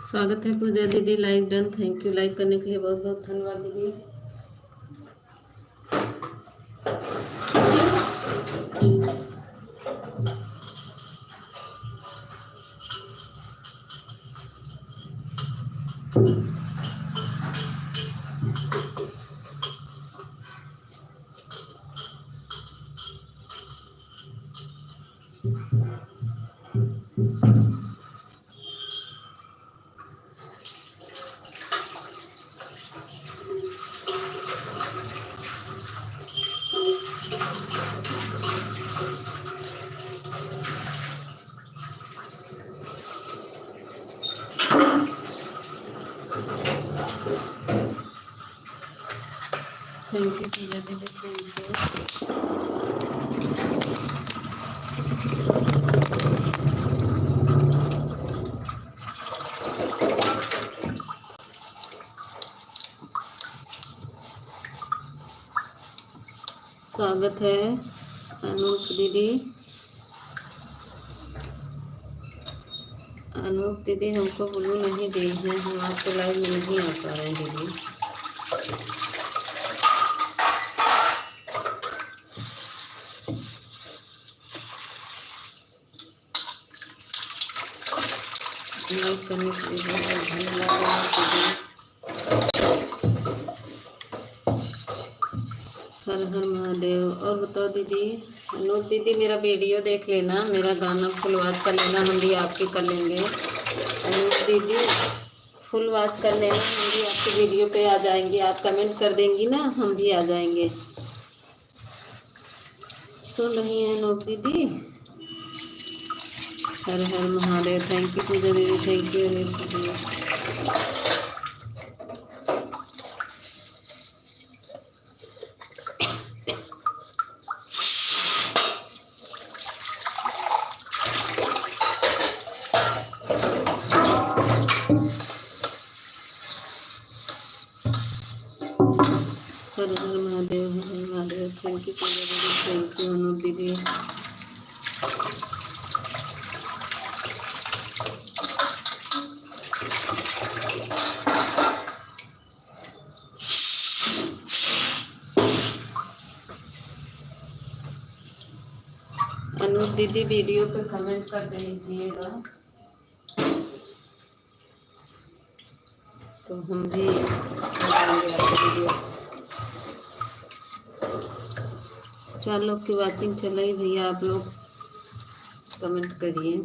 स्वागत है पूजा दीदी। Like done, thank you. Like करने के लिए बहुत बहुत धन्यवाद दीदी। थैंक यू पूजा दीदी, थैंक यू। स्वागत है अनूप दीदी। अनूप दीदी हमको ब्लू नहीं दी है, हम आपके लाइव में नहीं आ पा रहे हैं दीदी। लाइक करने के लिए बहुत धन्यवाद दीदी। हर हर महादेव। और बताओ दीदी। अनूप दीदी मेरा वीडियो देख लेना, मेरा गाना फुल वॉच कर लेना, हम भी आपकी कर लेंगे। अनूप दीदी फुल वॉच कर लेना, हम भी आपके वीडियो पे आ जाएंगे। आप कमेंट कर देंगी ना, हम भी आ जाएंगे। सुन रही हैं अनूप दीदी? हर हर महादेव। थैंक यू पूजा दीदी, थैंक यू अनूप दीदी। हर हर महादेव, हर हर महादेव। थैंक यू पूजा दीदी, थैंक यू अनूप दीदी। अनूप दीदी वीडियो पे कमेंट कर दीजिएगा तो हम भी बनाएंगे आपकी वीडियो। 4 लोग की वाचिंग चल रही भैया, आप लोग कमेंट करिए।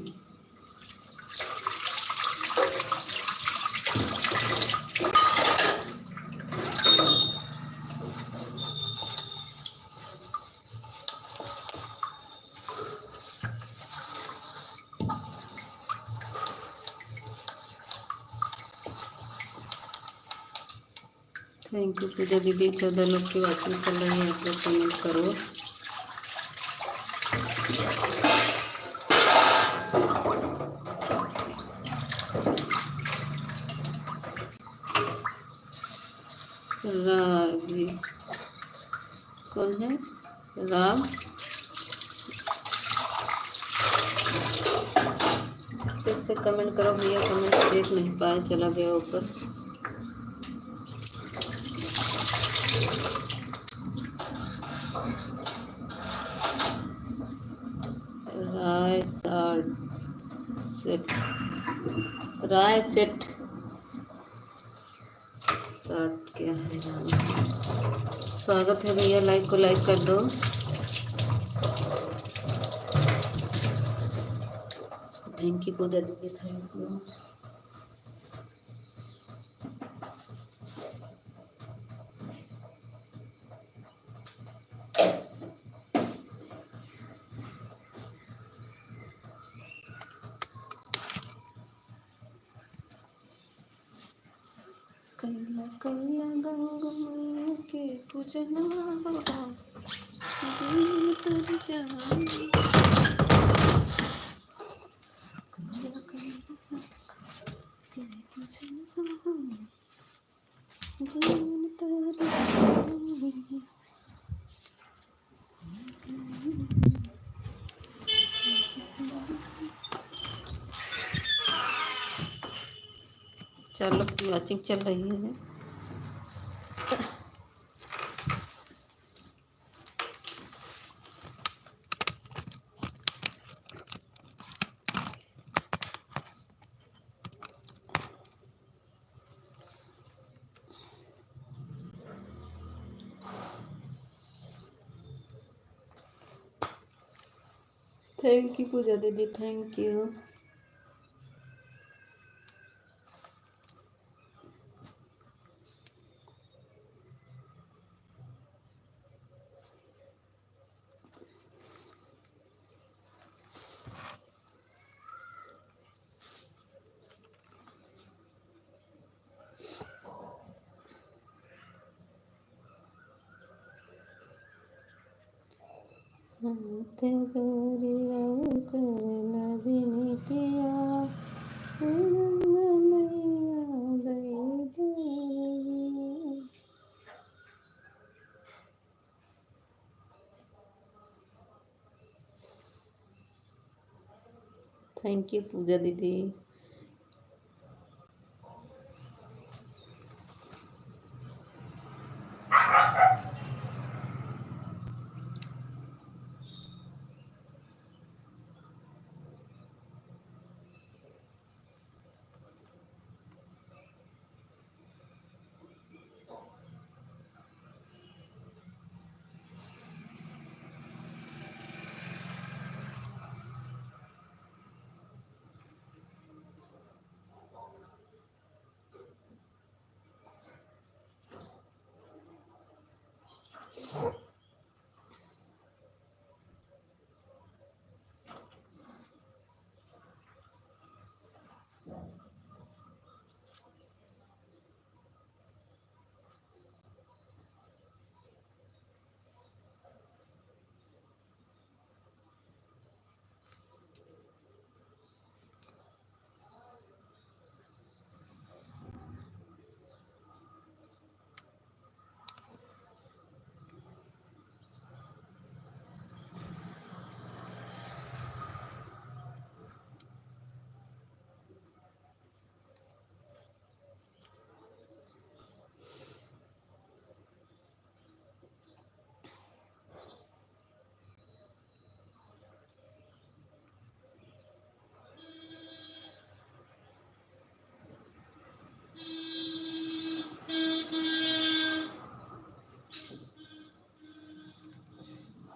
थैंक यू पूजा दीदी। 14 लोग की वाचिंग चल रही है, आप लोग कमेंट करो। रावी कौन है? राव फिर से कमेंट करो भैया, कमेंट देख नहीं पाए, चला गया ऊपर। राय सेट, राय सेट शर्ट क्या है नाम? स्वागत है भैया, लाइक को लाइक कर दो। थैंक यू पूजा दीदी, थैंक यू। कैला कैला गंग के पूजना दिन तर जान। कैला कैला के पूजना दिन तर जान। चलो वॉचिंग चल रही है। थैंक यू पूजा दीदी, थैंक यू। ते जोरी करना बिनतिया मैया गई दूर। थैंक यू पूजा दीदी।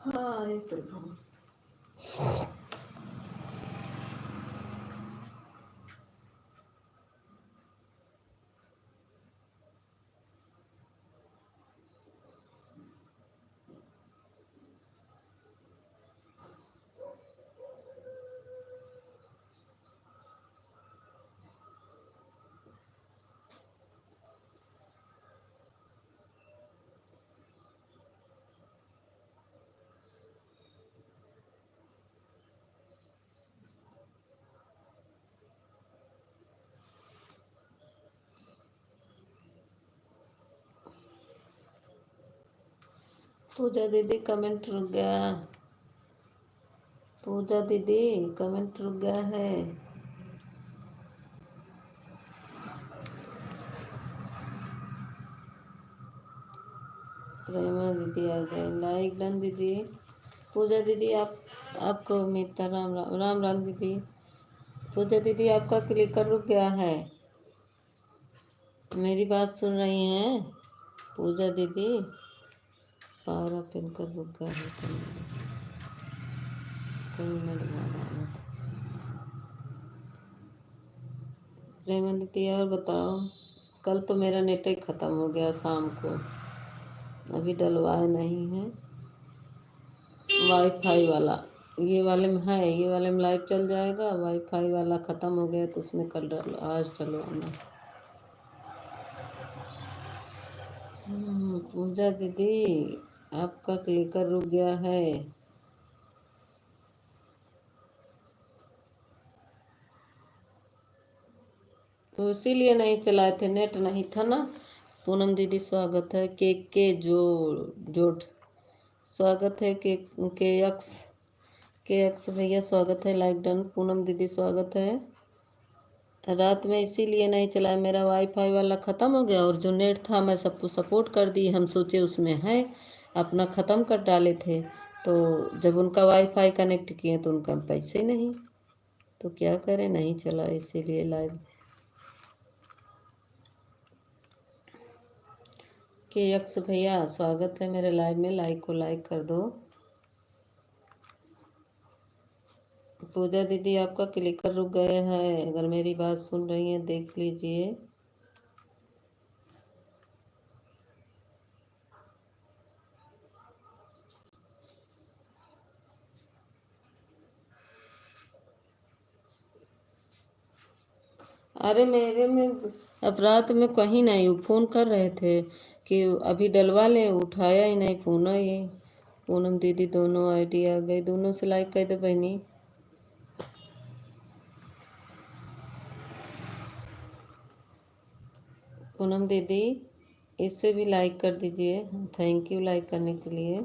हाय प्रभु। पूजा दीदी कमेंट रुक गया। पूजा दीदी कमेंट रुक गया है। प्रेमा दीदी आ गए। लाइक डन दीदी। पूजा दीदी आपको उम्मीद था। राम राम। राम राम दीदी। पूजा दीदी आपका क्लिकर रुक गया है। मेरी बात सुन रही हैं पूजा दीदी? पावर पिन कर रुक गया है। कई मिनट बाद आना था। प्रेमा दीदी और बताओ। कल तो मेरा नेट ही ख़त्म हो गया शाम को। अभी डलवाए नहीं है वाईफाई वाला। ये वाले में है, ये वाले में लाइव चल जाएगा। वाईफाई वाला ख़त्म हो गया तो उसमें कल आज डलवाना। पूजा दीदी आपका क्लिकर रुक गया है। तो इसीलिए नहीं चलाए थे, नेट नहीं था ना। पूनम दीदी स्वागत है। के जोड़ स्वागत है। के एक्स भैया स्वागत है। Like done. पूनम दीदी स्वागत है। रात में इसीलिए नहीं चलाया, मेरा वाईफाई वाला ख़त्म हो गया और जो नेट था मैं सबको सपोर्ट कर दी, हम सोचे उसमें है, अपना ख़त्म कर डाले थे। तो जब उनका वाईफाई कनेक्ट किए तो उनका पैसे नहीं, तो क्या करें, नहीं चला इसीलिए लाइव। के यक्स भैया स्वागत है मेरे लाइव में, लाइक को लाइक कर दो। पूजा दीदी आपका क्लिकर रुक गए हैं, अगर मेरी बात सुन रही हैं देख लीजिए। अरे मेरे में अब रात में कहीं नहीं, वो फ़ोन कर रहे थे कि अभी डलवा लें, उठाया ही नहीं फ़ोन। ये पूनम दीदी दोनों आईडी आ गई, दोनों से लाइक कर दे बहनी। पूनम दीदी इससे भी लाइक कर दीजिए, थैंक यू लाइक करने के लिए।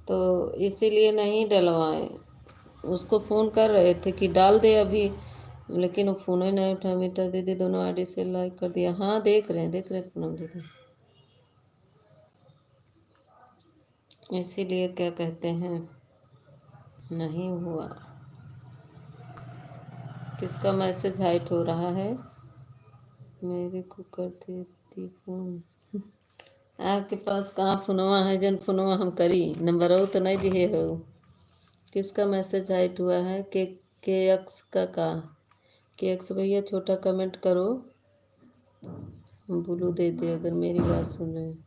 तो इसीलिए नहीं डलवाए, उसको फ़ोन कर रहे थे कि डाल दे अभी, लेकिन वो फ़ोन ही नहीं उठा। मीठा दीदी दोनों आईडी से लाइक कर दिया, हाँ देख रहे हैं देख रहे हैं पूनम दीदी। इसीलिए क्या कहते हैं, नहीं हुआ। किसका मैसेज हाइट हो रहा है, मेरे को कर देती फोन। आपके पास कहाँ फोनवा है, जन फोनवा हम करी, नंबर हो तो नहीं दिए हो। किसका मैसेज हाइट हुआ है, के एक्स का के एक्स भैया छोटा कमेंट करो, ब्लू दे दे अगर मेरी बात सुन रहे हैं।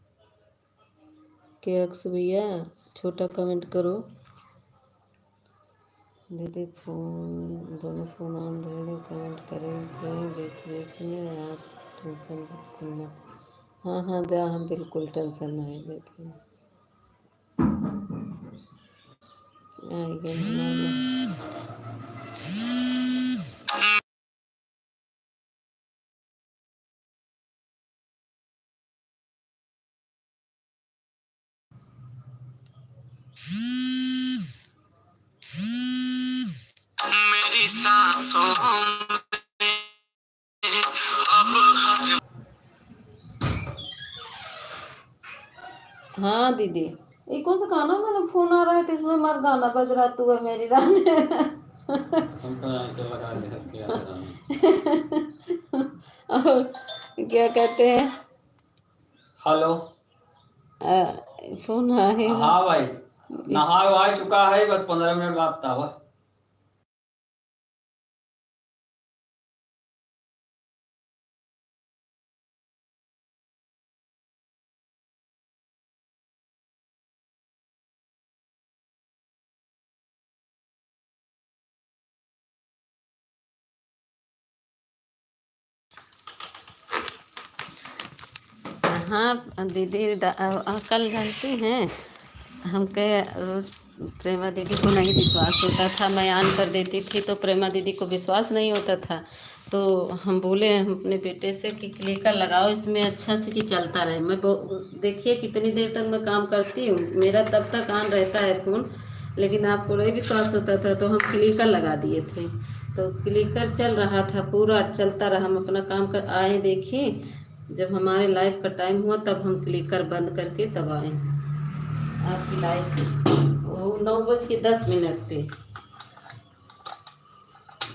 के एक्स भैया छोटा कमेंट करो। दीदी फोन दोनों फ़ोन ऑन रहेंगे, कमेंट करेंगे बीच बीच में, आप टेंशन बिल्कुल मत। हाँ हाँ जा, हम बिल्कुल टेंशन नहीं लेते। आएंगे। मेरी सांसों हाँ दीदी, ये कौन सा गाना, मेरा फोन आ रहा है तो इसमें मर गाना बज रहा, तू है मेरी रानी। और क्या कहते हैं, हेलो फोन है। हाँ भाई, नहा वहा चुका है, बस 15 मिनट बाद था वह। हाँ दीदी कल जानती हैं, हम कहे रोज़ प्रेमा दीदी को नहीं विश्वास होता था, मैं ऑन कर देती थी तो प्रेमा दीदी को विश्वास नहीं होता था। तो हम बोले हम अपने बेटे से कि क्लिकर लगाओ इसमें अच्छा से कि चलता रहे। मैं देखिए कितनी देर तक मैं काम करती हूँ, मेरा तब तक ऑन रहता है फ़ोन, लेकिन आपको नहीं विश्वास होता था तो हम क्लिकर लगा दिए थे। तो क्लिकर चल रहा था, पूरा चलता रहा, हम अपना काम कर आए, देखिए जब हमारे लाइव का टाइम हुआ तब हम क्लिकर बंद करके तब आए आपकी लाइव से। वो 9:10 पे,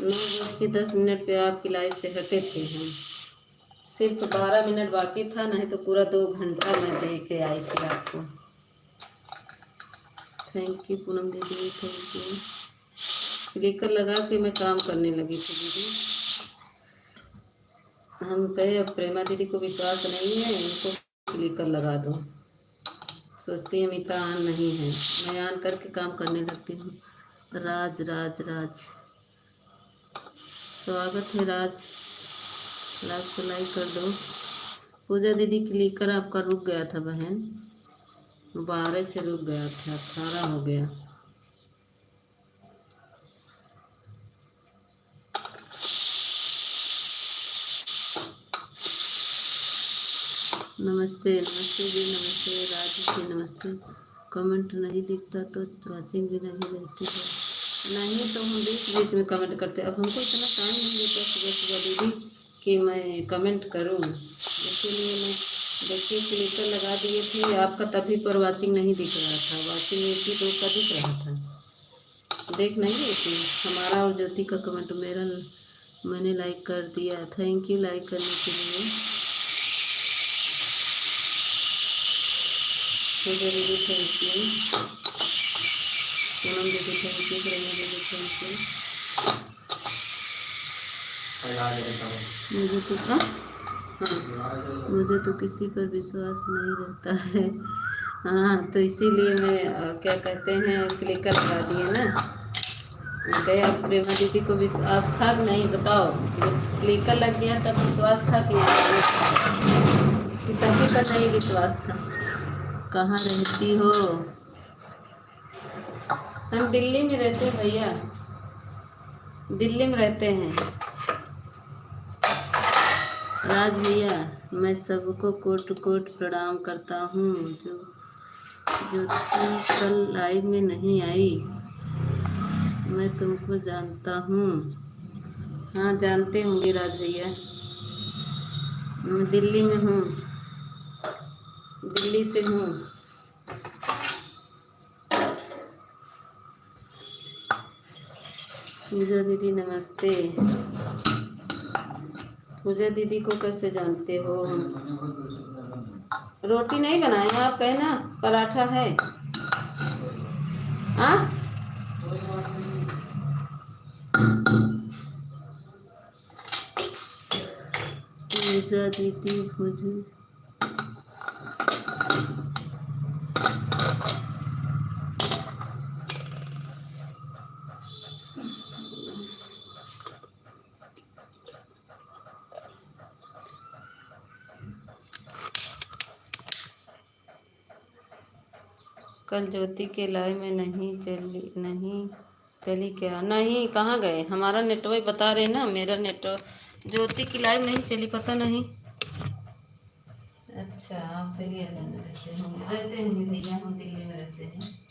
9:10 पे आपकी लाइव से हटे थे हम, सिर्फ 12 मिनट बाकी था, नहीं तो पूरा 2 घंटा मैं दे के आई थी आपको। थैंक यू पूनम दीदी, थैंक यू। क्लिकर लगा के मैं काम करने लगी थी दीदी। हम कहे अब प्रेमा दीदी को विश्वास नहीं है, इनको क्लिकर लगा दो, सोचती है अमिता ऑन नहीं है, मैं ऑन करके काम करने लगती हूँ। राज राज राज स्वागत है राज, लाइक को लाइक कर दो। पूजा दीदी क्लिकर आपका रुक गया था बहन, 12 से रुक गया था, 18 हो गया। नमस्ते नमस्ते जी, नमस्ते राज जी, नमस्ते। कमेंट नहीं दिखता तो वॉचिंग भी नहीं रहती है। नहीं तो हम बीच बीच में कमेंट करते, अब हमको इतना टाइम नहीं देता सुबह सुबह दीदी कि मैं कमेंट करूं, इसीलिए मैं देखिए क्लिकर लगा दिए थे आपका, तभी पर वाचिंग नहीं दिख रहा था, वाचिंग 82 का दिख रहा था, देख नहीं रही थी हमारा और ज्योति का कमेंट, मेरा मैंने लाइक कर दिया, थैंक यू लाइक करने के लिए। मुझे दीदी थैंक यू, पूनम दीदी thank you, Prema didi thank you. मुझे तो हाँ, मुझे तो किसी पर विश्वास नहीं रहता है। हाँ तो इसीलिए मैं क्या कहते हैं क्लिकर लगा दिए ना, गए अब प्रेमा दीदी को विश्वास था कि नहीं बताओ, जब क्लिकर लग गया तब विश्वास था कि नहीं, कि तभी पर नहीं विश्वास था। कहाँ रहती हो? हम दिल्ली में रहते हैं भैया, दिल्ली में रहते हैं। राज भैया मैं सबको कोट कोट प्रणाम करता हूँ, जो जो कल लाइव में नहीं आई, मैं तुमको जानता हूँ। हाँ जानते होंगे राज भैया, मैं दिल्ली में हूँ, दिल्ली से हूँ। पूजा दीदी नमस्ते। पूजा दीदी को कैसे जानते हो? रोटी नहीं बनाए आप, कहना पराठा है। हाँ पूजा दीदी मुझे कल ज्योति के लाइव में नहीं चली क्या? नहीं, कहाँ गए, हमारा नेटवर्क बता रहे ना, मेरा नेटवर्क, ज्योति की लाइव नहीं चली, पता नहीं। अच्छा आप दिल्ली में रहते होंगे भैया, हम दिल्ली में रहते हैं।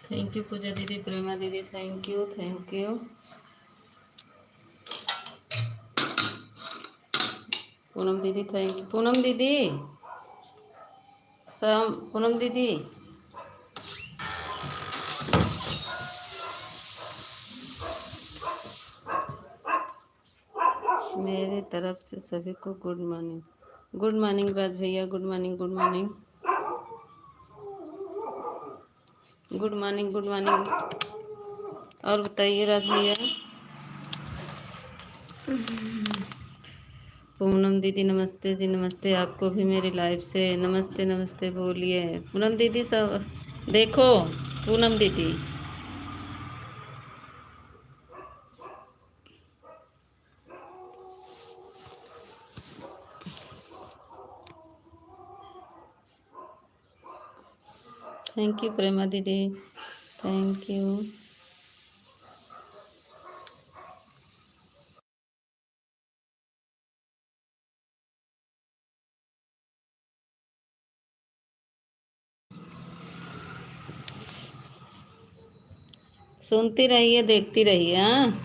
थैंक यू पूजा दीदी, प्रेमा didi thank you, thank you. Poonam दीदी थैंक यू, पूनम दीदी पूनम दीदी मेरे तरफ से सभी को गुड मॉर्निंग। गुड मॉर्निंग राज भैया, good morning, good morning, good morning, good morning. और बताइए राज भैया। पूनम दीदी नमस्ते जी, नमस्ते, आपको भी मेरी लाइफ से नमस्ते, नमस्ते बोलिए पूनम दीदी। सब देखो पूनम दीदी, thank you Prema didi, thank you. सुनती रहिए, देखती रहिए। हाँ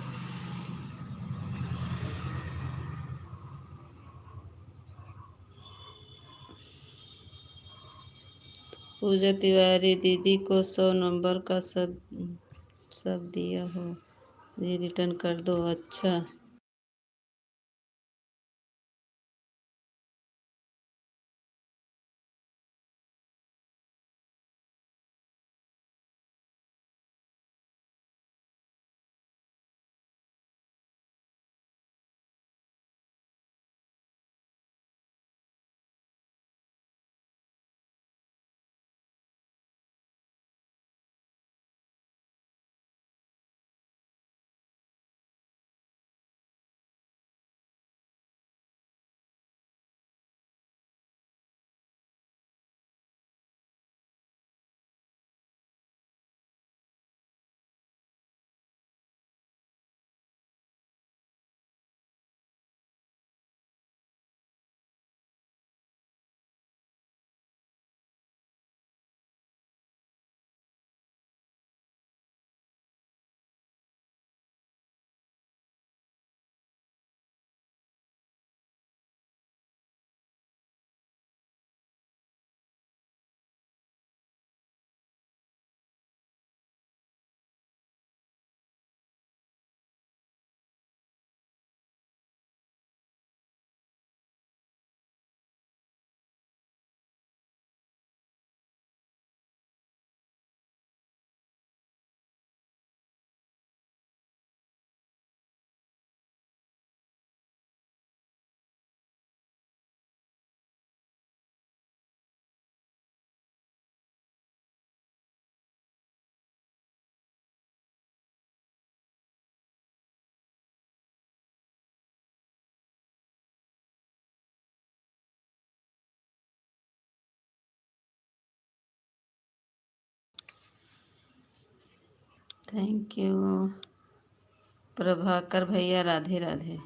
पूजा तिवारी दीदी को 100 नंबर का सब दिया हो जी, रिटर्न कर दो। अच्छा थैंक यू प्रभाकर भैया, राधे राधे।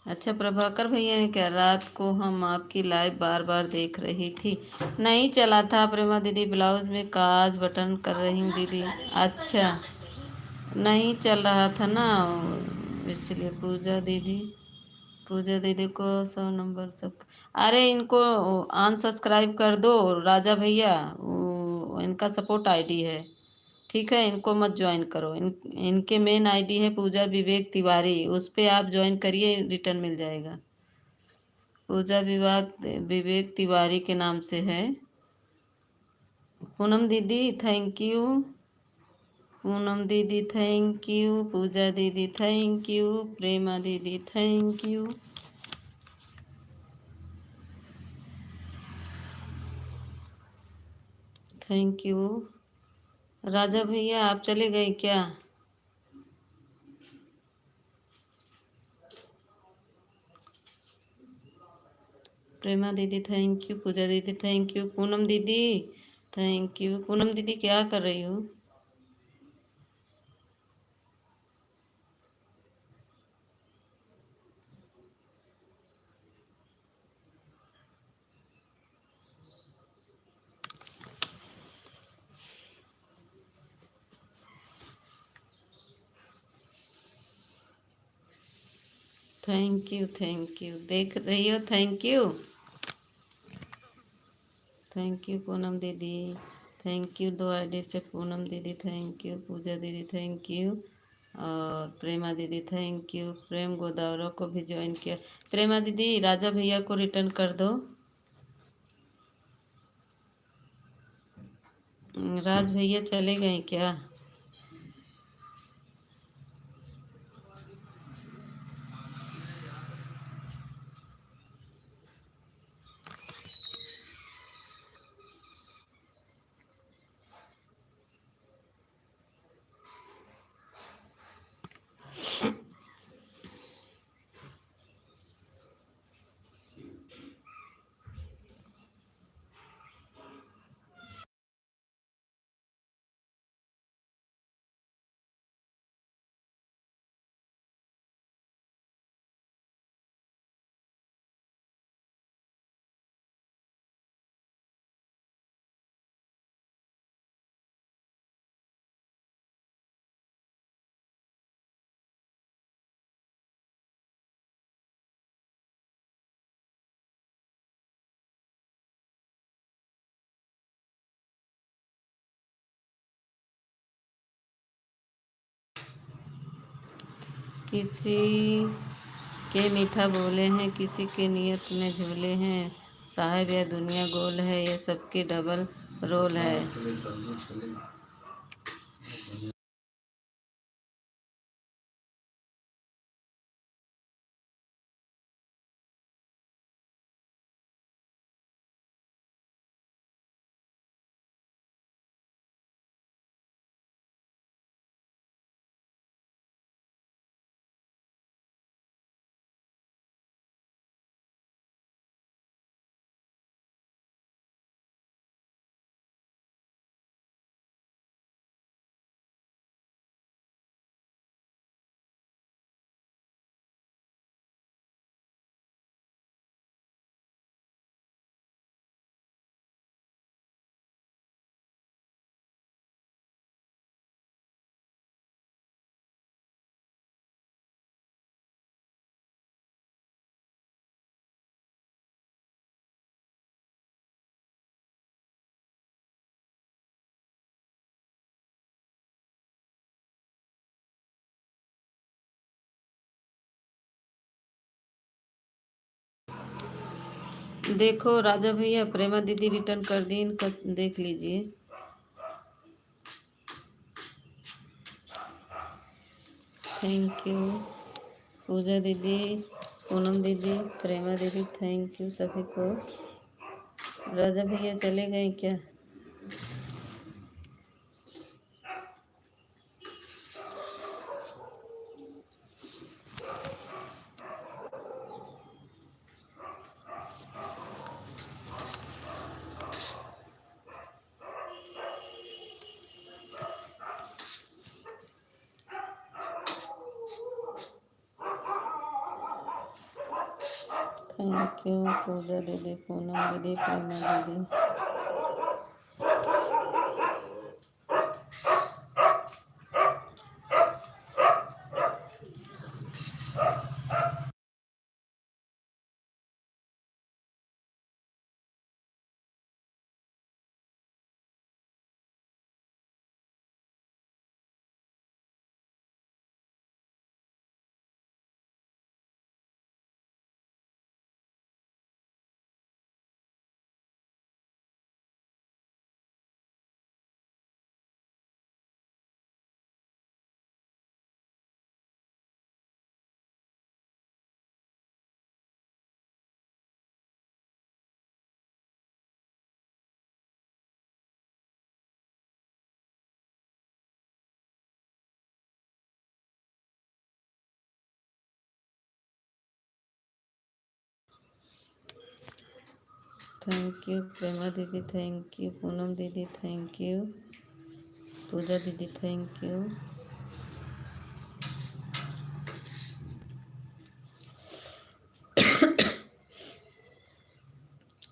अच्छा प्रभाकर भैया है क्या? रात को हम आपकी लाइव बार बार देख रही थी, नहीं चला था। प्रेमा दीदी ब्लाउज में काज बटन कर रही हूँ दीदी। अच्छा नहीं चल रहा था ना, इसलिए पूजा दीदी को 100 नंबर सब। अरे इनको अनसब्सक्राइब कर दो राजा भैया, इनका सपोर्ट आईडी है, ठीक है? इनको मत ज्वाइन करो। इनके मेन आईडी है पूजा विवेक तिवारी, उस पे आप ज्वाइन करिए, रिटर्न मिल जाएगा। पूजा विवेक तिवारी के नाम से है। पूनम दीदी थैंक यू, पूनम दीदी थैंक यू, पूजा दीदी thank you, Prema didi thank you. Thank you. Raja bhaiya आप चले गए क्या? प्रेमा दीदी थैंक यू, पूजा दीदी थैंक यू, पूनम दीदी थैंक यू। पूनम दीदी क्या कर रही हो? थैंक यू देख रही हो, thank you. Thank you Poonam दीदी, थैंक यू। 2 आईडी से पूनम दीदी थैंक यू, पूजा दीदी थैंक यू, और प्रेमा दीदी थैंक यू। प्रेम गोदावरा को भी ज्वाइन किया। प्रेमा दीदी राजा भैया को रिटर्न कर दो। राज भैया चले गए क्या? किसी के मीठा बोले हैं, किसी के नियत में झूले हैं, साहेब यह दुनिया गोल है, ये सबके डबल रोल है। देखो राजा भैया प्रेमा दीदी रिटर्न कर दी, इनका देख लीजिए। थैंक यू पूजा दीदी, पूनम दीदी, प्रेमा दीदी थैंक यू सभी को। राजा भैया चले गए क्या? थैंक यू पूजा दीदी, पूनम दीदी, प्रेमा didi. Thank you Prema didi, thank you Poonam दीदी, थैंक यू पूजा दीदी, थैंक यू।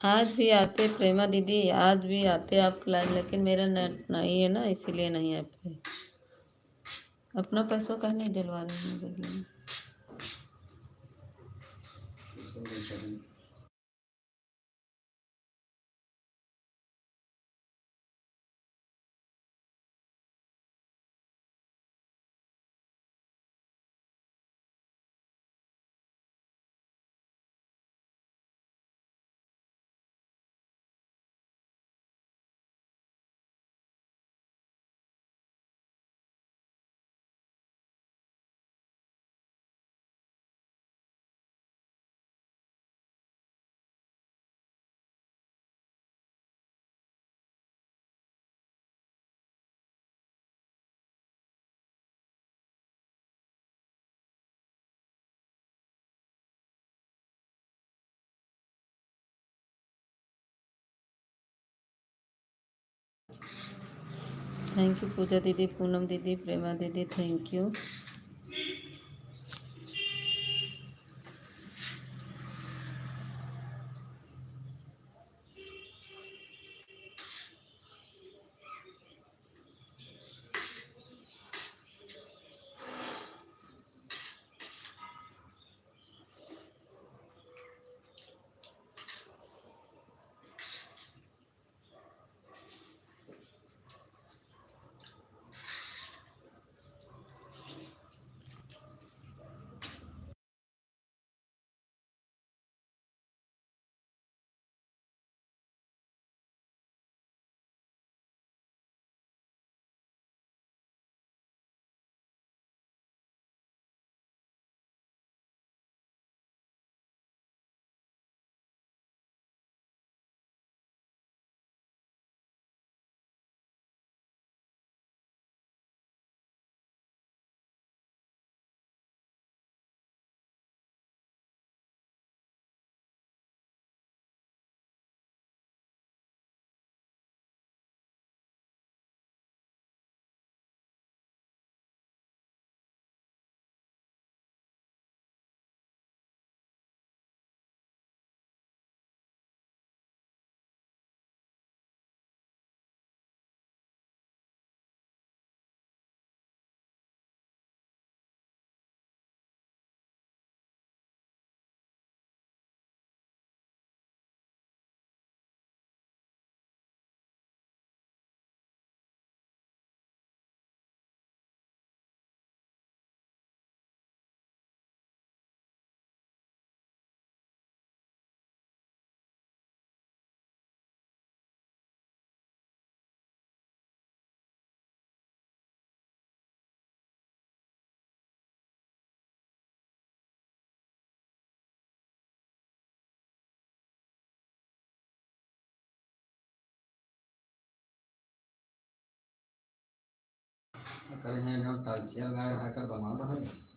आज भी आते प्रेमा दीदी, आज भी आते आपके लाइव, लेकिन मेरा नेट नहीं है ना, इसीलिए नहीं आ पाए। अपना पैसों का नहीं डलवा रही हूँ दीदी। थैंक यू पूजा दीदी, पूनम दीदी, प्रेमा दीदी, थैंक यू।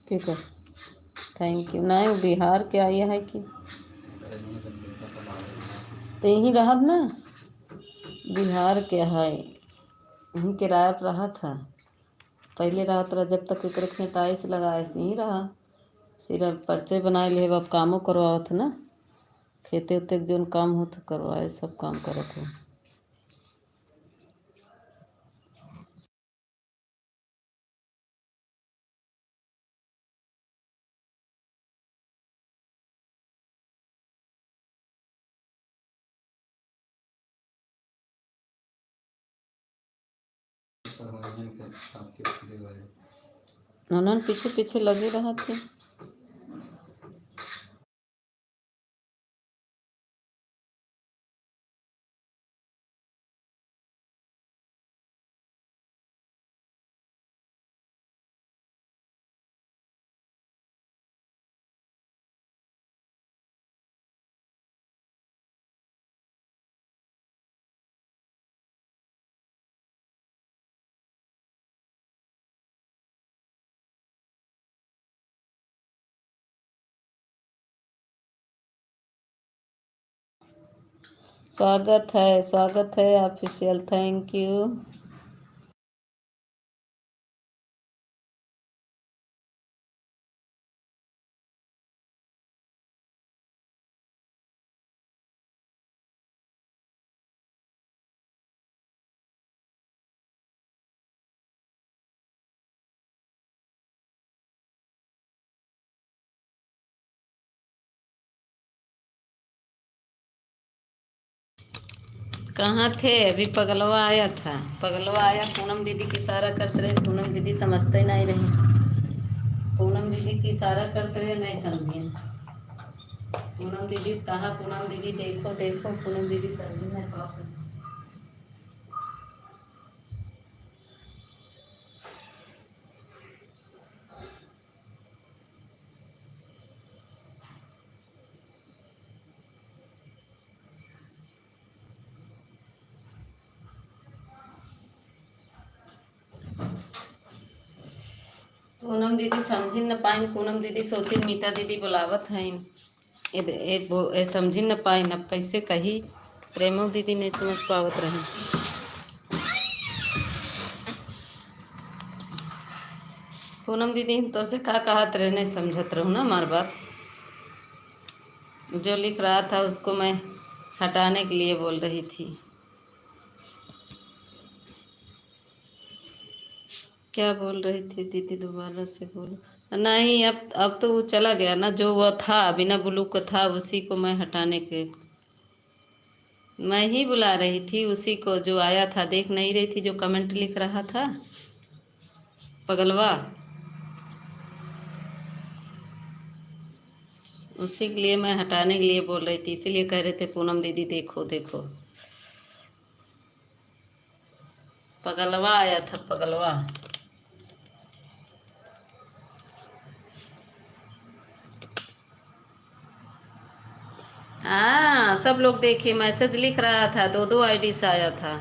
ठीक है, थैंक यू। नहीं बिहार के आई है कि तो यहीं रहा ना, बिहार के है, यहीं किराया पर रहा था। पहले रहा था जब तक एक टाइल्स लगाए से ही रहा, फिर अब पर्चे बनाए ले, अब कामों करवावत ना। खेते उते के जोन काम हो तो करवाए, सब काम करत हो। उन्होंने पीछे पीछे लगे रहा थे। स्वागत है ऑफिशियल, थैंक यू। कहाँ थे? अभी पगलवा आया था। पगलवा आया, पूनम दीदी की इशारा करते रहे, पूनम दीदी समझते नहीं रहे। पूनम दीदी की इशारा करते रहे, नहीं समझिए। पूनम दीदी कहा, पूनम दीदी देखो देखो, पूनम दीदी समझी नहीं पाती। पूनम दीदी समझी न पाइन, पूनम दीदी सोची मीता दीदी बुलावत हैं। ए समझी न पाइन, अब कैसे कही। प्रेमो दीदी नहीं समझ पावत रहे। पूनम दीदी तो से का कहत रहे, नहीं समझत रहूँ ना हमार बात। जो लिख रहा था उसको मैं हटाने के लिए बोल रही थी। क्या बोल रही थी दीदी, दोबारा से बोलो। नहीं, अब तो वो चला गया ना, जो वो था बिना ब्लू का था, उसी को मैं हटाने के, मैं ही बुला रही थी उसी को जो आया था। देख नहीं रही थी जो कमेंट लिख रहा था पगलवा, उसी के लिए मैं हटाने के लिए बोल रही थी। इसीलिए कह रहे थे पूनम दीदी देखो देखो। पगलवा आया था, पगलवा। हाँ, सब लोग देखिए, मैसेज लिख रहा था, दो दो आईडी से आया था।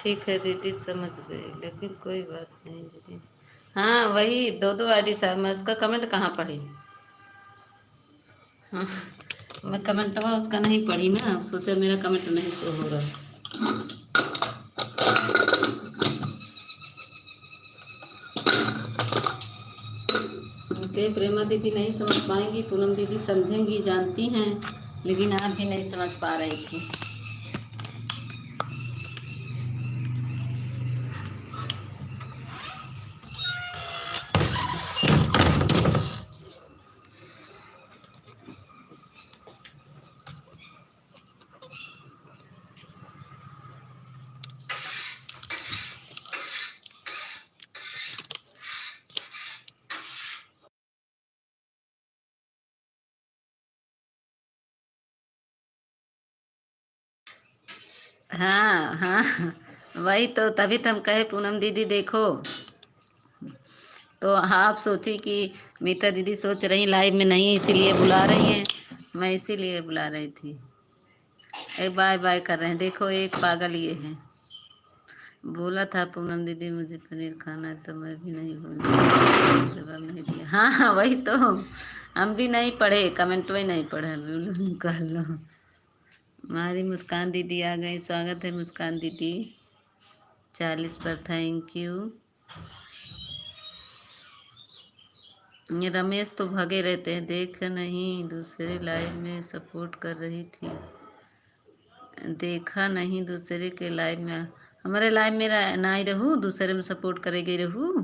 ठीक है दीदी, समझ गई, लेकिन कोई बात नहीं दीदी। हाँ वही दो दो आईडी से, मैं उसका कमेंट कहाँ पढ़ी। हाँ, मैं कमेंटवा उसका नहीं पढ़ी ना, सोचा मेरा कमेंट नहीं शो हो रहा। ओके, प्रेमा दीदी नहीं समझ पाएंगी, पूनम दीदी समझेंगी, जानती हैं, लेकिन आप भी नहीं समझ पा रही थी। हाँ हाँ, वही तो, तभी तो हम कहे पूनम दीदी देखो। तो हाँ, आप सोची कि मीता दीदी सोच रही लाइव में नहीं है, इसीलिए बुला रही हैं। मैं इसीलिए बुला रही थी। एक बाय बाय कर रहे हैं, देखो एक पागल ये है। बोला था पूनम दीदी मुझे पनीर खाना है, तो मैं भी नहीं बोली, जवाब नहीं दिया। हाँ हाँ वही तो, हम भी नहीं पढ़े कमेंट, वही नहीं पढ़ा, बोलो कह लो। हमारी मुस्कान दीदी आ गई, स्वागत है मुस्कान दीदी। 40 पर थैंक यू। ये रमेश तो भागे रहते हैं, देख नहीं दूसरे लाइव में सपोर्ट कर रही थी, देखा नहीं दूसरे के लाइव में, हमारे लाइव में ना ही रहू, दूसरे में सपोर्ट करेगी रहू।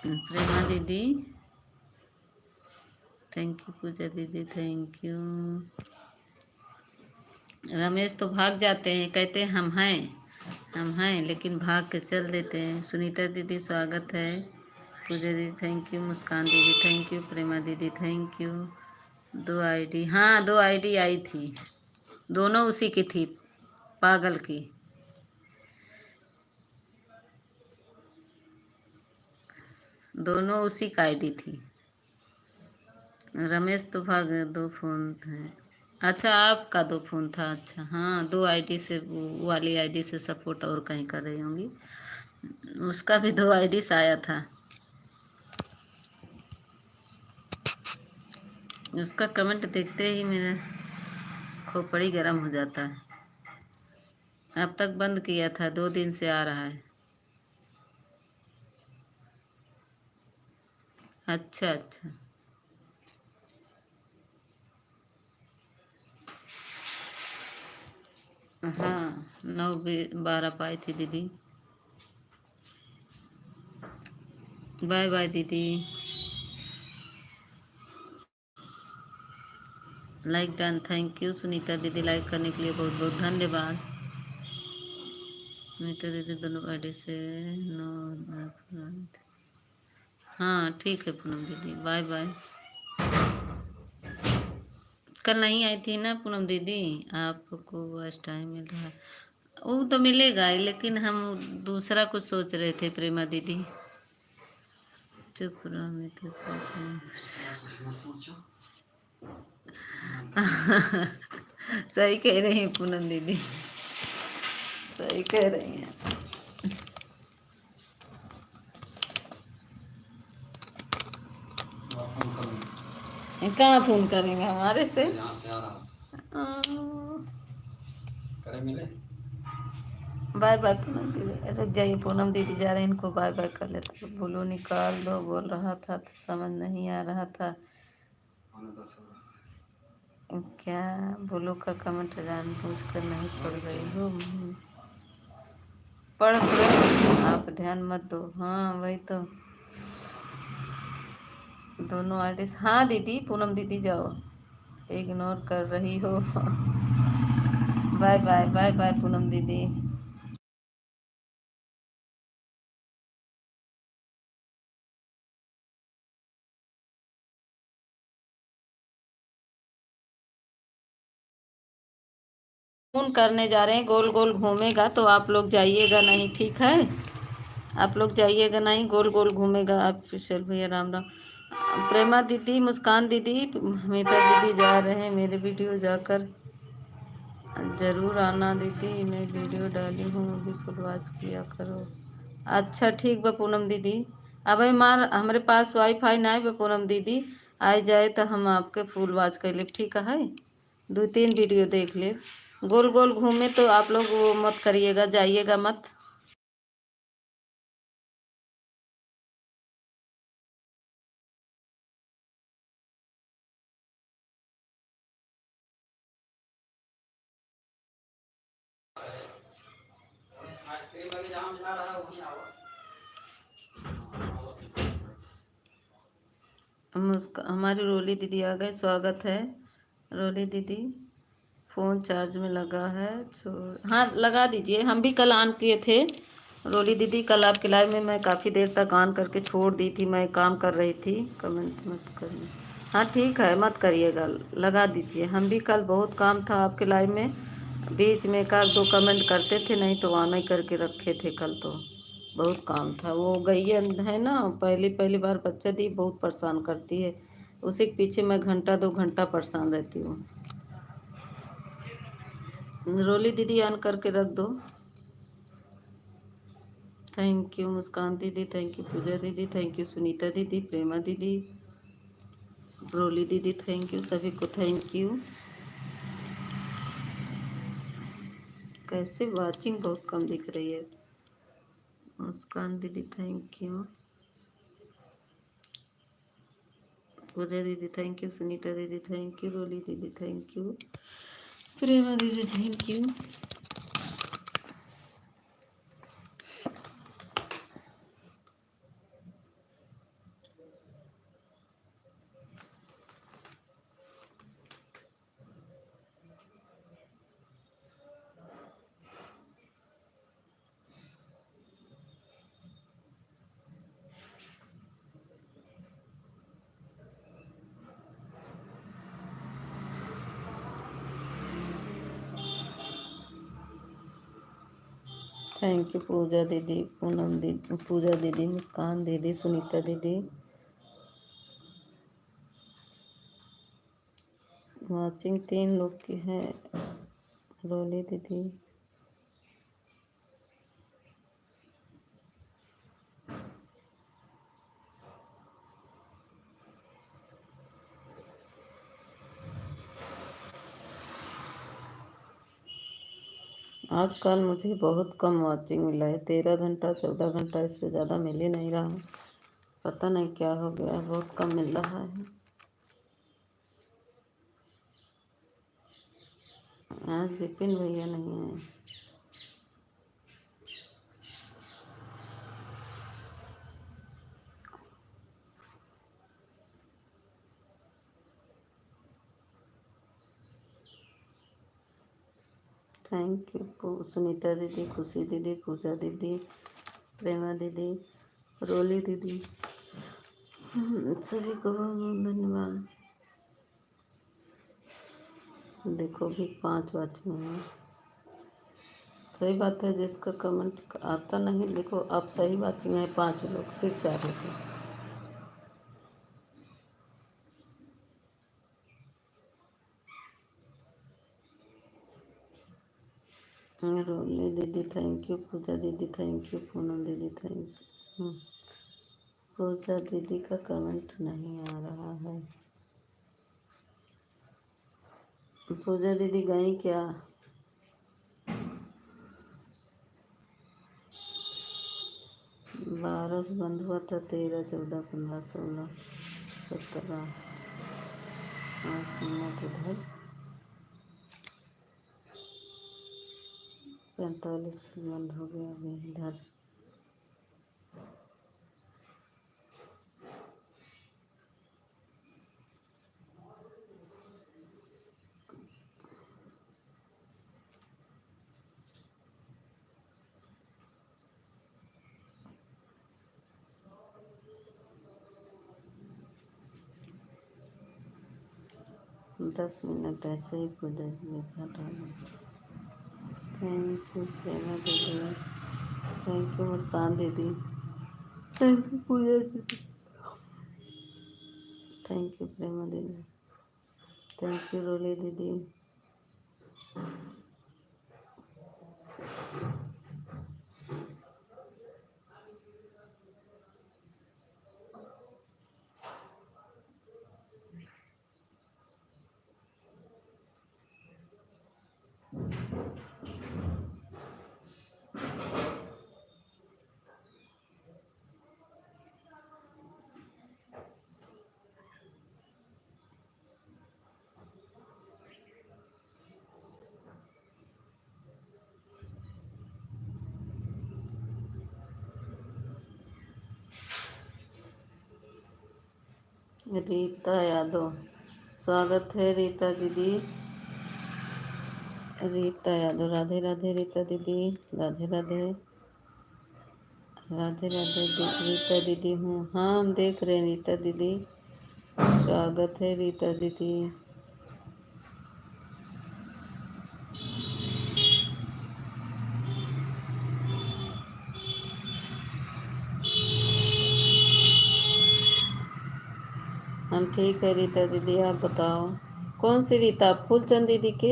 प्रेमा दीदी थैंक यू, पूजा दीदी थैंक यू। रमेश तो भाग जाते हैं, कहते हैं हम हैं, लेकिन भाग के चल देते हैं। सुनीता दीदी स्वागत है, पूजा दीदी thank you, Muskan didi thank you, Prema didi thank you. 2 ID, हाँ 2 आईडी आई थी, दोनों उसी की थी, पागल की। दोनों उसी का आईडी थी। रमेश तो भाग, 2 फोन थे। अच्छा आपका 2 फोन था, अच्छा हाँ 2 आईडी से, वो वाली आईडी से सपोर्ट और कहीं कर रही होंगी। उसका भी 2 आईडी से आया था, उसका कमेंट देखते ही मेरा खोपड़ी गर्म हो जाता है। अब तक बंद किया था, 2 दिन से आ रहा है। अच्छा अच्छा, हाँ 9-12 पाई थी दीदी। बाय बाय दीदी। Like done, thank you Sunita दीदी, लाइक करने के लिए बहुत बहुत धन्यवाद। सुनीता दीदी दोनों आईडी से 9। हाँ ठीक है पूनम दीदी, बाय बाय। कल नहीं आई थी ना पूनम दीदी, आपको वॉच टाइम मिल रहा है, वो तो मिलेगा ही, लेकिन हम दूसरा कुछ सोच रहे थे प्रेमा दीदी। चुप रहो मित्र। सही कह रही हैं पूनम दीदी, सही कह रही हैं। कहाँ फोन करेंगे हमारे से, यहाँ से आ रहा करे मिले। बाय बाय पूनम दीदी, रुक जाइए पूनम दीदी जा रहे हैं, इनको बाय बाय कर लेते। बोलो निकाल दो, बोल रहा था तो समझ नहीं आ रहा था क्या। बोलो का कमेंट जानबूझ कर नहीं पढ़ रही हो, पढ़ लो, आप ध्यान मत दो। हाँ वही तो, दोनों आर्टिस्ट, हाँ दीदी पूनम दीदी जाओ, इग्नोर कर रही हो। Bye bye bye bye Poonam दीदी। फोन करने जा रहे हैं, गोल गोल घूमेगा तो आप लोग जाइएगा नहीं, ठीक है, आप लोग जाइएगा नहीं, गोल गोल घूमेगा। आप फिशल भैया राम राम। प्रेमा दीदी, मुस्कान दीदी, मीता दीदी जा रहे हैं, मेरे वीडियो जाकर ज़रूर आना दीदी, मैं वीडियो डाली हूँ अभी, फुल वॉच किया करो। अच्छा ठीक बा पूनम दीदी, अब हमारे पास वाईफाई ना है बा पूनम दीदी, आ जाए तो हम आपके फुल वॉच कर ले, ठीक है, 2-3 वीडियो देख ले। गोल गोल घूमे तो आप लोग वो मत करिएगा, जाइएगा मत। आइसक्रीम वाले जहाँ जा रहा है वहीं आओ। हमारी रोली दीदी आ गए, स्वागत है रोली दीदी। फ़ोन चार्ज में लगा है, हाँ लगा दीजिए, हम भी कल ऑन किए थे रोली दीदी, कल आपके लाइव में मैं काफ़ी देर तक ऑन करके छोड़ दी थी, मैं काम कर रही थी। कमेंट मत करिए, हाँ ठीक है मत करिएगा, लगा दीजिए। हम भी कल बहुत काम था आपके लाइव में, बीच में 1-2 कमेंट करते थे, नहीं तो ऑन ही करके रखे थे, कल तो बहुत काम था। वो गैया है ना, पहली पहली बार बच्चा दी, बहुत परेशान करती है, उसी के पीछे मैं घंटा 2 घंटा परेशान रहती हूँ। रोली दीदी ऑन करके रख दो। Thank you Muskan didi, thank you पूजा दीदी, थैंक यू सुनीता दीदी, प्रेमा दीदी, रोली दीदी, थैंक यू सभी को, थैंक यू। कैसे वाचिंग बहुत कम दिख रही है, मुस्कान दीदी थैंक यू, पूजा दीदी थैंक यू, सुनीता दीदी थैंक यू, रोली दीदी thank you, Prema didi thank you. Thank you पूजा दीदी, पूनम दीदी, पूजा दीदी, मुस्कान दीदी, सुनीता दीदी। वाचिंग 3 लोग की है, रोली दीदी। आजकल मुझे बहुत कम वाचिंग मिला है, 13 घंटा 14 घंटा, इससे ज़्यादा मिल ही नहीं रहा। पता नहीं क्या हो गया, बहुत कम मिल रहा है। आज विपिन भैया नहीं है। थैंक यू सुनीता दीदी, खुशी दीदी, पूजा दीदी, प्रेमा दीदी, रोली दीदी, सभी को बहुत बहुत धन्यवाद। देखो भी 5 वाचिंग है। सही बात है, जिसका कमेंट आता नहीं, देखो आप सही वाचिंग है 5 लोग, फिर 4 लोग। रोली दीदी थैंक यू, पूजा दीदी थैंक यू, पूनम दीदी थैंक यू। पूजा दीदी का कमेंट नहीं आ रहा है। पूजा दीदी गई क्या? 12 से बंद हुआ था, 13 14 15 16 17 8 मिनट इधर, 45 में बंद हो गया अभी इधर। दस मिनट ऐसे ही पूजा लिखा डालो। Thank you Prema didi, thank you Muskan didi, thank you पूजा दीदी, thank you Prema didi, thank you रोली दीदी। रीता यादव, स्वागत है रीता दीदी। रीता यादव, राधे राधे रीता दीदी, राधे राधे, राधे राधे रीता दीदी हूँ। हाँ हम देख रहे हैं रीता दीदी, स्वागत है रीता दीदी। हम ठीक है रीता दीदी, आप बताओ कौन सी रीता? फूलचंद दीदी के?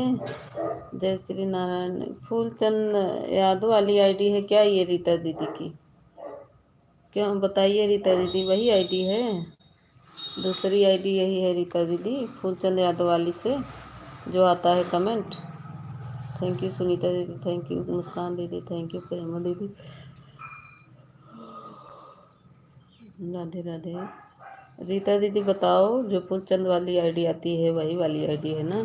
जय श्री नारायण। फूलचंद यादव वाली आईडी है क्या ये रीता दीदी की? क्यों बताइए रीता दीदी, वही आईडी है? दूसरी आईडी यही है रीता दीदी, फूलचंद यादव वाली से जो आता है कमेंट। थैंक यू सुनीता दीदी, thank you Muskan didi, thank you Prema दीदी, राधे राधे। रीता दीदी बताओ, जो फूलचंद वाली आईडी आती है वही वाली आईडी है ना?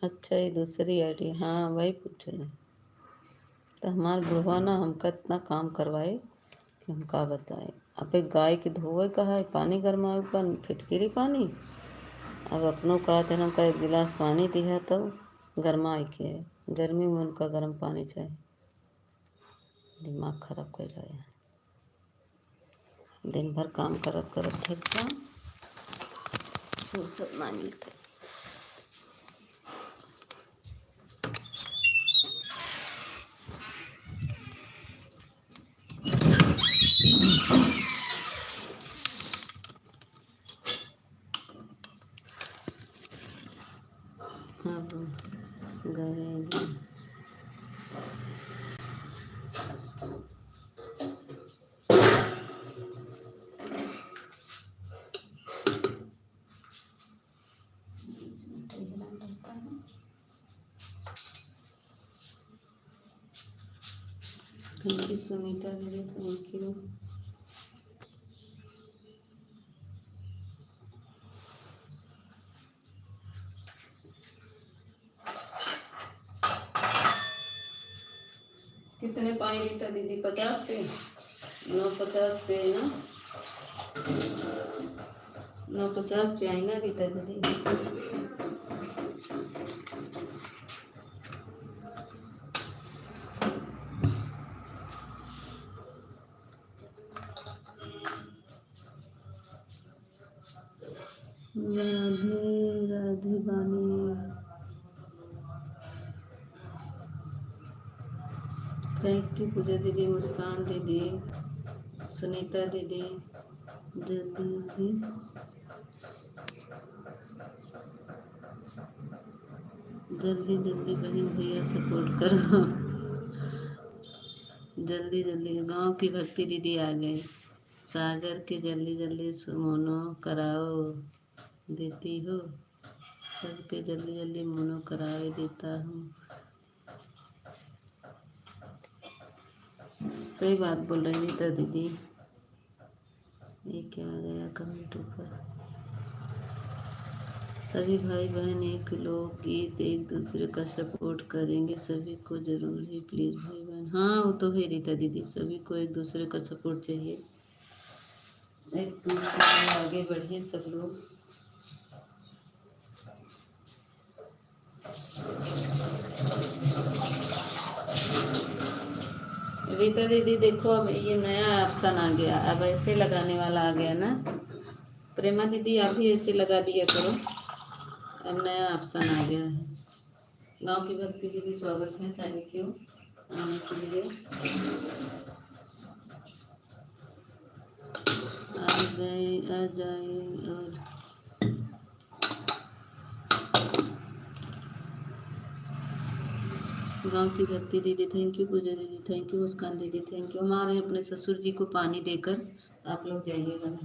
अच्छा, ये दूसरी आईडी, हाँ वही पूछ रहे हैं। तो हमारे बुढ़वा ना हमका इतना काम करवाए कि हम का बताए। अब एक गाय के धोए कहा है, पानी गरमाए पर फिटकिरी पानी। अब अपनों कहा थे ना, उनका एक गिलास पानी दिया तो गरमाए के है। गर्मी में उनका गर्म पानी चाहिए। दिमाग खराब कर रहे हैं। दिन भर काम करत करत थक जा, फुर्सत ना मिलते। अब गए थैंक यू सुनीता दीदी, थैंक यू। कितने पाई रीता दीदी? 50 पे? 950 पे ना? 950 पे आई ना रीता दीदी? राधे राधे बानी, थैंक यू पूजा दीदी, मुस्कान दीदी, सुनीता दीदी, दीदी जल्दी जल्दी बहन भैया सपोर्ट करो। जल्दी जल्दी गांव की भक्ति दीदी आ गई। सागर के जल्दी जल्दी मोनो कराओ देती हो, सबके जल्दी जल्दी मोनो कराए देता हूँ। सही बात बोल रही नीता दीदी। ये क्या आ गया कमेंट ऊपर? सभी भाई बहन एक लोकगीत एक दूसरे का सपोर्ट करेंगे, सभी को जरूरी प्लीज़ भाई बहन। हाँ वो तो है रीता दीदी, सभी को एक दूसरे का सपोर्ट चाहिए, एक दूसरे में आगे बढ़िए सब लोग। रीता दीदी देखो, अब ये नया ऑप्शन आ गया, अब ऐसे लगाने वाला आ गया ना। प्रेमा दीदी आप भी ऐसे लगा दिया करो, अब नया ऑप्शन आ गया है। गांव की भक्ति दीदी स्वागत है, थैंक यू आने के लिए। आ गए, आ जाए। और गांव की भक्ति दीदी थैंक यू, पूजा दीदी thank you, Muskan didi thank you. हमारे अपने ससुर जी को पानी देकर आप लोग जाइएगा।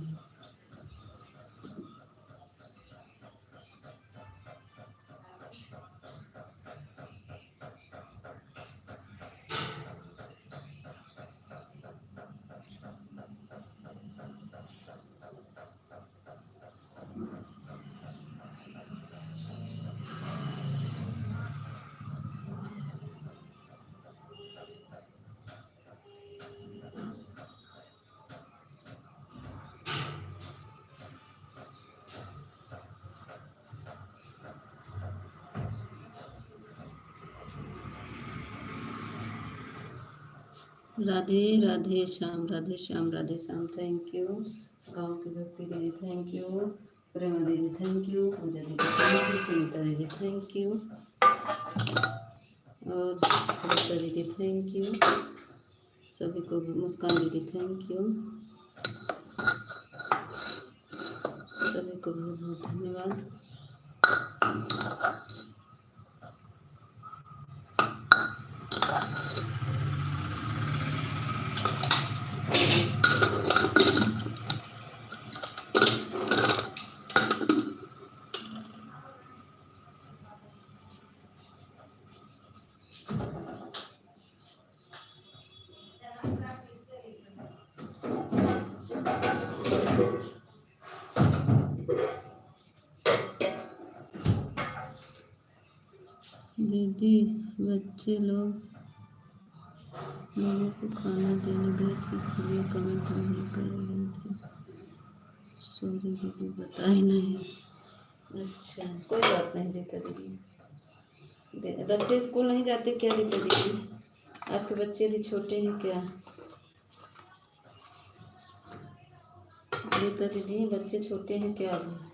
Radhe Radhe Shyam, Radhe Shyam, Radhe Shyam, thank you. गांव की भक्ति दीदी thank you, Prema didi thank you, पूजा दीदी थैंक यू, सुनीता दीदी थैंक यू, और रीता दीदी थैंक यू, सभी को भी। मुस्कान दीदी थैंक यू, सभी को बहुत बहुत धन्यवाद। दीदी बच्चे लोगों को खाना देने गए थे इसलिए कमेंट नहीं कर रही थी। सॉरी दीदी बताई नहीं। अच्छा कोई बात नहीं रीता दीदी। बच्चे स्कूल नहीं जाते क्या रीता दीदी? आपके बच्चे भी छोटे हैं क्या रीता दीदी? बच्चे छोटे हैं क्या अभी?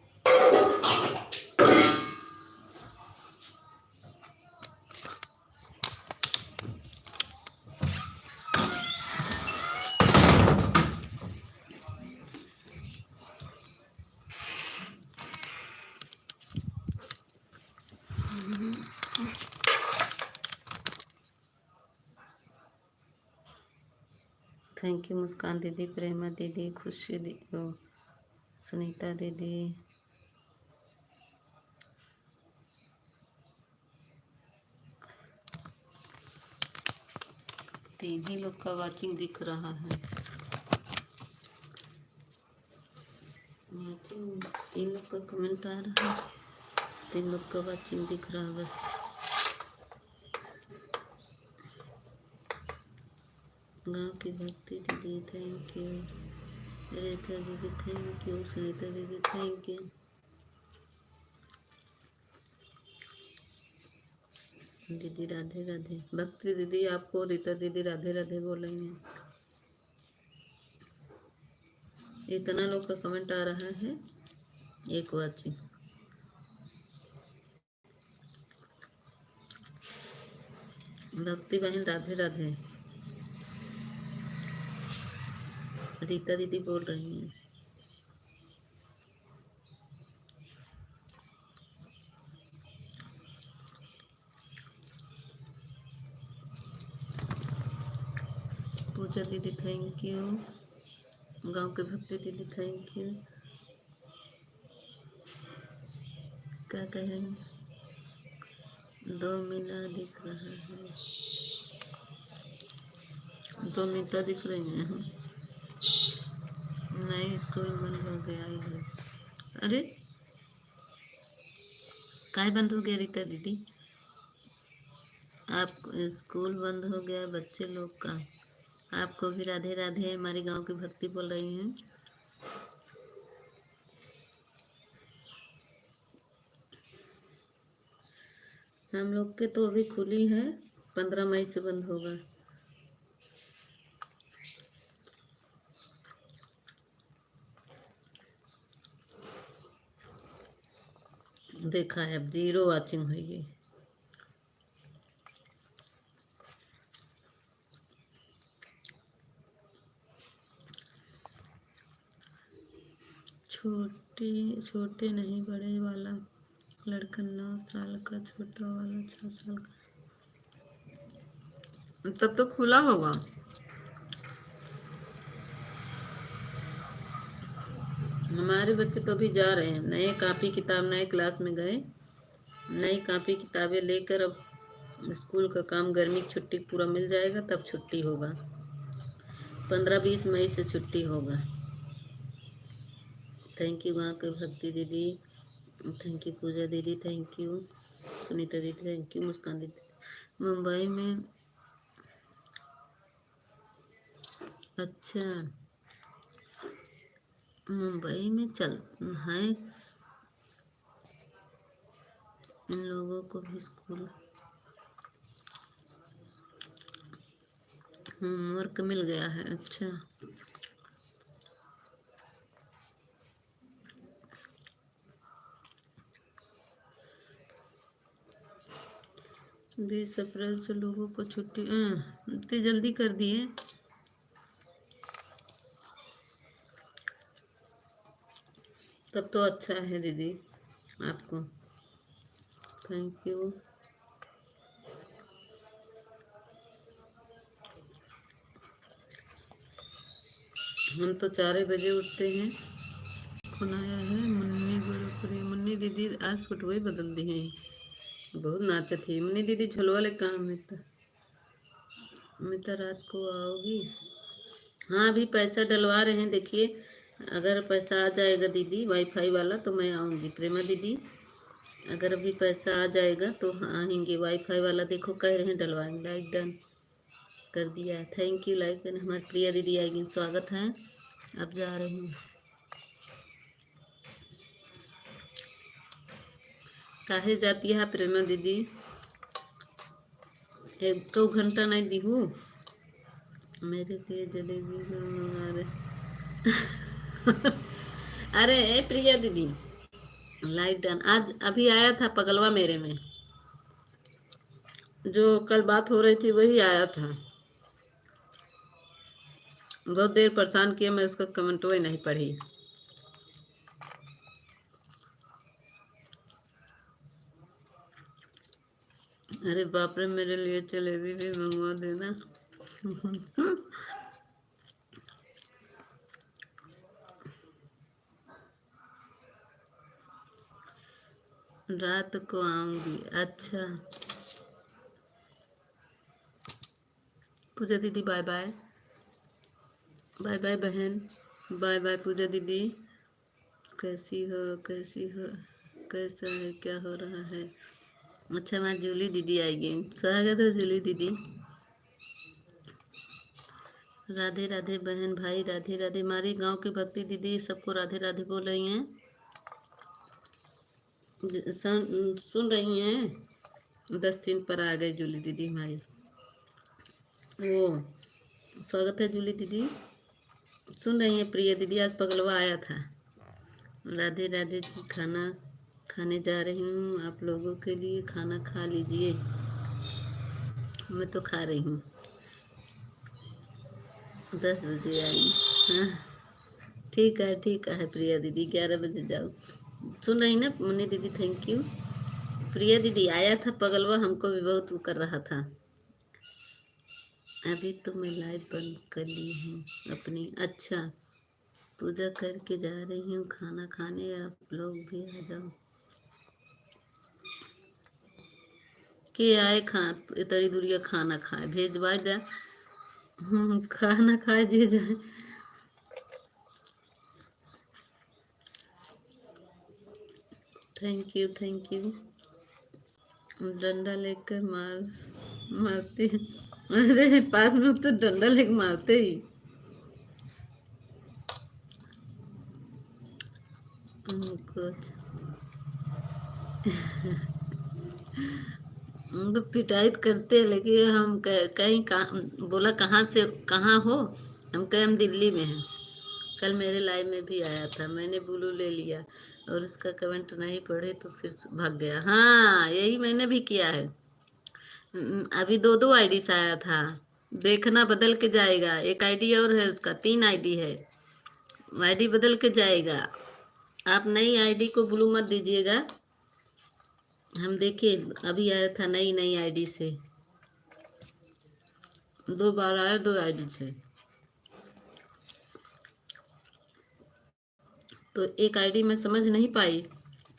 थैंक यू मुस्कान दीदी, प्रेमा दीदी, खुशी दीदी, सुनीता दीदी। तीन ही लोग का वाचिंग दिख रहा है। वाचिंग 3 लोग का कमेंट आ रहा है, 3 लोग का वाचिंग दिख रहा है बस। गाँव की भक्ति दीदी थैंक यू, रेखा दीदी थैंक यू, सुनीता दीदी थैंक यू। दीदी राधे राधे। भक्ति दीदी आपको रीता दीदी राधे राधे बोल रही हैं। इतना लोग का कमेंट आ रहा है, एक वाचिंग। भक्ति बहन राधे राधे। रीता दीदी बोल रही हैं। पूजा दीदी थैंक यू, गांव के भक्ति दीदी थैंक यू। क्या कह रहे हैं? 2 मीना दिख रहा है, 2 मीता दिख रही हैं। नहीं स्कूल बंद हो गया है। अरे काय बंद हो गया रीता दीदी? आप स्कूल बंद हो गया बच्चे लोग का। आपको भी राधे राधे। हमारी गांव की भक्ति बोल रही हैं। हम लोग के तो अभी खुली है, 15 मई से बंद होगा। देखा है अब 0 वाचिंग होगी। छोटे नहीं बड़े वाला लड़का 9 साल का, छोटा वाला 6 साल का। तब तो खुला होगा। हमारे बच्चे तो अभी जा रहे हैं, नए कापी किताब नए क्लास में गए, नई कापी किताबें लेकर अब स्कूल का काम गर्मी की छुट्टी पूरा मिल जाएगा तब छुट्टी होगा। 15-20 मई से छुट्टी होगा। थैंक यू वहाँ के भक्ति दीदी, थैंक यू पूजा दीदी, थैंक यू सुनीता दीदी, थैंक यू मुस्कान दीदी। मुंबई में अच्छा, मुंबई में चल है इन लोगों को भी स्कूल होमवर्क मिल गया है। अच्छा बीस अप्रैल से लोगों को छुट्टी इतनी जल्दी कर दिए। तब तो अच्छा है दीदी आपको, थैंक यू। हम तो 4 बजे उठते हैं। कौन आया है? मुन्नी गोरखपुरी। मुन्नी दीदी आज फोटो ही बदल दी है, बहुत नाचत थी मुन्नी दीदी। झोलवा ले कहाँ मिता रात को आओगी? हाँ अभी पैसा डलवा रहे हैं, देखिए अगर पैसा आ जाएगा दीदी वाईफाई वाला तो मैं आऊँगी। प्रेमा दीदी अगर अभी पैसा आ जाएगा तो आएंगे। वाईफाई वाला देखो कह रहे हैं डलवाएंगे। लाइक डन कर दिया है, थैंक यू। लाइक करने हमारी प्रिया दीदी आएगी, स्वागत है। अब जा रही हूँ। काहे जाती है प्रेमा दीदी? एक दो घंटा नहीं दी हूँ। मेरे लिए जलेबी मंगा रहे। अरे ए प्रिया दीदी, लाइक डन। आज अभी आया था पगलवा मेरे में, जो कल बात हो रही थी वही आया था। बहुत देर परेशान किया, मैं उसका कमेंट वही नहीं पढ़ी। अरे बाप रे, मेरे लिए जलेबी भी मंगवा देना। रात को आऊंगी। अच्छा पूजा दीदी, बाय बाय। बाय बाय बहन, बाय बाय पूजा दीदी। कैसी हो, कैसी हो, कैसा है, क्या हो रहा है? अच्छा मैं जूली दीदी आएगी, स्वागत है जूली दीदी। राधे राधे बहन भाई, राधे राधे। हमारी गांव की भक्ति दीदी सबको राधे राधे बोल रही हैं। सुन रही हैं? 10 दिन पर आ गई जूली दीदी हमारी। वो स्वागत है जूली दीदी। सुन रही हैं प्रिया दीदी? आज पगलवा आया था। राधे राधे जी। खाना खाने जा रही हूँ, आप लोगों के लिए खाना खा लीजिए। मैं तो खा रही हूँ, 10 बजे आई। हाँ ठीक है प्रिया दीदी, 11 बजे जाओ। सुन रही ना मुन्नी दीदी, थैंक यू। प्रिया दीदी आया था पगलवा, हमको भी बहुत वो कर रहा था। अभी तो मैं लाइव बंद कर ली हूँ अपनी। अच्छा पूजा करके जा रही हूँ खाना खाने, आप लोग भी आ जाओ। के आए खा इतनी दूरिया खाना खाए, भेजवा जा। खाना खाए जे जाए। Thank you thank you. डंडा लेकर मारते। अरे पास में तो डंडा लेकर मारते ही। कुछ हम तो पिटाई करते हैं, लेकिन हम कहीं बोला कहाँ से कहाँ हो? हम कहे हम दिल्ली में हैं। कल मेरे लाइव में भी आया था, मैंने ब्लू ले लिया और उसका कमेंट नहीं पढ़े तो फिर भाग गया। हाँ यही मैंने भी किया है। अभी 2 आईडी से आया था, देखना बदल के जाएगा। एक आईडी और है उसका, 3 आईडी है। आईडी बदल के जाएगा। आप नई आईडी को ब्लू मत दीजिएगा। हम देखिए अभी आया था नई आईडी से, 2 बार आया 2 आईडी से। तो एक आईडी मैं समझ नहीं पाई,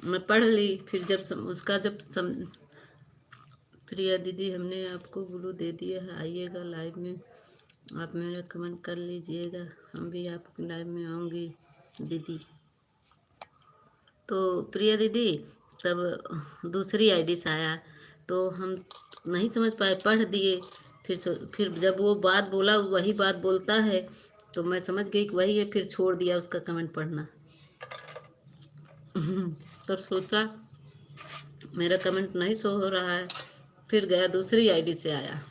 मैं पढ़ ली, फिर जब प्रिया दीदी हमने आपको ब्लू दे दिया है, आइएगा लाइव में, आप मेरा कमेंट कर लीजिएगा, हम भी आपके लाइव में आऊँगी दीदी। तो प्रिया दीदी तब दूसरी आईडी से आया तो हम नहीं समझ पाए, पढ़ दिए। फिर जब वो बात बोला वही बात बोलता है तो मैं समझ गई कि वही है, फिर छोड़ दिया उसका कमेंट पढ़ना। तब सोचा मेरा कमेंट नहीं शो हो रहा है, फिर गया दूसरी आईडी से आया।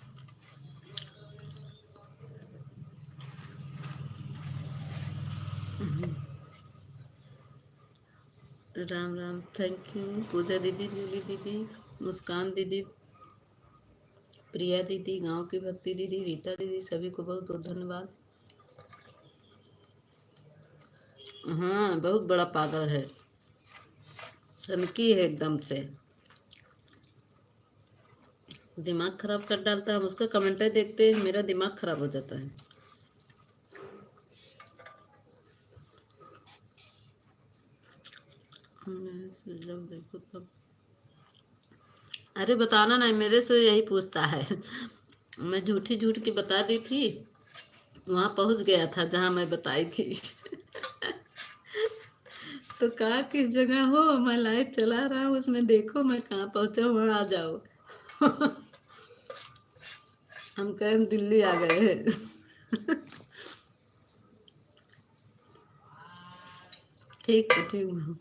राम राम, थैंक यू पूजा दीदी, जूली दीदी, मुस्कान दीदी, प्रिया दीदी, गांव की भक्ति दीदी, रीता दीदी, सभी को बहुत बहुत धन्यवाद। हाँ बहुत बड़ा पागल है, सनकी है एकदम से, दिमाग खराब कर डालता है। हम उसका कमेंट देखते हैं मेरा दिमाग खराब हो जाता है। जब देखो तब अरे बताना नहीं, मेरे से यही पूछता है। मैं झूठी झूठ की बता दी थी, वहाँ पहुँच गया था जहाँ मैं बताई थी। तो कहा किस जगह हो, मैं लाइव चला रहा हूँ उसमें देखो मैं कहाँ पहुँचा हूँ, वहाँ आ जाओ। हम कहें हम दिल्ली आ गए हैं। ठीक है ठीक है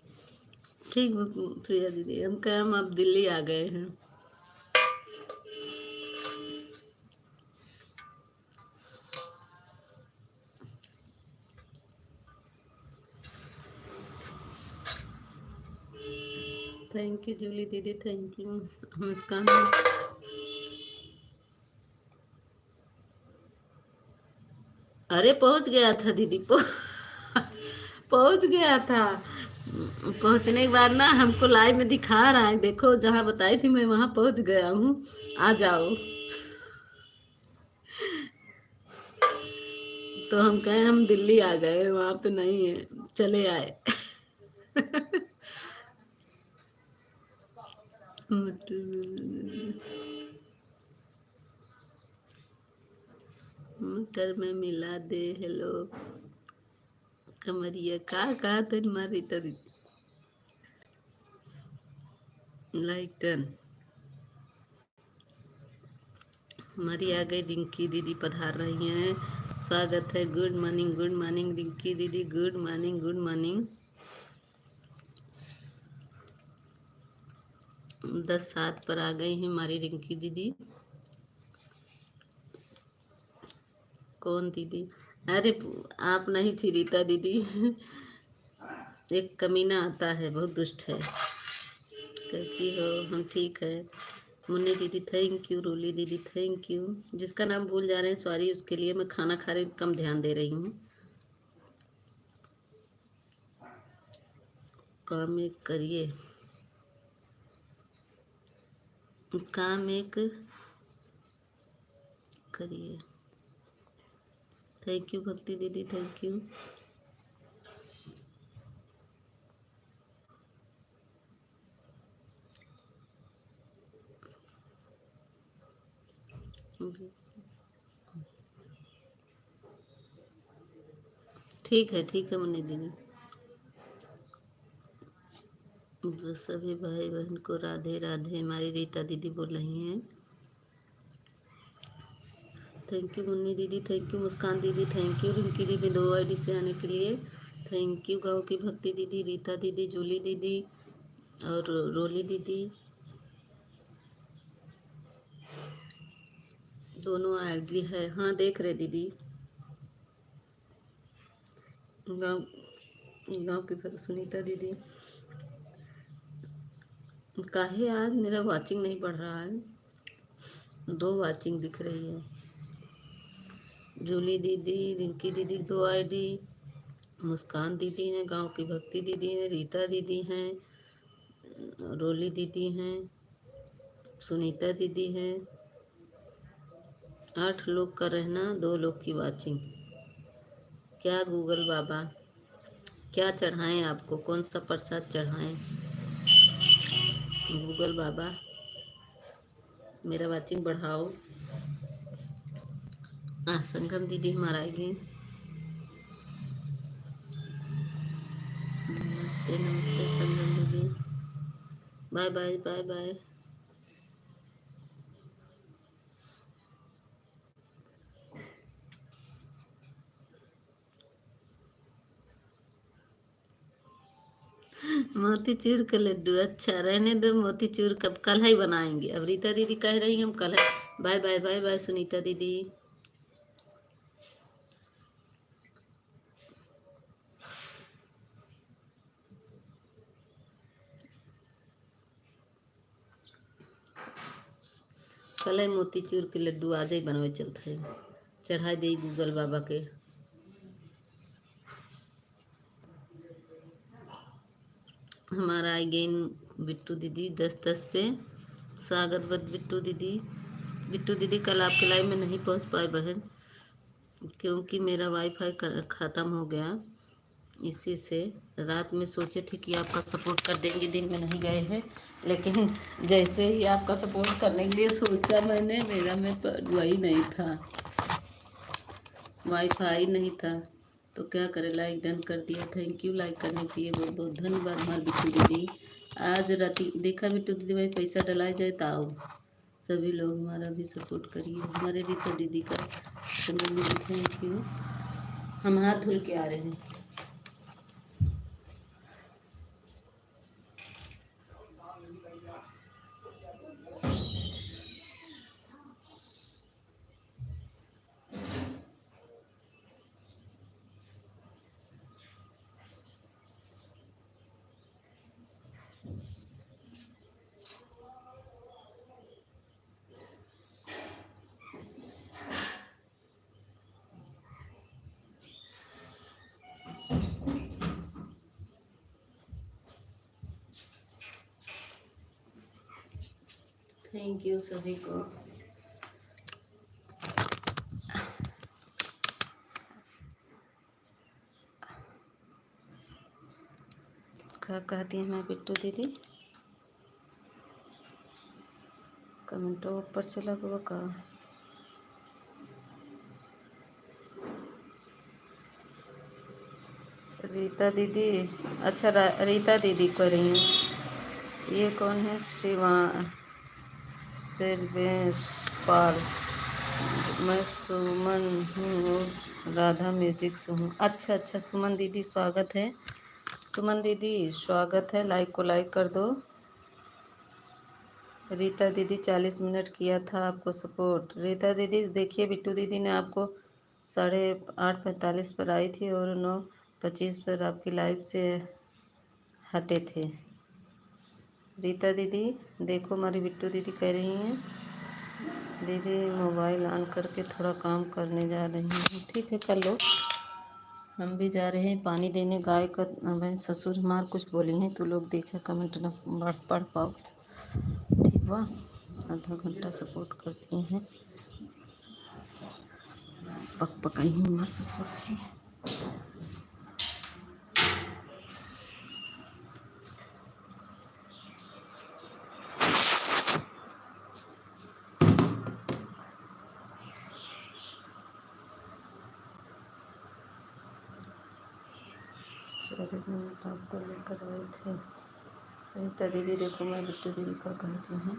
ठीक है प्रिया दीदी, हम कहें हम अब दिल्ली आ गए हैं। थैंक यू जूली दीदी, थैंक यू मुस्कान। अरे पहुंच गया था दीदी, पहुंच गया था। पहुंचने के बाद ना हमको लाइव में दिखा रहा है, देखो जहाँ बताई थी मैं वहाँ पहुंच गया हूँ, आ जाओ। तो हम कहें हम दिल्ली आ गए, वहाँ पे नहीं है, चले आए। मटर में मिला दे, हेलो कमरिया कहा तन मारी तरी लाइक टन। हमारी आ गई रिंकी दीदी, पधार रही हैं, स्वागत है। गुड मॉर्निंग रिंकी दीदी, गुड मॉर्निंग। 10:07 पर आ गई हैं हमारी रिंकी दीदी। कौन दीदी? अरे आप नहीं थी रीता दीदी। एक कमीना आता है, बहुत दुष्ट है। कैसी हो? हम ठीक है। मुन्नी दीदी थैंक यू, रोली दीदी थैंक यू। जिसका नाम भूल जा रहे हैं सॉरी, उसके लिए मैं खाना खा रही कम ध्यान दे रही हूँ। काम एक करिए, काम एक करिए। थैंक यू भक्ति दीदी, थैंक यू। ठीक है मुन्नी दीदी। सभी भाई बहन को राधे राधे, हमारी रीता दीदी बोल रही हैं। थैंक यू मुन्नी दीदी, thank you Muskan didi, thank you Rinki दीदी 2 आईडी से आने के लिए। थैंक यू गाँव की भक्ति दीदी, रीता दीदी, जूली दीदी और रोली दीदी, दोनों आईडी है। हाँ देख रहे दीदी। गाँव की सुनीता दीदी, काहे आज मेरा वाचिंग नहीं बढ़ रहा है, 2 वाचिंग दिख रही है। जूली दीदी, रिंकी दीदी 2 आईडी, मुस्कान दीदी हैं, गांव की भक्ति दीदी हैं, रीता दीदी हैं, रोली दीदी हैं, सुनीता दीदी हैं। 8 लोग का रहना, 2 लोग की वाचिंग। क्या गूगल बाबा क्या चढ़ाएं आपको, कौन सा प्रसाद चढ़ाएं? गूगल बाबा मेरा वाचिंग बढ़ाओ। संगम दीदी हमारा आएगी। नमस्ते संगम दीदी, बाय बाय। मोतीचूर का लड्डू, अच्छा रहने दो, मोतीचूर कब कल ही बनाएंगे। अब रीता दीदी कह रही हम कल है। बाय सुनीता दीदी। कल है मोतीचूर के लड्डू, आज ही बनवे चलते हैं, चढ़ा दे गूगल बाबा के। हमारा आई गेन बिट्टू दीदी 10:10 पे, स्वागत बद बिट्टू दीदी कल आपके लाइव में नहीं पहुंच पाए बहन, क्योंकि मेरा वाईफाई ख़त्म हो गया। इसी से रात में सोचे थे कि आपका सपोर्ट कर देंगे, दिन में नहीं गए हैं, लेकिन जैसे ही आपका सपोर्ट करने के लिए सोचा मैंने, मेरा में वही नहीं था, वाईफाई नहीं था। तो क्या करे, लाइक डन कर दिया, थैंक यू लाइक करने के लिए, बहुत बहुत धन्यवाद हमारे बिट्टू दीदी। आज राती देखा बिट्टू दीदी भाई पैसा डलाया जाए तो आओ, सभी लोग हमारा भी सपोर्ट करिए, हमारे रीता दीदी का चैनल में भी थैंक यू। हम हाथ धुल के आ रहे हैं। थैंक यू सभी को। क्या कहती हैं मैं बिट्टू दीदी, कमेंटों ऊपर चला गया का। रीता दीदी, अच्छा रीता दीदी कह रही हैं। ये कौन है? शिवा सर्वेश पाल। मैं सुमन हूँ और राधा म्यूजिक से हूँ। अच्छा अच्छा सुमन दीदी स्वागत है, सुमन दीदी स्वागत है, लाइक को लाइक कर दो। रीता दीदी 40 मिनट किया था आपको सपोर्ट। रीता दीदी देखिए बिट्टू दीदी ने आपको 8:45 पर आई थी और 9:25 पर आपकी लाइव से हटे थे। रीता दीदी देखो, हमारी बिट्टू दीदी कह रही हैं दीदी मोबाइल ऑन करके थोड़ा काम करने जा रही हूँ। ठीक है कर लो, हम भी जा रहे हैं पानी देने गाय का। बहन ससुर हमार कुछ बोली हैं तो लोग देखे कमेंट न पढ़ पाओ, ठीक बा। आधा घंटा सपोर्ट करती हैं, पकाई हैं हमारे ससुर जी। मिनट आपको लेकर आए थे। रीता दीदी देखो मैं बिट्टू दीदी का कहती हूँ,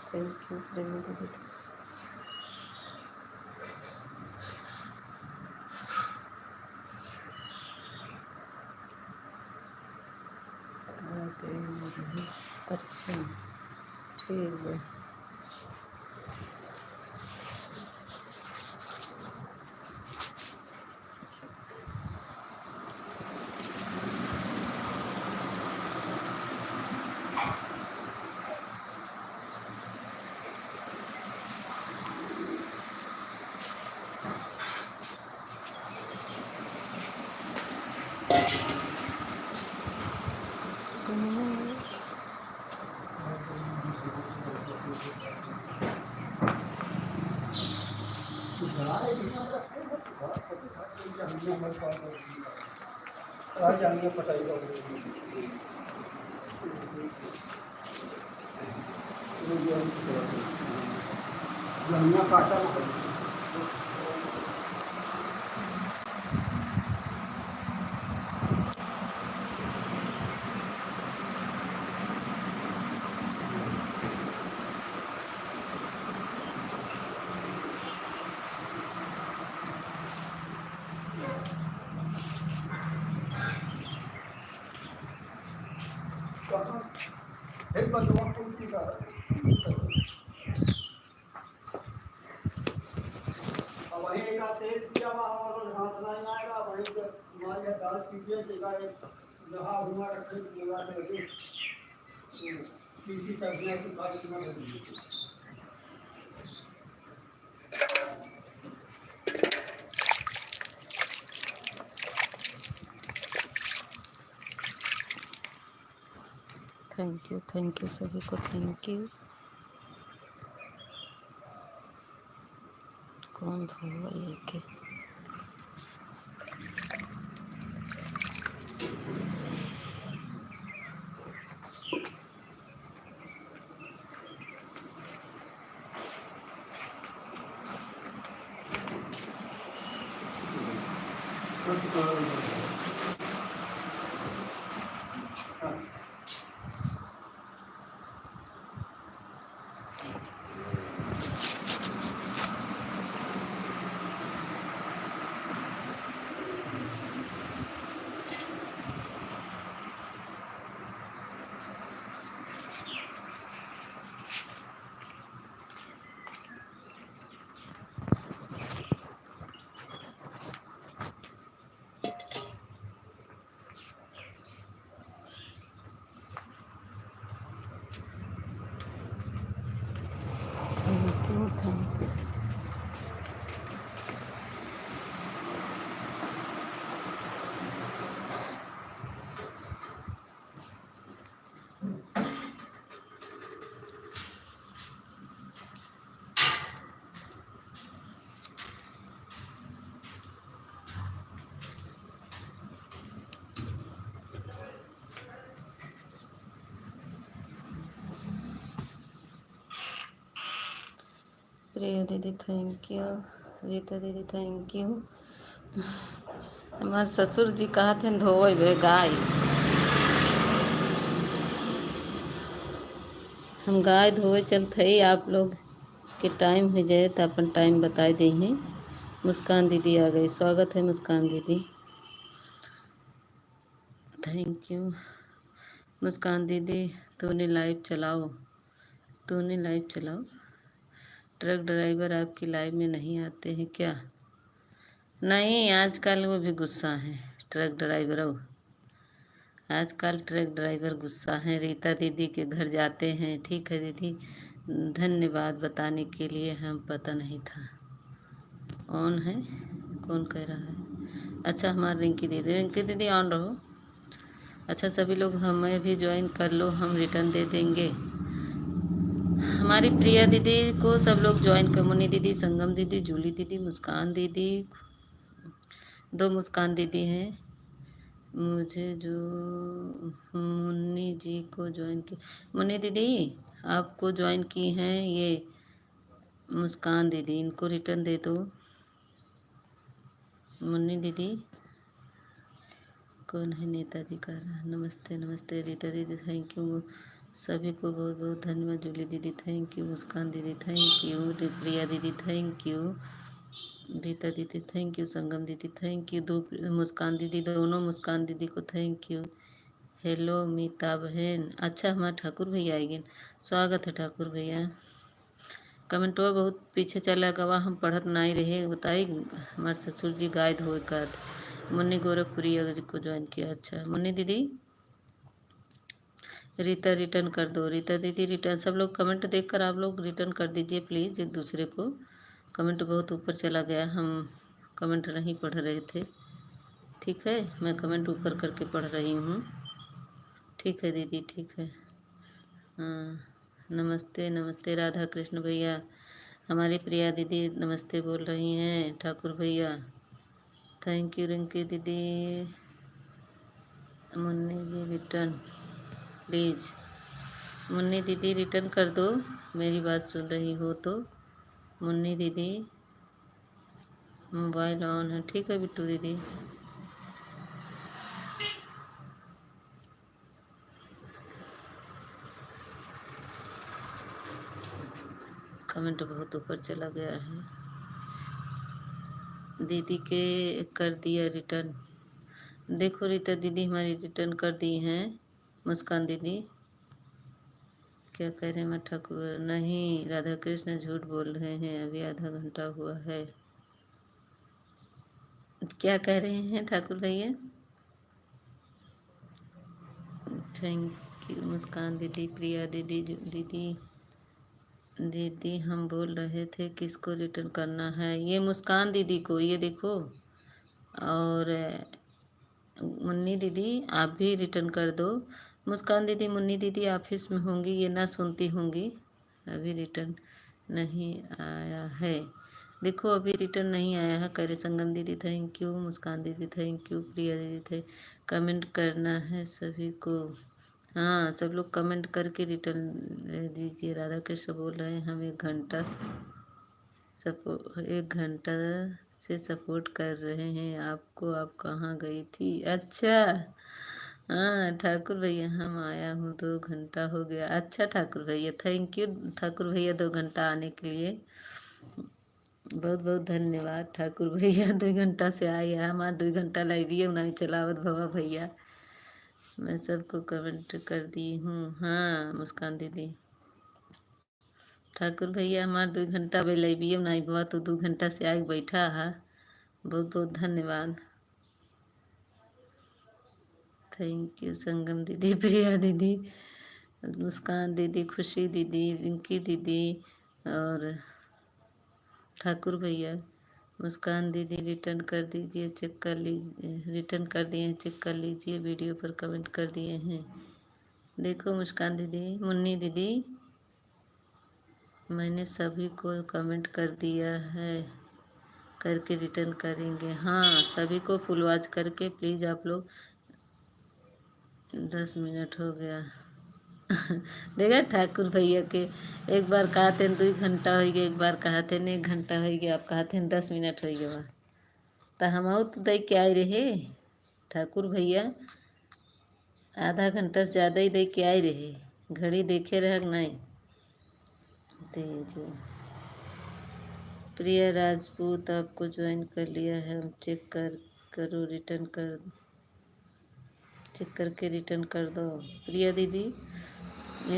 थैंक यू प्रेमी दीदी। अच्छा ठीक है। थैंक यू सभी को, थैंक यू। कौन भूल ये के थैंक यू। प्रिया दीदी थैंक यू। रीता दीदी थैंक यू। हमारे ससुर जी कहा थे धोए वे गाय, हम गाय धोए चलते ही आप लोग के टाइम हो जाए तो अपन टाइम बता दी हैं। मुस्कान दीदी आ गई, स्वागत है मुस्कान दीदी, थैंक यू। मुस्कान दीदी तूने लाइव चलाओ, तूने लाइव चलाओ। ट्रक ड्राइवर आपकी लाइव में नहीं आते हैं क्या? नहीं, आजकल वो भी गुस्सा है ट्रक ड्राइवरों, आजकल ट्रक ड्राइवर गुस्सा हैं। रीता दीदी के घर जाते हैं। ठीक है दीदी, धन्यवाद बताने के लिए, हम पता नहीं था ऑन है। कौन कह रहा है? अच्छा हमारी रिंकी दीदी, रिंकी दीदी ऑन रहो। अच्छा सभी लोग हमें भी ज्वाइन कर लो, हम रिटर्न दे देंगे। हमारी प्रिया दीदी को सब लोग ज्वाइन कर, मुन्नी दीदी, संगम दीदी, जूली दीदी, मुस्कान दीदी, 2 मुस्कान दीदी हैं। मुझे जो मुन्नी जी को ज्वाइन की, मुन्नी दीदी आपको ज्वाइन की हैं ये मुस्कान दीदी, इनको रिटर्न दे दो। मुन्नी दीदी कौन है? नेताजी का रहा। नमस्ते नमस्ते रीता दीदी थैंक यू, सभी को बहुत बहुत धन्यवाद। जूली दीदी thank you, Muskan didi thank you, प्रिया दीदी थैंक यू, रीता दीदी thank you, Sangam didi thank you, 2 मुस्कान दीदी, दोनों मुस्कान दीदी को थैंक यू। हेलो मीता बहन, अच्छा हमारे ठाकुर भैया आएंगे, स्वागत है ठाकुर भैया। कमेंटवा बहुत पीछे चला गवा, हम पढ़त नहीं रहे, बताई हमारे ससुर जी गाय धोए का। मुन्नी गोरखपुरी जी को ज्वाइन किया। अच्छा मुन्नी दीदी, रीता रिटर्न कर दो, रीता दीदी रिटर्न, सब लोग कमेंट देखकर आप लोग रिटर्न कर दीजिए प्लीज़ एक दूसरे को। कमेंट बहुत ऊपर चला गया, हम कमेंट नहीं पढ़ रहे थे। ठीक है, मैं कमेंट ऊपर करके पढ़ रही हूँ। ठीक है दीदी, ठीक है। हाँ नमस्ते नमस्ते राधा कृष्ण भैया, हमारी प्रिया दीदी नमस्ते बोल रही हैं। ठाकुर भैया thank you. Rinki didi, Munni ji return please, Munni didi return कर दो, मेरी बात सुन रही हो तो। मुन्नी दीदी मोबाइल ऑन है, ठीक है बिट्टू दीदी। कमेंट बहुत ऊपर चला गया है। दीदी के कर दिया रिटर्न, देखो रीता दीदी हमारी रिटर्न कर दी हैं। मुस्कान दीदी क्या कह रहे हैं? मैं ठाकुर नहीं, राधा कृष्ण झूठ बोल रहे हैं, अभी आधा घंटा हुआ है। क्या कह रहे हैं ठाकुर भैया? थैंक यू मुस्कान दीदी, प्रिया दीदी, दीदी दीदी हम बोल रहे थे किसको रिटर्न करना है? ये मुस्कान दीदी को, ये देखो। और मुन्नी दीदी आप भी रिटर्न कर दो। मुस्कान दीदी, मुन्नी दीदी ऑफिस में होंगी, ये ना सुनती होंगी, अभी रिटर्न नहीं आया है। देखो अभी रिटर्न नहीं आया है। करे संगम didi thank you, Muskan didi thank you, प्रिया दीदी थे। कमेंट करना है सभी को, हाँ सब लोग कमेंट करके रिटर्न दीजिए। राधा कृष्ण बोल रहे हैं हम 1 घंटा सबको 1 घंटा से सपोर्ट कर रहे हैं आपको। आप कहाँ गई थी? अच्छा, हाँ ठाकुर भैया, हम आया हूँ, 2 घंटा हो गया। अच्छा ठाकुर भैया, थैंक यू ठाकुर भैया 2 घंटा आने के लिए। बहुत बहुत धन्यवाद ठाकुर भैया, 2 घंटा से आए हैं। हमारा 2 घंटा लाइब्रेरी नहीं चलावत भवा भैया। मैं सबको कमेंट कर दी हूँ। हाँ मुस्कान दीदी, ठाकुर भैया हमारा 2 घंटा बे लाइब्रेरी नहीं भवा, तो 2 घंटा से आके बैठा है। बहुत बहुत धन्यवाद, थैंक यू संगम दीदी, प्रिया दीदी, मुस्कान दीदी, खुशी दीदी, रिंकी दीदी और ठाकुर भैया। मुस्कान दीदी रिटर्न कर दीजिए, चेक कर लीजिए, रिटर्न कर दिए हैं, चेक कर लीजिए। वीडियो पर कमेंट कर दिए हैं, देखो मुस्कान दीदी, मुन्नी दीदी, मैंने सभी को कमेंट कर दिया है, करके रिटर्न करेंगे। हाँ सभी को फुल वॉच करके प्लीज़ आप लोग। 10 मिनट हो गया। देखा ठाकुर भैया के, एक बार कहा थे 2 घंटा हो गया, एक बार कहा थे 1 घंटा हो गया, आप कहा थे 10 मिनट हो गया। तो हम तो दे के आए रहे ठाकुर भैया, आधा घंटा से ज़्यादा ही दे के आए रहे। घड़ी देखे रहे नहीं तेज। प्रिया राजपूत आपको ज्वाइन कर लिया है, हम चेक करो, रिटर्न कर, चेक करके रिटर्न कर दो। प्रिया दीदी,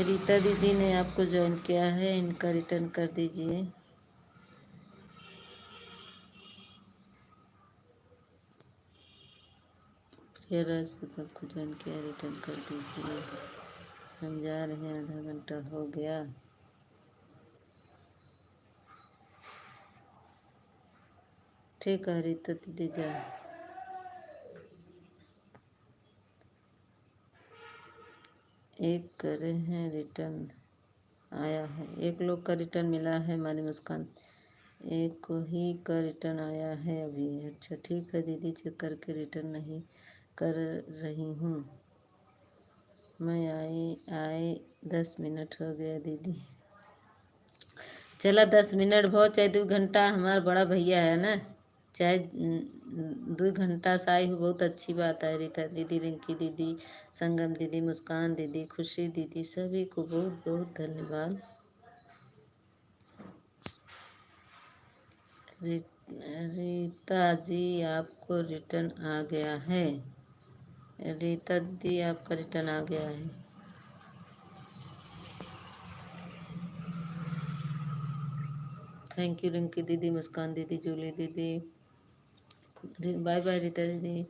रीता दीदी ने आपको ज्वाइन किया है, इनका रिटर्न कर दीजिए। प्रिया राजपूत आपको ज्वाइन किया, रिटर्न कर दीजिए। हम जा रहे हैं, आधा घंटा हो गया। ठीक है रीता दीदी, जा। एक करे हैं रिटर्न आया है, एक लोग का रिटर्न मिला है हमारी मुस्कान, एक को ही का रिटर्न आया है अभी। अच्छा ठीक है दीदी, चेक करके रिटर्न नहीं कर रही हूँ मैं। आए 10 मिनट हो गया दीदी। चला 10 मिनट बहुत, चाहे 2 घंटा, हमारा बड़ा भैया है ना, चाहे 2 घंटा से आई हो, बहुत अच्छी बात है। रीता दीदी, रिंकी दीदी, संगम दीदी, मुस्कान दीदी, खुशी दीदी, सभी को बहुत बहुत धन्यवाद। रीता जी आपको रिटर्न आ गया है, रीता दीदी आपका रिटर्न आ गया है। थैंक यू रिंकी दीदी, मुस्कान दीदी, जूली दीदी, बाय बाय रीता दीदी,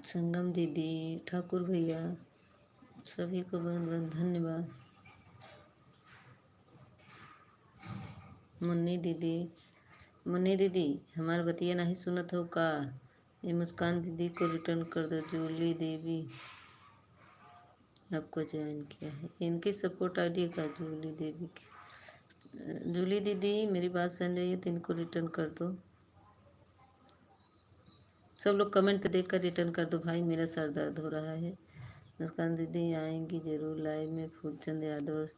संगम दीदी, ठाकुर भैया, सभी को बहुत बहुत धन्यवाद। मुन्नी दीदी हमारा बतिया नहीं सुनत हो का? ये मुस्कान दीदी को रिटर्न कर दो। जूली देवी आपको ज्वाइन किया है, इनकी सपोर्ट आईडी का जूली देवी की। जूली दीदी मेरी बात सुन रही है तो इनको रिटर्न कर दो। सब लोग कमेंट देकर रिटर्न कर दो भाई, मेरा सर दर्द हो रहा है। मुस्कान दीदी आएंगी जरूर लाइव में। फूलचंद यादव,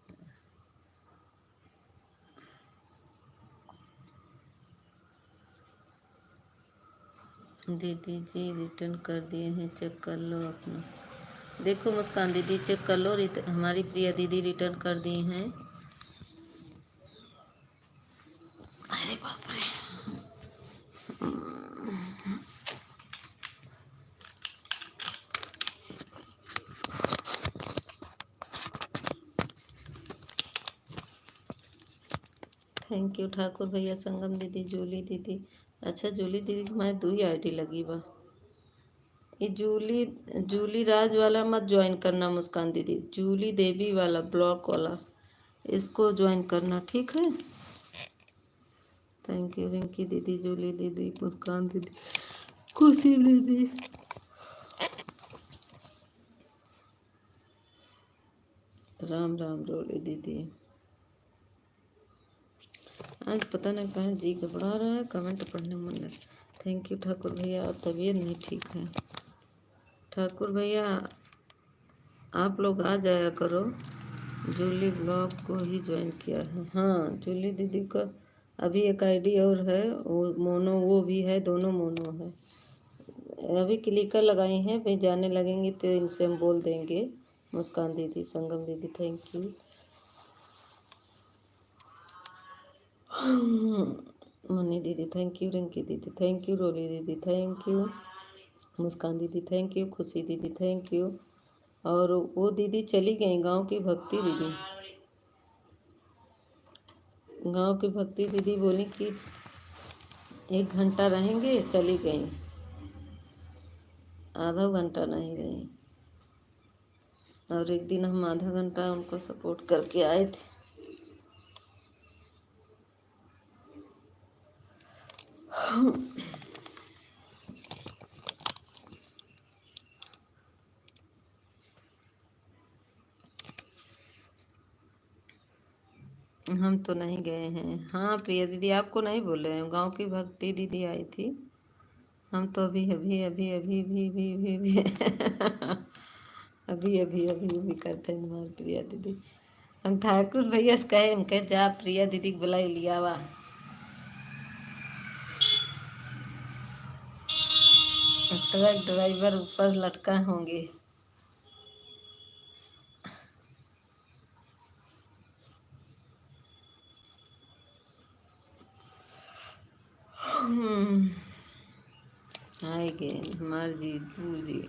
दीदी जी रिटर्न कर दिए हैं, चेक कर लो अपना। देखो मुस्कान दीदी चेक कर लो, हमारी प्रिया दीदी रिटर्न कर दी हैं। अरे बाप रे, थैंक यू ठाकुर भैया, संगम दीदी, जूली दीदी। अच्छा जूली दीदी तुम्हारी 2 ही आईडी लगी बा। ये जूली राज वाला मत ज्वाइन करना मुस्कान दीदी, जूली देवी वाला ब्लॉक वाला, इसको ज्वाइन करना, ठीक है। थैंक यू रिंकी दीदी, जूली दीदी, मुस्कान दीदी, खुशी दीदी, राम राम रोले दीदी। आज पता नहीं कहाँ जी घबरा रहा है, कमेंट पढ़ने मन नहीं। थैंक यू ठाकुर भैया, और तबीयत नहीं ठीक है। ठाकुर भैया आप लोग आ जाया करो, जूली ब्लॉग को ही ज्वाइन किया है। हाँ जूली दीदी का अभी एक आईडी और है, वो मोनो, वो भी है, दोनों मोनो है। अभी क्लिकर लगाई हैं, भाई जाने लगेंगी तो इनसे हम बोल देंगे। मुस्कान दीदी, संगम दीदी, थैंक यू। मनी दीदी थैंक यू, रिंकी दीदी थैंक यू, रोली दीदी thank you, Muskan didi thank you, खुशी दीदी थैंक यू। और वो दीदी चली गई, गांव की भक्ति दीदी, गांव की भक्ति दीदी बोली कि 1 घंटा रहेंगे, चली गई, आधा घंटा नहीं रही। और एक दिन हम आधा घंटा उनको सपोर्ट करके आए थे। हम तो नहीं गए हैं। हाँ प्रिया दीदी, आपको नहीं बोल रहे हैं, गांव की भक्ति दीदी आई थी। हम तो अभी अभी अभी अभी भी भी भी, भी अभी अभी अभी अभी करते हैं हमारी प्रिया दीदी। हम ठाकुर भैया से कहे, हम कहे जा प्रिया दीदी को बुलाई लिया वा। ट्रक ड्राइवर ऊपर लटका होंगे। आएंगे हमारे जीजू जी।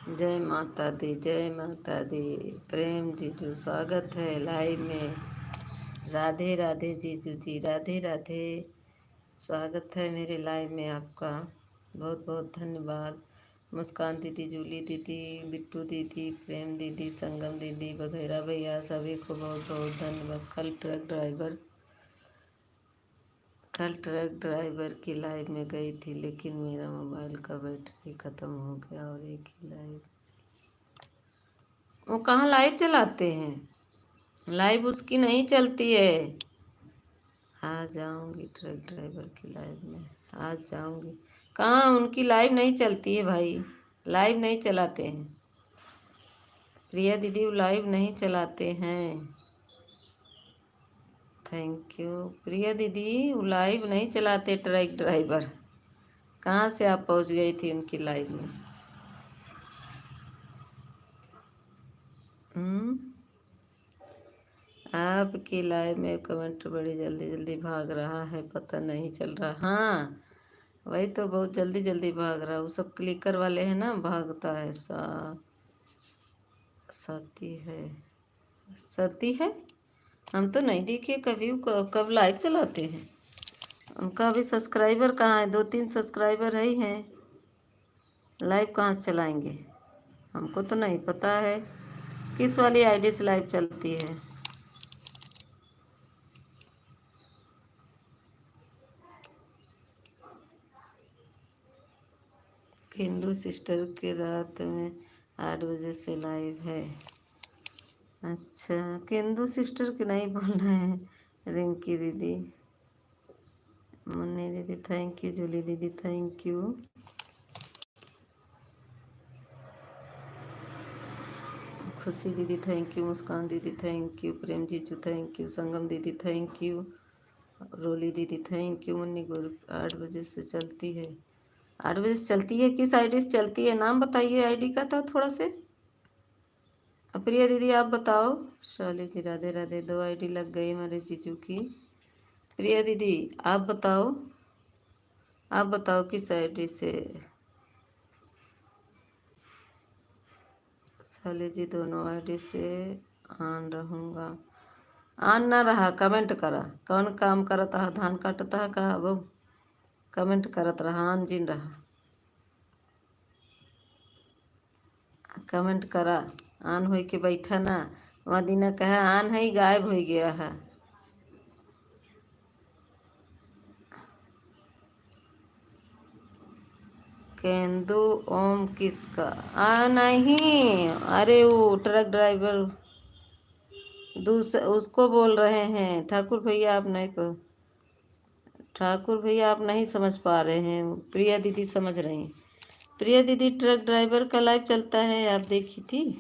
जय माता दी, जय माता दी। प्रेम जीजू स्वागत है लाइव में। राधे राधे जीजू जी, राधे राधे। स्वागत है मेरे लाइव में आपका, बहुत बहुत धन्यवाद। मुस्कान दीदी, जूली दीदी, बिट्टू दीदी, प्रेम दीदी, संगम दीदी, बघेरा भैया, सभी को बहुत बहुत धन्यवाद। कल ट्रक ड्राइवर की लाइव में गई थी, लेकिन मेरा मोबाइल का बैटरी ख़त्म हो गया और एक ही लाइव। वो कहाँ लाइव चलाते हैं, लाइव उसकी नहीं चलती है। आ जाऊंगी ट्रक ड्राइवर की लाइव में, आज जाऊंगी। कहाँ, उनकी लाइव नहीं चलती है भाई, लाइव नहीं चलाते हैं। प्रिया दीदी वो लाइव नहीं चलाते हैं। थैंक यू प्रिया दीदी, वो लाइव नहीं चलाते ट्रक ड्राइवर। कहाँ से आप पहुँच गई थी उनकी लाइव में? आपकी लाइव में कमेंट बड़ी जल्दी जल्दी भाग रहा है, पता नहीं चल रहा। हाँ वही तो, बहुत जल्दी जल्दी भाग रहा है। वो सब क्लिकर वाले हैं ना, भागता है। सती है, सती है। हम तो नहीं देखे कभी, कब लाइव चलाते हैं। उनका अभी सब्सक्राइबर कहाँ है, 2-3 सब्सक्राइबर है ही हैं, लाइव कहाँ से चलाएंगे? हमको तो नहीं पता है किस वाली आईडी से लाइव चलती है। हिंदू सिस्टर के रात में 8 बजे से लाइव है। अच्छा, केंदू सिस्टर के नहीं बोलना है। रिंकी दीदी, मुन्नी दीदी थैंक यू, जूली दीदी थैंक यू, खुशी दीदी thank you, Muskan didi thank you, प्रेम जीजू thank you, Sangam didi thank you, रोली दीदी थैंक यू। मुन्नी ग्रुप 8 बजे से चलती है। 8 बजे से चलती है, किस आईडी से चलती है? नाम बताइए आईडी का तो थोड़ा से। प्रिया दीदी आप बताओ। शाली जी राधे राधे, 2 आईडी लग गई हमारे जीजू की। प्रिया दीदी आप बताओ, आप बताओ किस आईडी से? शाली जी दोनों आईडी से ऑन रहूँगा। ऑन ना रहा, कमेंट करा। कौन काम करता है, धान काटता है कहा बहु? कमेंट करत रहा, ऑन जिन रहा, कमेंट करा। ऑन हो के बैठा ना, वहाँ दिन कहा ऑन है, गायब हो गया है। केंदू ओम किसका? नहीं, अरे वो ट्रक ड्राइवर उसको बोल रहे हैं। ठाकुर भैया आप नहीं को, ठाकुर भैया आप नहीं समझ पा रहे हैं, प्रिया दीदी समझ रही हैं। प्रिया दीदी ट्रक ड्राइवर का लाइव चलता है, आप देखी थी?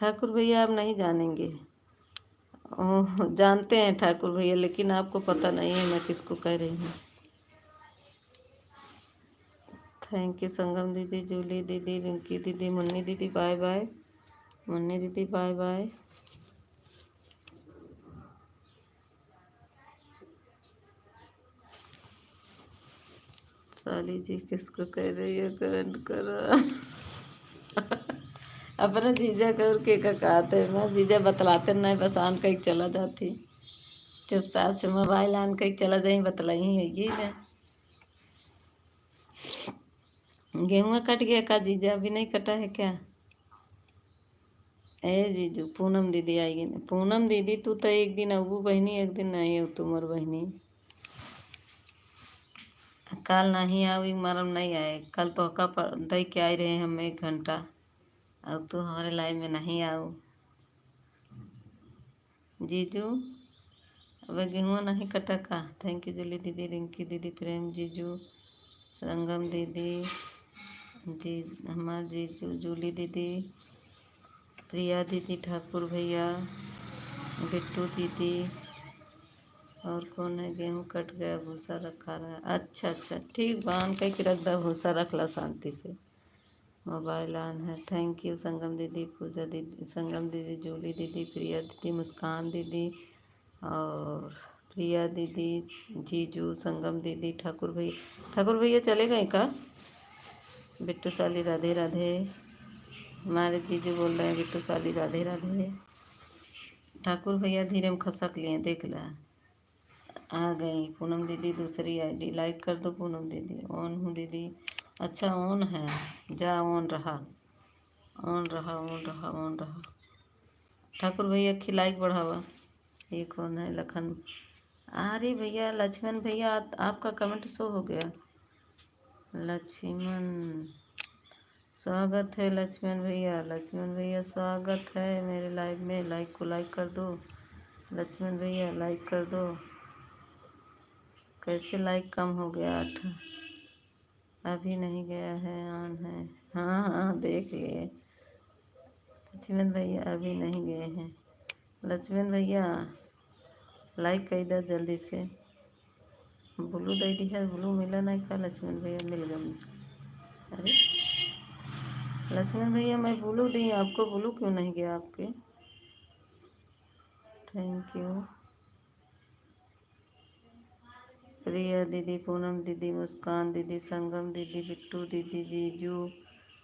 ठाकुर भैया आप नहीं जानेंगे। ओह, जानते हैं ठाकुर भैया, लेकिन आपको पता नहीं है मैं किसको कह रही हूँ। थैंक यू संगम दीदी, जूली दीदी, रिंकी दीदी, मुन्नी दीदी बाय बाय, मुन्नी दीदी बाय बाय। साली जी किसको कह रही है, कमेंट करो। अपने जीजा कर के का कहते मैं जीजा बतलाते नहीं, बस आन कहीं चला जाती चुपचाप से मोबाइल आन कहीं चला जाई, बतलाई है ये ले। गेहूँ कट गया का जीजा, अभी नहीं कटा है क्या? ए जीजू पूनम दीदी आएगी ना, पूनम दीदी तू तो एक दिन अबू बहनी एक दिन नहीं हो तुमर बहनी। कल नहीं आई मरम नहीं आए, कल तो का दे के आए रहे हम 1 घंटा, अब तू हमारे लाइफ में नहीं आओ जीजू। अब गेहूँ नहीं कटा का? थैंक यू जूली दीदी, रिंकी दीदी, प्रेम जीजू, संगम दीदी जी, हमार जीजू, जूली दीदी, प्रिया दीदी, ठाकुर भैया, बिट्टू दीदी, और कौन है? गेहूँ कट गया, भूसा रखा रहा। अच्छा अच्छा ठीक बान कह के रख दा, भूसा रख ला शांति से, मोबाइल ऑन है। थैंक यू संगम दीदी, पूजा दीदी, संगम दीदी, जूली दीदी, प्रिया दीदी, मुस्कान दीदी और प्रिया दीदी, जीजू, संगम दीदी, ठाकुर भैया। ठाकुर भैया चले गए का? बिट्टू साली राधे राधे, हमारे जीजू बोल रहे हैं बिट्टू साली राधे राधे। ठाकुर भैया धीरे में खसक लिए, देख ला आ गई। पूनम दीदी दूसरी आईडी लाइक कर दो, पूनम दीदी ऑन हूँ दीदी। अच्छा ऑन है, जा ऑन रहा, ऑन रहा, ऑन रहा, ऑन रहा। ठाकुर भैया की लाइक बढ़ावा। ये कौन है? लखन, अरे भैया लक्ष्मण भैया आपका कमेंट शो हो गया। लक्ष्मण स्वागत है, लक्ष्मण भैया, लक्ष्मण भैया स्वागत है मेरे लाइव में, लाइक को लाइक कर दो लक्ष्मण भैया, लाइक कर दो। कैसे लाइक कम हो गया? 8 अभी नहीं गया है, ऑन है। हाँ हाँ देख लिए लक्ष्मण भैया, अभी नहीं गए हैं। लक्ष्मण भैया लाइक कर दो जल्दी से। ब्लू दे दी है, ब्लू मिला नहीं का? लक्ष्मण भैया मिल गया। अरे लक्ष्मण भैया मैं ब्लू दी आपको, ब्लू क्यों नहीं गया आपके? थैंक यू प्रिया दीदी, पूनम दीदी, मुस्कान दीदी, संगम दीदी, बिट्टू दीदी, जीजू,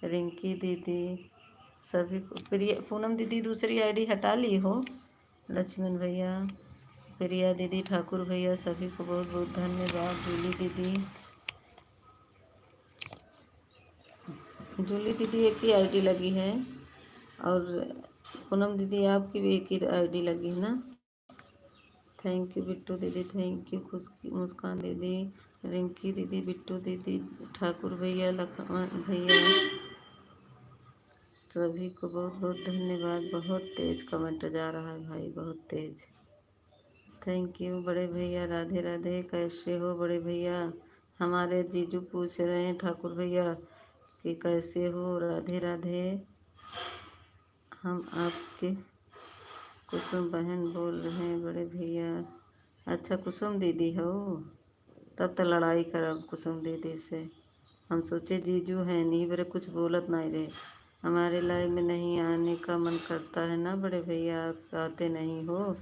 रिंकी दीदी, सभी को। प्रिया पूनम दीदी दूसरी आईडी हटा ली हो? लक्ष्मण भैया, प्रिया दीदी, ठाकुर भैया, सभी को बहुत बहुत धन्यवाद। जूली दीदी, जूली दीदी एक ही आईडी लगी है, और पूनम दीदी आपकी भी एक ही आईडी लगी है ना। थैंक यू बिट्टू दीदी, थैंक यू खुश मुस्कान दीदी, रिंकी दीदी, बिट्टू दीदी, ठाकुर भैया, लखन भैया, सभी को बहुत बहुत धन्यवाद। बहुत तेज कमेंट जा रहा है भाई, बहुत तेज। थैंक यू बड़े भैया, राधे राधे, कैसे हो बड़े भैया? हमारे जीजू पूछ रहे हैं ठाकुर भैया कि कैसे हो, राधे राधे। हम आपके कुसुम बहन बोल रहे हैं बड़े भैया। अच्छा कुसुम दीदी हो, तब तो लड़ाई करब कुसुम दीदी से। हम सोचे जीजू हैं नहीं, बड़े कुछ बोलत नहीं रहे। हमारे लाइव में नहीं आने का मन करता है ना बड़े भैया, आप आते नहीं हो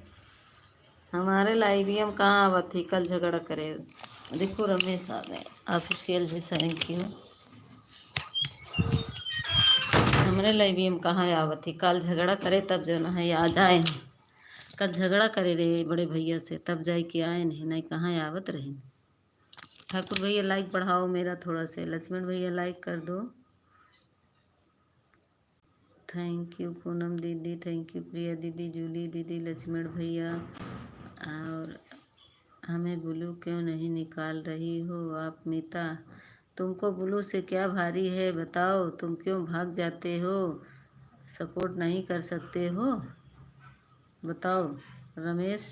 हमारे लाइव ही। हम कहाँ आवत थी, कल झगड़ा करे। देखो रमेश आ गए ऑफिशियल जी, थैंक यू। हमारे लाइव ही हम कहाँ आवत थी, कल झगड़ा करे तब जो है आ जाए। कल झगड़ा करे रहे बड़े भैया से, तब जाए के आए नहीं कहाँ आवत रहे। ठाकुर भैया लाइक बढ़ाओ मेरा थोड़ा से, लक्ष्मण भैया लाइक कर दो। थैंक यू पूनम दीदी, थैंक यू प्रिया दीदी, जूली दीदी, लक्ष्मण भैया। और हमें ब्लू क्यों नहीं निकाल रही हो आप मीता? तुमको ब्लू से क्या भारी है बताओ, तुम क्यों भाग जाते हो? सपोर्ट नहीं कर सकते हो? बताओ रमेश,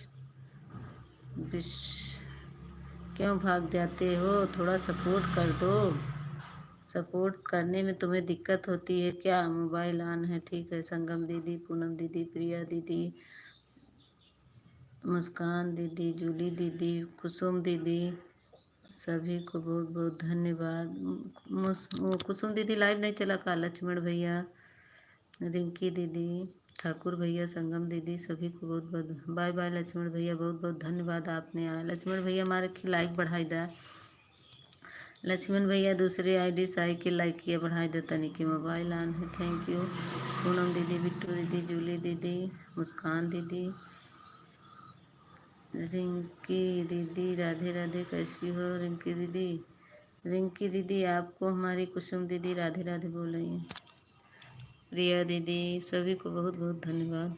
क्यों भाग जाते हो? थोड़ा सपोर्ट कर दो। सपोर्ट करने में तुम्हें दिक्कत होती है क्या? मोबाइल ऑन है, ठीक है। संगम दीदी, पूनम दीदी, प्रिया दीदी, मुस्कान दीदी, जूली दीदी, कुसुम दीदी, सभी को बहुत बहुत धन्यवाद। वो कुसुम दीदी लाइव नहीं चला का? लक्ष्मण भैया, रिंकी दीदी, ठाकुर भैया, संगम दीदी, सभी को बहुत बहुत बाय बाय। लक्ष्मण भैया बहुत बहुत धन्यवाद, आपने आया। लक्ष्मण भैया हमारे की लाइक बढ़ाई दा। लक्ष्मण भैया दूसरे आईडी से आई के लाइक किया, बढ़ाई दे तनी की मोबाइल ऑन है, थैंक यू। पूनम दीदी, बिट्टू दीदी, जूली दीदी, मुस्कान दीदी, रिंकी दीदी, राधे राधे, कैसी हो रिंकी दीदी? रिंकी दीदी आपको हमारी कुसुम दीदी राधे राधे बोल रही हैं। प्रिया दीदी, सभी को बहुत बहुत धन्यवाद।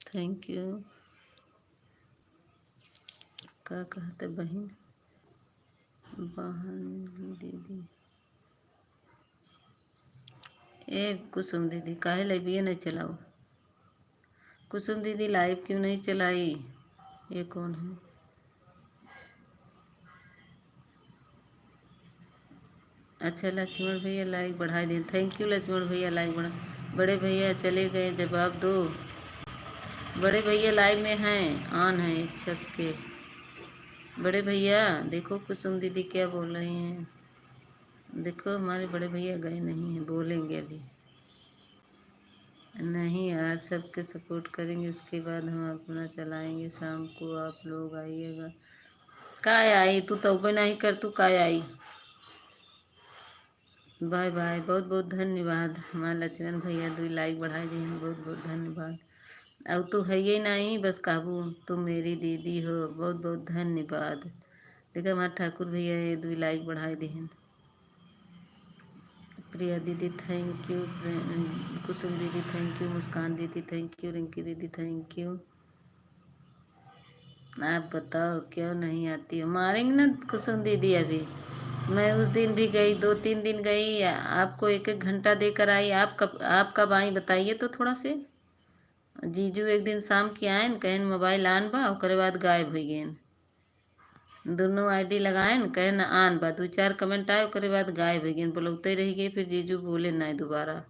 Thank you. क्या कहते बहन? बहन दीदी, ए कुसुम दीदी काहे लाइव ये नहीं चलाओ? कुसुम दीदी लाइव क्यों नहीं चलाई? ये कौन है? अच्छा लक्ष्मण भैया लाइक बढ़ाई दें, थैंक यू लक्ष्मण भैया लाइक बढ़ा। बड़े भैया चले गए, जवाब दो। बड़े भैया लाइव में हैं, ऑन है इच्छक के। बड़े भैया देखो कुसुम दीदी क्या बोल रही हैं, देखो हमारे बड़े भैया गए नहीं हैं, बोलेंगे अभी। नहीं यार, सबके सपोर्ट करेंगे उसके बाद हम अपना चलाएंगे। शाम को आप लोग आइएगा। काय आई तू तो नहीं कर, तू काय आई? बाय बाय, बहुत बहुत धन्यवाद। हमारे लक्ष्मण भैया दो लाइक बढ़ाई दी, बहुत बहुत धन्यवाद। अब तू है ही नहीं, बस काबू तुम मेरी दीदी हो, बहुत बहुत धन्यवाद। देखा हमारे ठाकुर भैया ये दो लाइक बढ़ाई दी। प्रिया दीदी थैंक यू, कुसुम दीदी thank you, Muskan didi thank you, Rinki दीदी थैंक यू। आप बताओ क्यों नहीं आती हो? मारेंगे ना कुसुम दीदी अभी। मैं उस दिन भी गई, 2-3 दिन गई, आपको 1-1 घंटा देकर आई। आप कब आई बताइए तो थोड़ा से। जीजू एक दिन शाम के आए न, कहन मोबाइल आन बा, ओकरे बाद गायब हो गए। दोनों आईडी लगाए न, कहन आन बा, 2-4 कमेंट आए, ओकरे बाद गायब हो गए, बोलते रह गए। फिर जीजू बोले नहीं दोबारा।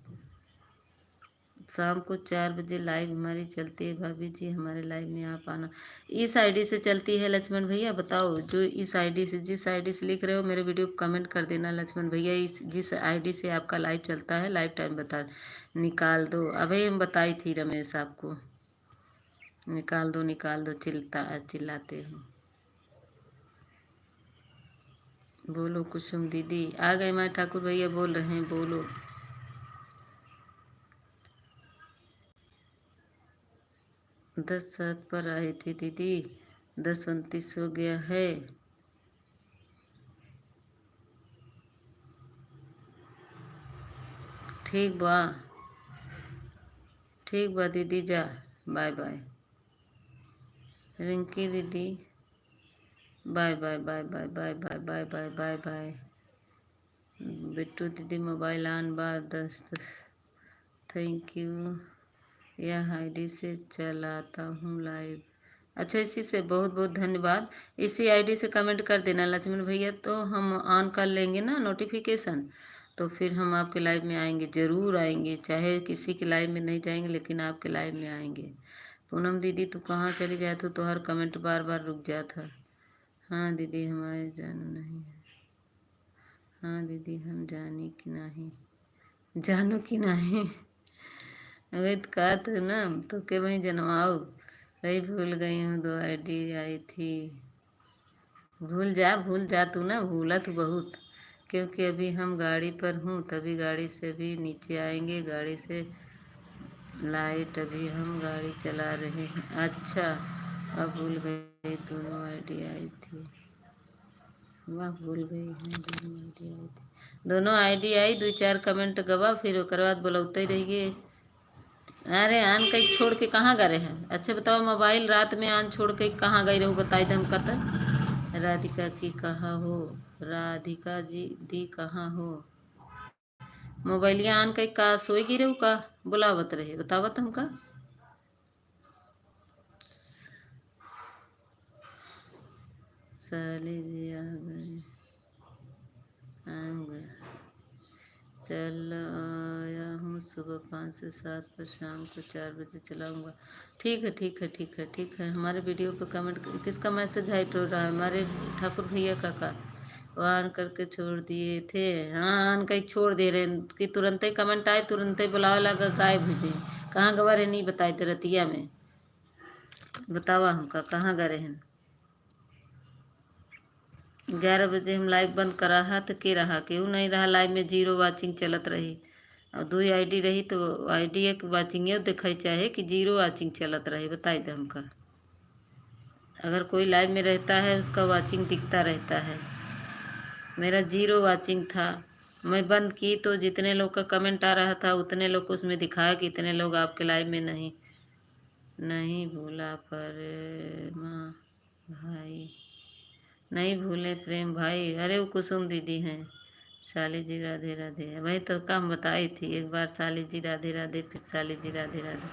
शाम को 4 बजे लाइव हमारी चलती है। भाभी जी हमारे लाइव में आप आना। इस आईडी से चलती है लक्ष्मण भैया? बताओ जो इस आईडी से, जिस आईडी से लिख रहे हो मेरे वीडियो को कमेंट कर देना लक्ष्मण भैया। इस जिस आईडी से आपका लाइव चलता है, लाइव टाइम बता निकाल दो। अभी हम बताई थी रमेश आपको, निकाल दो निकाल दो, चिल्लाते हो। बोलो कुसुम दीदी आ गए, मैं ठाकुर भैया बोल रहे हैं, बोलो। 10-7 पर आई थी दीदी, 10-29 हो गया है। ठीक बा, ठीक बा दीदी, जा bye bye. Rinki didi bye bye bye bye bye bye bye bye bye bye. Bittu didi mobile on बा, 10 थैंक यू। यह आईडी से चलाता हूँ लाइव। अच्छा इसी से बहुत बहुत धन्यवाद। इसी आईडी से कमेंट कर देना लक्ष्मण भैया, तो हम ऑन कर लेंगे ना नोटिफिकेशन, तो फिर हम आपके लाइव में आएंगे, ज़रूर आएंगे। चाहे किसी के लाइव में नहीं जाएंगे, लेकिन आपके लाइव में आएंगे। पूनम दीदी तू कहाँ चली गया तो हर कमेंट बार बार रुक जाता। हाँ दीदी हमारे जानू नहीं है। हाँ दीदी हम जानी कि नहीं, जानू कि नहीं। वही तो कहा था ना, तो के वहीं जनवाओ। वही भूल गई हूँ, 2 आईडी आई थी। भूल जा तू ना, भूला तू बहुत। क्योंकि अभी हम गाड़ी पर हूँ, तभी गाड़ी से भी नीचे आएंगे। गाड़ी से लाइट, अभी हम गाड़ी चला रहे हैं। अच्छा अब भूल गई, दोनों आईडी आई थी। वाह भूल गई हैं, दोनों आईडी आई थी। दोनों आईडी आई, 2-4 कमेंट गवा, फिर ओकर बाद बोलौते रहिए। अरे आन कहीं छोड़ के कहाँ गए हैं? अच्छा बताओ, मोबाइल रात में आन छोड़ के कहाँ गई रहूँ? बताई दे हम कत। राधिका की कहा हो राधिका जी दी कहाँ हो? मोबाइलिया आन कई का सोई गिरे का बुलावत रहे बतावत हमका। साली जी आ गए आऊँगा। चल आया हूँ सुबह 5 से 7 पर शाम को 4 बजे चलाऊँगा। ठीक है ठीक है ठीक है ठीक है। हमारे वीडियो पे कमेंट किसका मैसेज हाइट हो रहा है? हमारे ठाकुर भैया का वो ऑन करके छोड़ दिए थे। हाँ ऑन कहीं छोड़ दे रहे हैं कि तुरंत ही कमेंट आए तुरंत ही बुलावा लगा गायब भेजे। कहाँ गवारे नहीं बताए थे रतिया में बतावा हमका कहाँ गए हैं। 11 बजे हम लाइव बंद करा हा तो के रहा क्यों नहीं रहा लाइव में 0 वाचिंग चलत रही और 2 आईडी रही तो आईडी एक वाचिंग दिखाई चाहे कि 0 वाचिंग चलत रही बताई दे हमका। अगर कोई लाइव में रहता है उसका वाचिंग दिखता रहता है। मेरा 0 वाचिंग था। मैं बंद की तो जितने लोग का कमेंट आ रहा था उतने लोग को उसमें दिखाया कि इतने लोग आपके लाइव में नहीं नहीं भूला पर माँ भाई नहीं भूले प्रेम भाई। अरे वो कुसुम दीदी हैं। साली जी राधे राधे वही तो काम बताई थी एक बार साली जी राधे राधे फिर साली जी राधे राधे।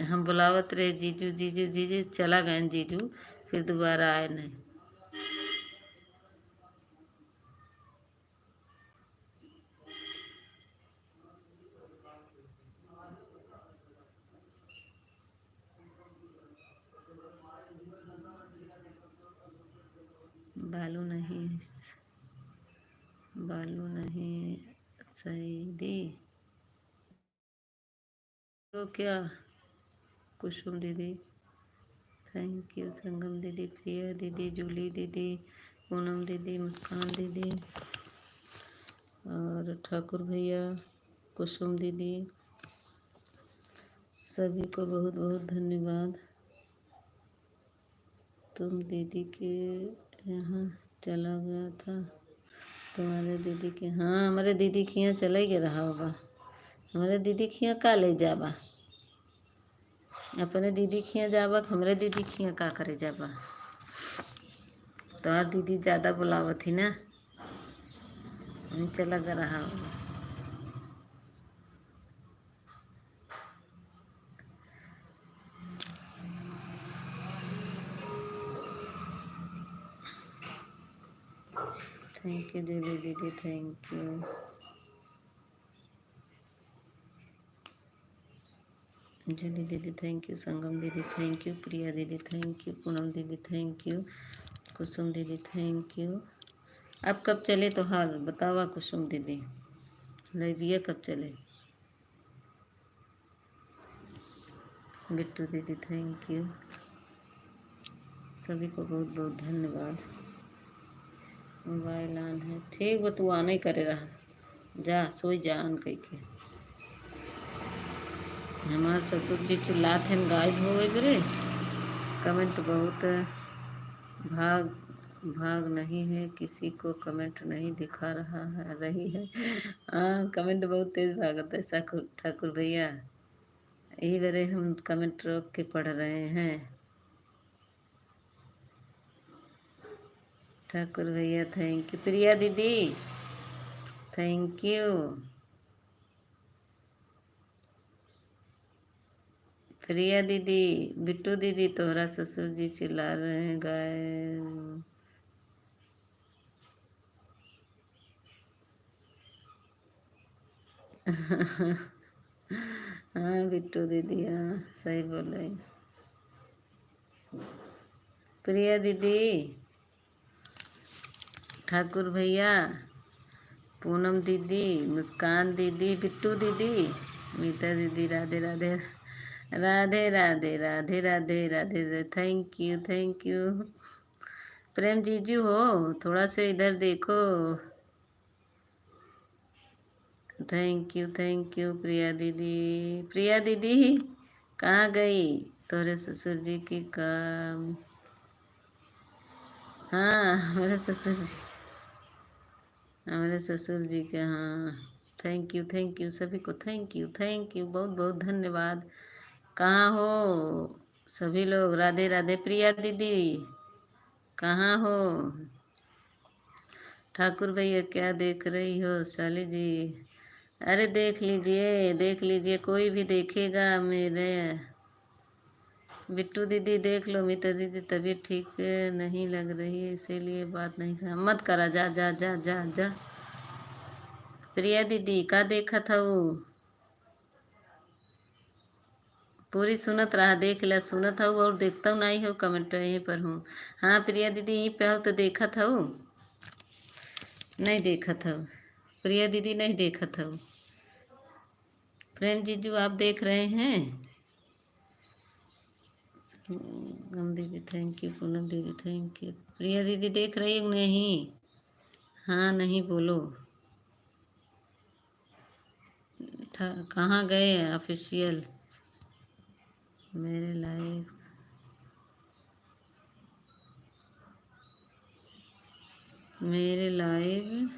हम बुलावत रहे जीजू जीजू जीजू चला गए जीजू फिर दोबारा आए नहीं। बालू नहीं बालू नहीं सही दी तो क्या कुसुम दीदी थैंक यू संगम दीदी प्रिया दीदी जूली दीदी पूनम दीदी मुस्कान दीदी और ठाकुर भैया कुसुम दीदी सभी को बहुत बहुत धन्यवाद। तुम दीदी के यहाँ चला गया था तुम्हारे दीदी के हाँ हमारे दीदी के यहाँ चले गए रहा होगा। हमारे दीदी के यहाँ का ले जाबा अपने दीदी के यहाँ जाबा हमारे दीदी के यहाँ का करे जाबा। तो और दीदी ज़्यादा बुलावत थी ना हम चला गया रहा होगा। थैंक यू जूली दीदी थैंक यू। जूली दीदी thank you Sangam didi thank you प्रिया दीदी थैंक यू पूनम दीदी थैंक यू कुसुम दीदी थैंक यू। अब कब चले तो हाल बतावा कुसुम दीदी लाइविया कब चले। बिट्टू दीदी थैंक यू। सभी को बहुत बहुत धन्यवाद। मोबाइल ऑन है ठीक वो तू आना ही करे रहा जा सोई जा आन कह के। हमारे ससुर जी चिल्लाते हैं गाय धोए बरे कमेंट बहुत भाग भाग नहीं है किसी को कमेंट नहीं दिखा रहा है रही है। हाँ कमेंट बहुत तेज भागत है ठाकुर भैया यही बरे हम कमेंट रोक के पढ़ रहे हैं। ठाकुर भैया थैंक यू प्रिया दीदी थैंक यू। प्रिया दीदी बिट्टू दीदी तोहरा ससुर जी चिल्ला रहे हैं गाय हाँ बिट्टू दीदी हाँ सही बोल रही। प्रिया दीदी ठाकुर भैया पूनम दीदी मुस्कान दीदी बिट्टू दीदी मीता दीदी राधे राधे राधे राधे राधे राधे राधे थैंक यू। प्रेम जीजू हो थोड़ा से इधर देखो। थैंक यू प्रिया दीदी कहाँ गई तोरे ससुर जी की काम। हाँ हमारे ससुर जी के हाँ थैंक यू सभी को थैंक यू बहुत बहुत धन्यवाद। कहाँ हो सभी लोग राधे राधे प्रिया दीदी कहाँ हो ठाकुर भैया? क्या देख रही हो साली जी? अरे देख लीजिए, कोई भी देखेगा मेरे। बिट्टू दीदी देख लो, मीता दीदी तबीयत ठीक नहीं लग रही है इसीलिए बात नहीं कर। मत करा, जा जा जा जा जा। प्रिया दीदी का देखा था वो? पूरी सुनत रहा, देख ला, सुनत हूँ और देखता हूँ नहीं हो, कमेंट यहीं पर हूँ। हाँ प्रिया दीदी यहीं पे हो तो देखा था वो? नहीं देखा था वो। प्रिया दीदी नहीं देखा था वो। प्रेम जीजू आप देख रहे हैं? गम दीदी थैंक यू, पूनम दीदी थैंक यू। प्रिया दीदी देख रही हूँ नहीं? हाँ नहीं बोलो। कहाँ गए ऑफिशियल मेरे लाइक? मेरे लाइव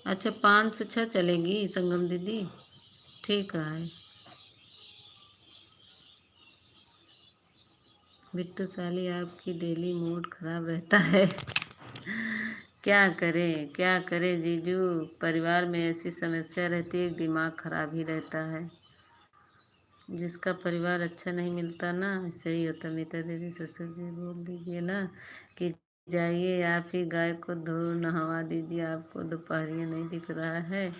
अच्छा 5 से 6 चलेगी संगम दीदी, ठीक है। बिट्टू साली आपकी डेली मूड खराब रहता है। क्या करे जीजू, परिवार में ऐसी समस्या रहती है, दिमाग खराब ही रहता है। जिसका परिवार अच्छा नहीं मिलता ना, ऐसे ही होता। मीता दीदी ससुर जी बोल दीजिए ना कि जाइए आप ही गाय को धो नहवा दीजिए, आपको दोपहरिया नहीं दिख रहा है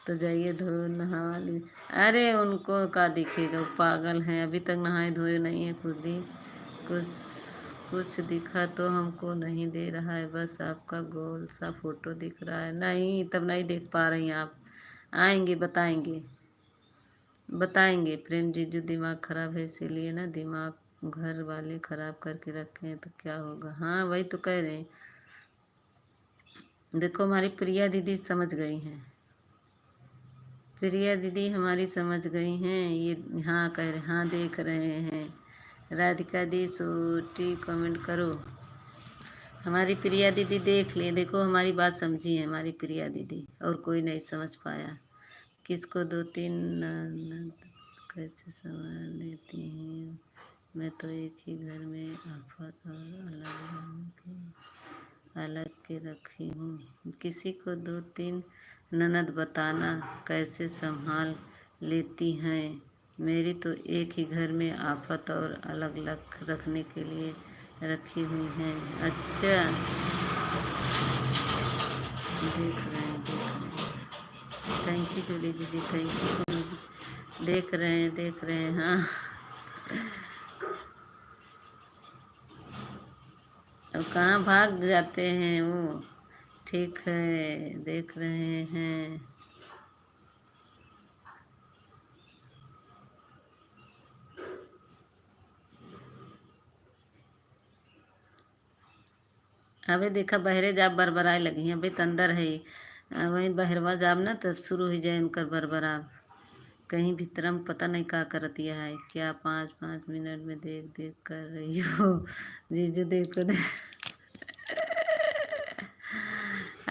तो जाइए धो नहवा लीजिए। अरे उनको का दिखेगा, वो पागल हैं, अभी तक नहाए धोए नहीं है खुद ही। कुछ कुछ दिखा तो हमको नहीं दे रहा है, बस आपका गोल सा फोटो दिख रहा है। नहीं तब नहीं देख पा रही हैं आप। आएंगे बताएंगे प्रेम जीजू दिमाग खराब है इसीलिए ना, दिमाग घर वाले खराब करके रखे हैं तो क्या होगा। हाँ वही तो कह रहे हैं। देखो हमारी प्रिया दीदी समझ गई हैं, प्रिया दीदी हमारी समझ गई हैं ये। हाँ कह रहे, हाँ देख रहे हैं। राधिका दी सोटी कमेंट करो। हमारी प्रिया दीदी देख ले, देखो हमारी बात समझी है हमारी प्रिया दीदी, और कोई नहीं समझ पाया। किसको 2-3 ननद कैसे संभाल लेती हैं? मैं तो एक ही घर में आफत और अलग के रखी हूँ। किसी को 2-3 ननद बताना कैसे संभाल लेती हैं? मेरी तो एक ही घर में आफत और अलग अलग रखने के लिए रखी हुई हैं। अच्छा देख रहे हैं। थैंक यू जूली दीदी, थैंक यू। देख रहे हैं हाँ। अब कहाँ भाग जाते हैं वो? ठीक है देख रहे हैं। अबे देखा बहरे जाब बरबराए लगी हैं, अभी तो अंदर है ही। वहीं बहरवा जाब ना तब शुरू हो जाए उनकर बरबराब। कहीं भीतर में पता नहीं क्या करतिया है, क्या 5-5 मिनट में देख देख कर रही हो। जीजू देखो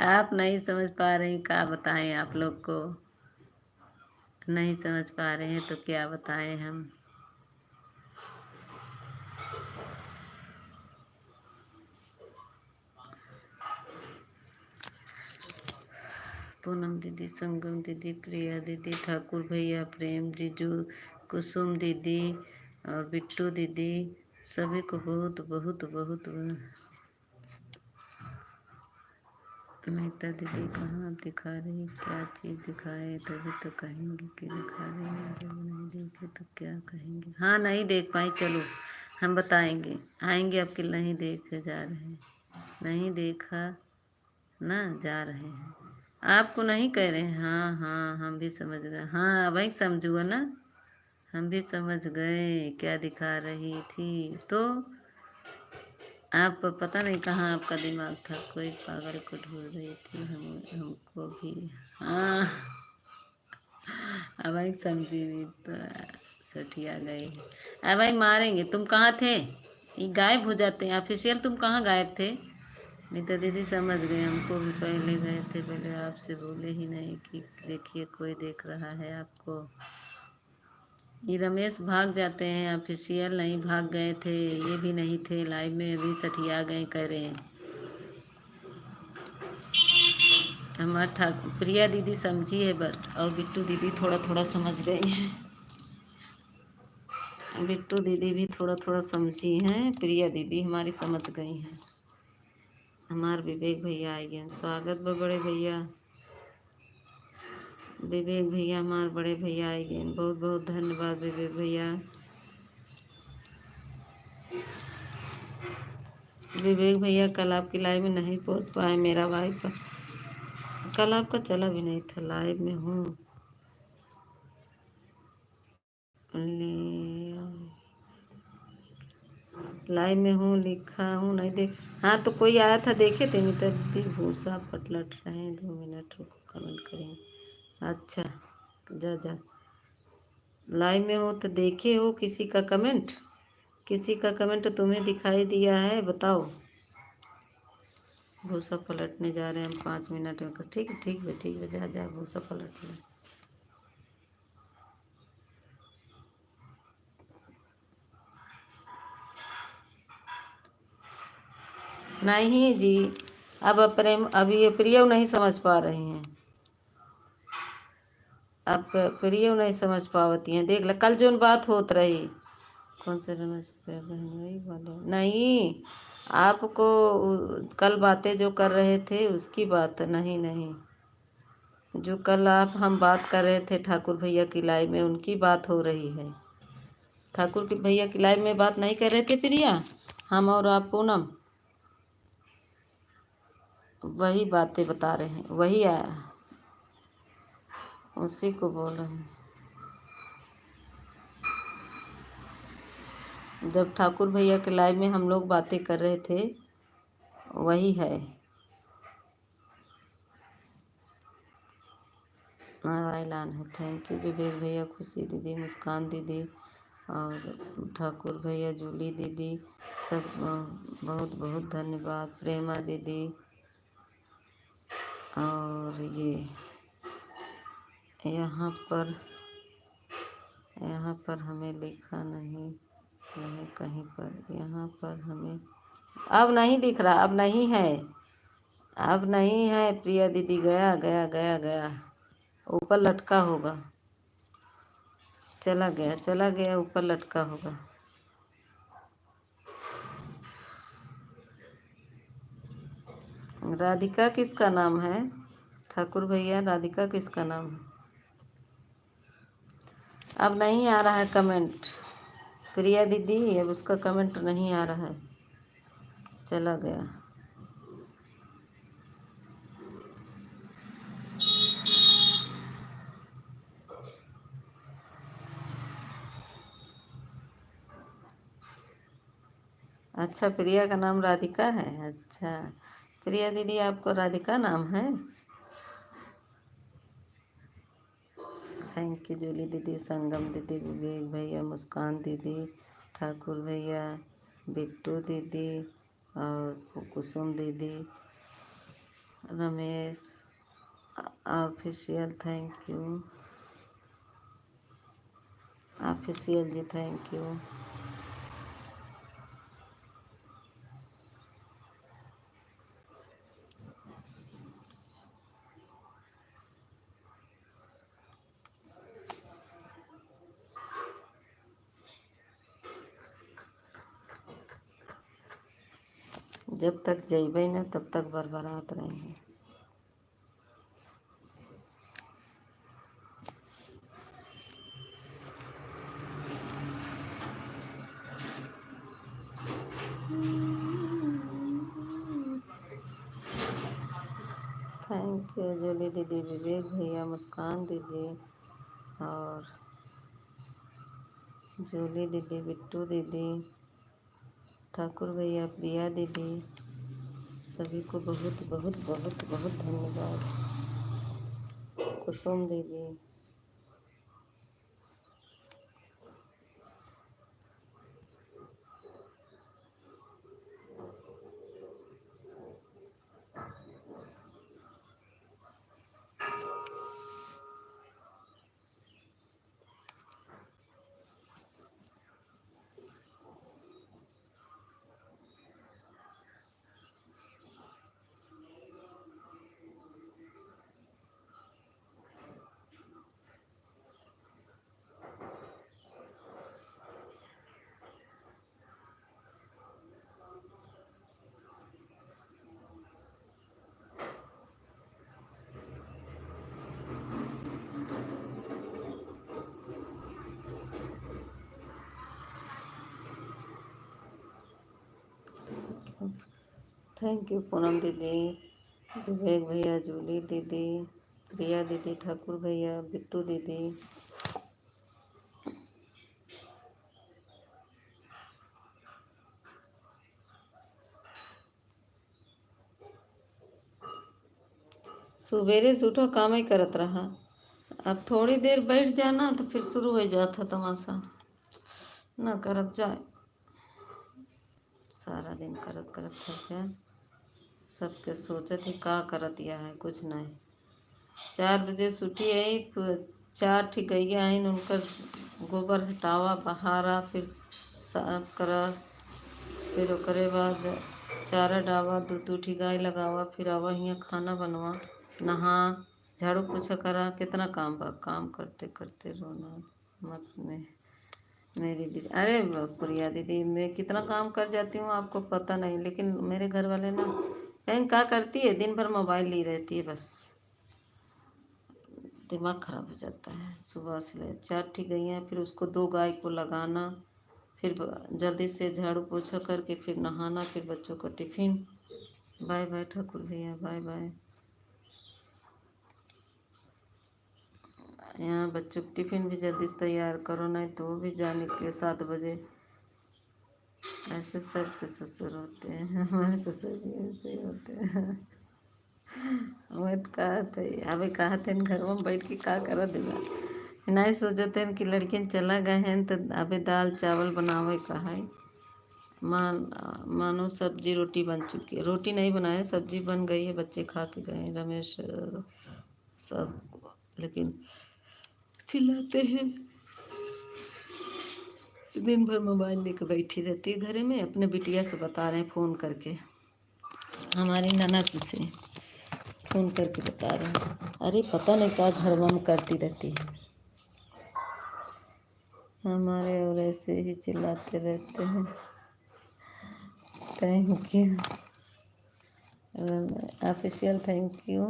आप नहीं समझ पा रही, क्या बताएं आप लोग को? नहीं समझ पा रहे हैं तो क्या बताएं हम। पूनम दीदी, संगम दीदी, प्रिया दीदी, ठाकुर भैया, प्रेम जीजू, कुसुम दीदी और बिट्टू दीदी, सभी को बहुत बहुत बहुत मेहता दीदी कहाँ दिखा रही, क्या चीज़ दिखाए तभी तो कहेंगे कि दिखा रही है, जब नहीं देखे तो क्या कहेंगे। हाँ नहीं देख पाई, चलो हम बताएंगे, आएंगे आपके। नहीं देखे जा रहे हैं, नहीं देखा ना जा रहे हैं, आपको नहीं कह रहे हैं। हाँ हाँ हम भी समझ गए, हाँ वही समझो ना, हम भी समझ गए क्या दिखा रही थी। तो आप पता नहीं कहाँ आपका दिमाग था, कोई पागल को ढूंढ रही थी, हमको भी। हाँ अब भाई समझी भी तो सठिया गई। अब भाई मारेंगे। तुम कहाँ थे? ये गायब हो जाते हैं ऑफिशियल, तुम कहाँ गायब थे? नीता दीदी समझ गए, हमको भी पहले गए थे, पहले आपसे बोले ही नहीं कि देखिए कोई देख रहा है आपको। ये रमेश भाग जाते हैं, ऑफिशियल नहीं भाग गए थे, ये भी नहीं थे लाइव में, अभी सठिया गए कह रहे हैं। हमारा ठाकुर प्रिया दीदी समझी है बस, और बिट्टू दीदी थोड़ा थोड़ा समझ गई है। बिट्टू दीदी भी थोड़ा थोड़ा समझी हैं, प्रिया दीदी हमारी समझ गई हैं। हमारे विवेक भैया आए गए, स्वागत बा बड़े भैया। विवेक भैया हमारे बड़े भैया आए गए, बहुत बहुत धन्यवाद विवेक भैया। विवेक भैया कल आपकी लाइव में नहीं पहुंच पाए, मेरा वाइफ कल आपका चला भी नहीं था, लाइव में हूँ। लाइव में हूँ, लिखा हूँ नहीं देख। हाँ तो कोई आया था देखे थे, मित्र दीदी भूसा पटलट रहे हैं, 2 मिनट रुको कमेंट करेंगे। अच्छा जा जा, लाइव में हो तो देखे हो किसी का कमेंट? किसी का कमेंट तुम्हें दिखाई दिया है बताओ। भूसा पलटने जा रहे हैं हम 5 मिनट में। ठीक है ठीक है ठीक है, जा जा भूसा पलट ले। नहीं जी, अब प्रेम अभी ये प्रिय नहीं समझ पा रही हैं। अब प्रिय नहीं समझ पावती हैं। देख ल कल जोन बात होत रही, कौन से रमेश बहन वही वाले नहीं, आपको कल बातें जो कर रहे थे उसकी बात नहीं नहीं, जो कल आप हम बात कर रहे थे ठाकुर भैया की लाइव में, उनकी बात हो रही है। ठाकुर के भैया की लाइव में बात नहीं कर रहे थे प्रिया, हम और आप पूनम, वही बातें बता रहे हैं, वही आया, उसी को बोल रहे हैं। जब ठाकुर भैया के लाइव में हम लोग बातें कर रहे थे वही है। ऐलान है। थैंक यू विवेक भैया, खुशी दीदी, मुस्कान दीदी और ठाकुर भैया, जूली दीदी, सब बहुत बहुत धन्यवाद। प्रेमा दीदी, और ये यहाँ पर हमें लिखा नहीं है कहीं पर, यहाँ पर हमें अब नहीं दिख रहा, अब नहीं है, अब नहीं है प्रिया दीदी, गया गया गया गया, ऊपर लटका होगा, चला गया ऊपर लटका होगा। राधिका किसका नाम है ठाकुर भैया? राधिका किसका नाम है? अब नहीं आ रहा है कमेंट प्रिया दीदी, अब उसका कमेंट नहीं आ रहा है, चला गया। अच्छा प्रिया का नाम राधिका है? अच्छा प्रिया दीदी आपको राधिका नाम है? थैंक यू जूली दीदी, संगम दीदी, विवेक भैया, मुस्कान दीदी, ठाकुर भैया, बिट्टू दीदी और कुसुम दीदी, Ramesh official, thank you official ji, thank you. जब तक जइबे न तब तक बरबरात रहेंगे। थैंक यू जूली दीदी, विवेक भैया, मुस्कान दीदी और जूली दीदी, बिट्टू दीदी, ठाकुर भैया, प्रिया दीदी, सभी को बहुत बहुत बहुत बहुत धन्यवाद। कुसुम दीदी, थैंक यू पूनम दीदी, विवेक भैया, जूली दीदी, प्रिया दीदी, ठाकुर भैया, बिट्टू दीदी। सुबेरे से उठो काम ही करत रहा, अब थोड़ी देर बैठ जाना तो फिर शुरू हो जाता तमाशा, ना करब जाए, सारा दिन करत करत थक जाए। सबके सोचत ही का करत या है, कुछ नहीं। 4 बजे छुट्टी आई, 4 ठीक गैया आइन, उनकर गोबर हटावा, बहारा, फिर साफ करा, फिर ओकरे बाद चारा डावा, दूध ठी गाय लगावा, फिर आवा हियाँ खाना बनवा, नहा, झाड़ू पोछा करा, कितना काम बा। काम करते करते रोना मत में मेरी दीदी। अरे प्रिया दीदी, मैं कितना काम कर जाती हूँ आपको पता नहीं, लेकिन मेरे घर वाले ना कहीं क्या करती है, दिन भर मोबाइल ली रहती है, बस दिमाग ख़राब हो जाता है। सुबह से ले 4 ठीक गई हैं, फिर उसको 2 गाय को लगाना, फिर जल्दी से झाड़ू पोछा करके फिर नहाना, फिर बच्चों को टिफ़िन। बाय बाय ठाकुर भैया, बाय बाय। यहाँ बच्चों को टिफ़िन भी जल्दी से तैयार करो, नहीं तो वो भी जा निकले 7 बजे। ऐसे सबके ससुर होते हैं, हमारे ससुर भी ऐसे ही होते हैं। मैं तो कहते अभी कहते घर में बैठ के का कर देगा, नहीं सोचते हैं कि लड़कियाँ चला गए हैं तो अभी दाल चावल बनावे का है। मानो सब्जी रोटी बन चुकी है, रोटी नहीं बनाए, सब्जी बन गई है, बच्चे खा के गए, रमेश सब, लेकिन चिल्लाते हैं, दिन भर मोबाइल लेकर बैठी रहती है घरे में। अपने बिटिया से बता रहे हैं फ़ोन करके, हमारी ननद से फ़ोन करके बता रहे हैं, अरे पता नहीं क्या घर में करती रहती है हमारे, और ऐसे ही चिल्लाते रहते हैं। Thank you official, thank you,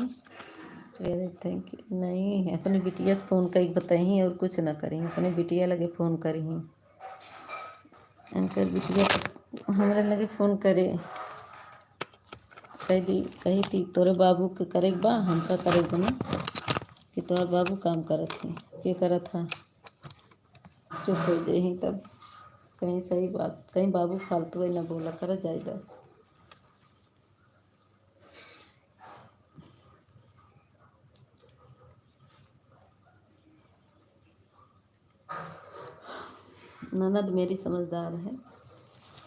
thank you. नहीं, अपनी बिटिया से फ़ोन कर बताई और कुछ ना करी, अपने बिटिया लगे फ़ोन करी, इनकर बिटिया हमारे लगे फ़ोन करे, कही थी तोरे बाबू के करे बा, हमका करे बना कि तोरा बाबू काम करत थे, के करत था, चुप हो जाही। तब कहीं सही बात, कहीं बाबू फालतू ही ना बोला कर जाएगा। ननद मेरी समझदार है,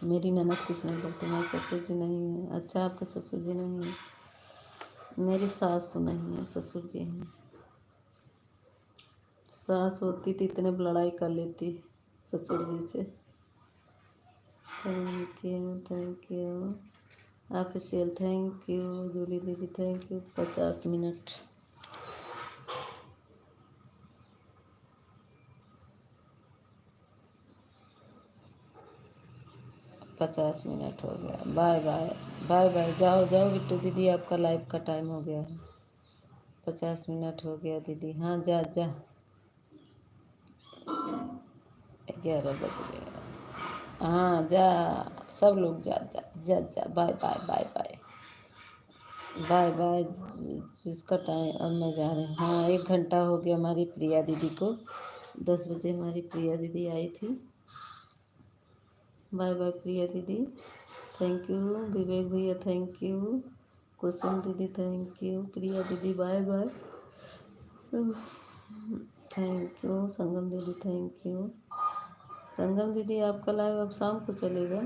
मेरी ननद कुछ नहीं बोलती। मेरे ससुर जी नहीं है, अच्छा आपके ससुर जी नहीं है, मेरी सास नहीं है, ससुर जी हैं। सास होती तो इतने लड़ाई कर लेती ससुर जी से। Thank you official, thank you Julie दीदी, थैंक यू। 50 मिनट, हो गया। बाय बाय, बाय बाय, जाओ जाओ बिट्टू दीदी, आपका लाइव का टाइम हो गया है। 50 मिनट हो गया दीदी, हाँ जा जा, 11 बज गया, हाँ जा, सब लोग जा जा जा जा, bye bye bye bye bye bye. जिसका टाइम, अब मैं जा रही हूँ। हाँ 1 घंटा हो गया हमारी प्रिया दीदी को, 10 बजे हमारी प्रिया दीदी आई थी। बाय बाय प्रिया दीदी, thank you Vivek bhaiya, thank you कुसुम दीदी, थैंक यू प्रिया दीदी, bye bye, thank you Sangam didi, thank you Sangam दीदी। आपका लाइव अब शाम को चलेगा।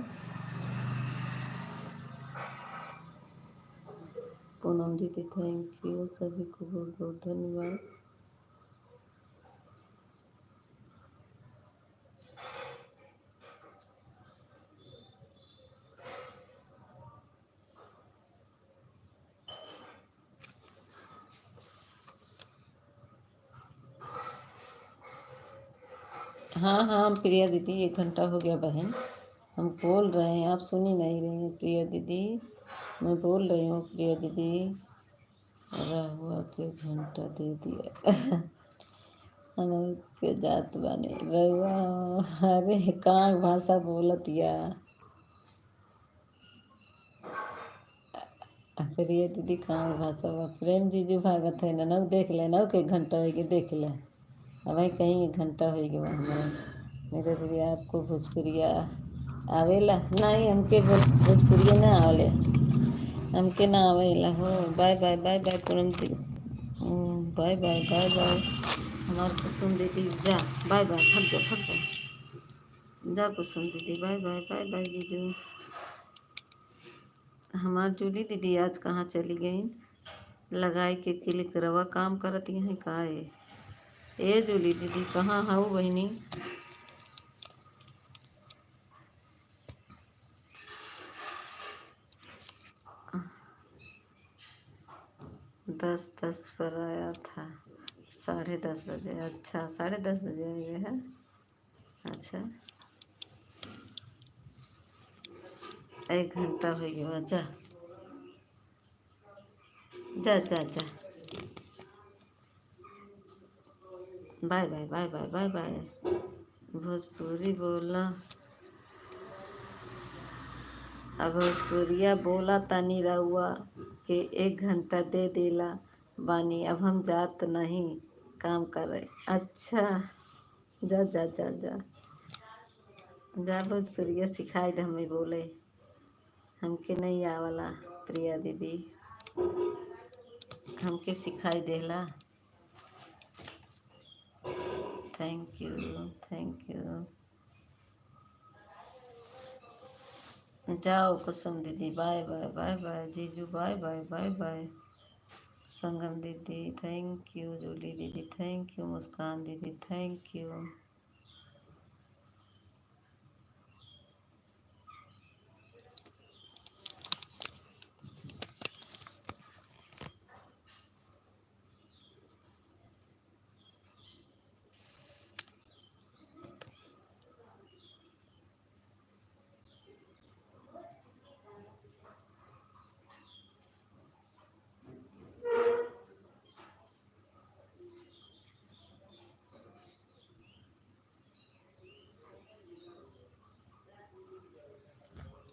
पूनम दीदी, थैंक यू, सभी को बहुत बहुत धन्यवाद। हाँ हाँ प्रिया दीदी, 1 घंटा हो गया बहन, हम बोल रहे हैं, आप सुन ही नहीं रही हैं प्रिया दीदी, मैं बोल रही हूँ प्रिया दीदी। रहुआ के घंटा दे दिया हम के जात बने रहुआ, अरे कहाँ भाषा बोलत या, प्रिय दीदी कहाँ भाषा बा प्रेम जीजू भागत है ना देख ले ना के घंटा हो के देख ले अब भाई कहीं 1 घंटा हो गया हमारा मेरे दीदी आपको भोजपुरिया आवेला नहीं हमके भोजपुरिया ना आवेले हमके ना आवेला हो bye bye bye bye Poonam दीदी बाय बाय बाय बाय हमार कुसुम दीदी जा बाय बाय फट जा जा कुसुम दीदी बाय बाय बाय बाय जीजू हमार जूली दीदी आज कहाँ चली गई लगाई के क्लिक रवा काम करती हैं का है ए जूली दीदी कहाँ हो बहनी 10:10 पर आया था 10:30 बजे अच्छा 10:30 बजे आए हैं अच्छा 1 घंटा हो गया जा जा जा जा bye bye bye bye bye bye Bhojpuri बोला अब भोजपुरिया बोला तानी रहुआ के 1 घंटा दे देला बानी अब हम जात नहीं काम करे अच्छा जा जा जा जा जा भोजपुरिया सिखाई दे हमें बोले हमके नहीं आवला प्रिया दीदी हमके सिखाई देला थैंक यू जाओ कुसुम दीदी बाय बाय बाय बाय जीजू bye bye bye bye Sangam didi thank you Julie दीदी thank you Muskan didi thank you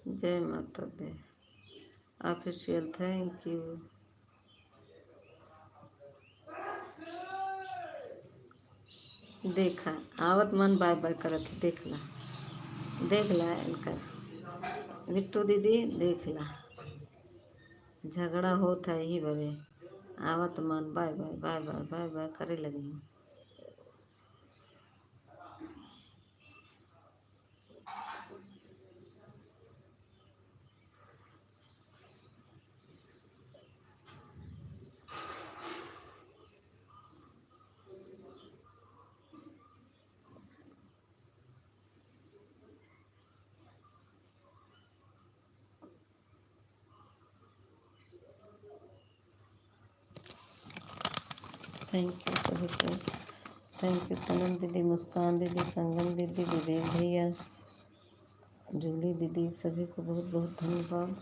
जय माता दी ऑफिशियल थैंक यू देखा आवत मन बाय बाय करत देख ला इनका बिट्टू दीदी देख ला झगड़ा होता है ही बड़े आवत मन bye bye bye bye bye bye करे लगी थैंक यू सभी को थैंक यू पूनम दीदी मुस्कान दीदी संगम दीदी विवेक भैया जूली दीदी सभी को बहुत बहुत धन्यवाद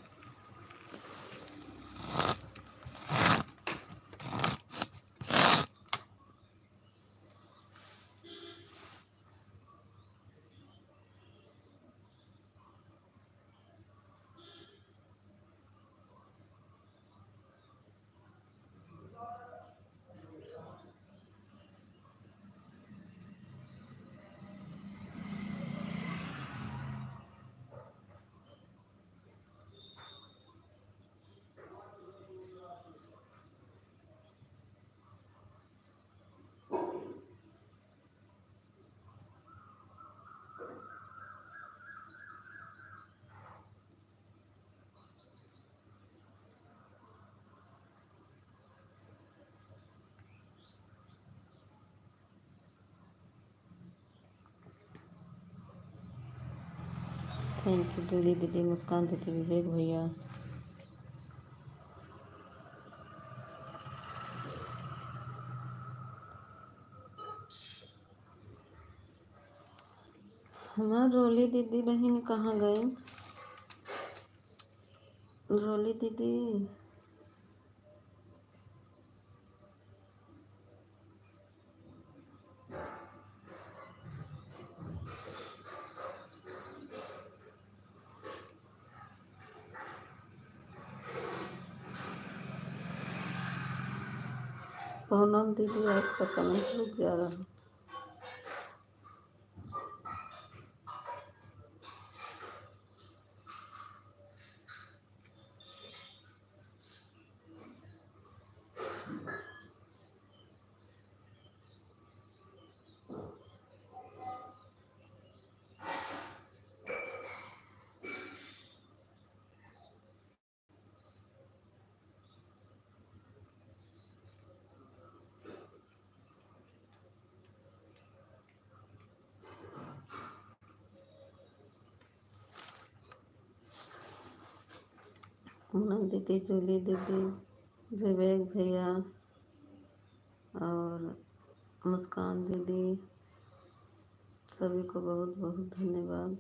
थैंक यू जूली दीदी मुस्कान दीदी विवेक भैया हमार रोली दीदी बहन कहाँ गए रोली दीदी पूनम दीदी आपका कमेंट रुक जा रहा है। पूनम दीदी, जूली दीदी, विवेक भैया और मुस्कान दीदी, सभी को बहुत बहुत धन्यवाद।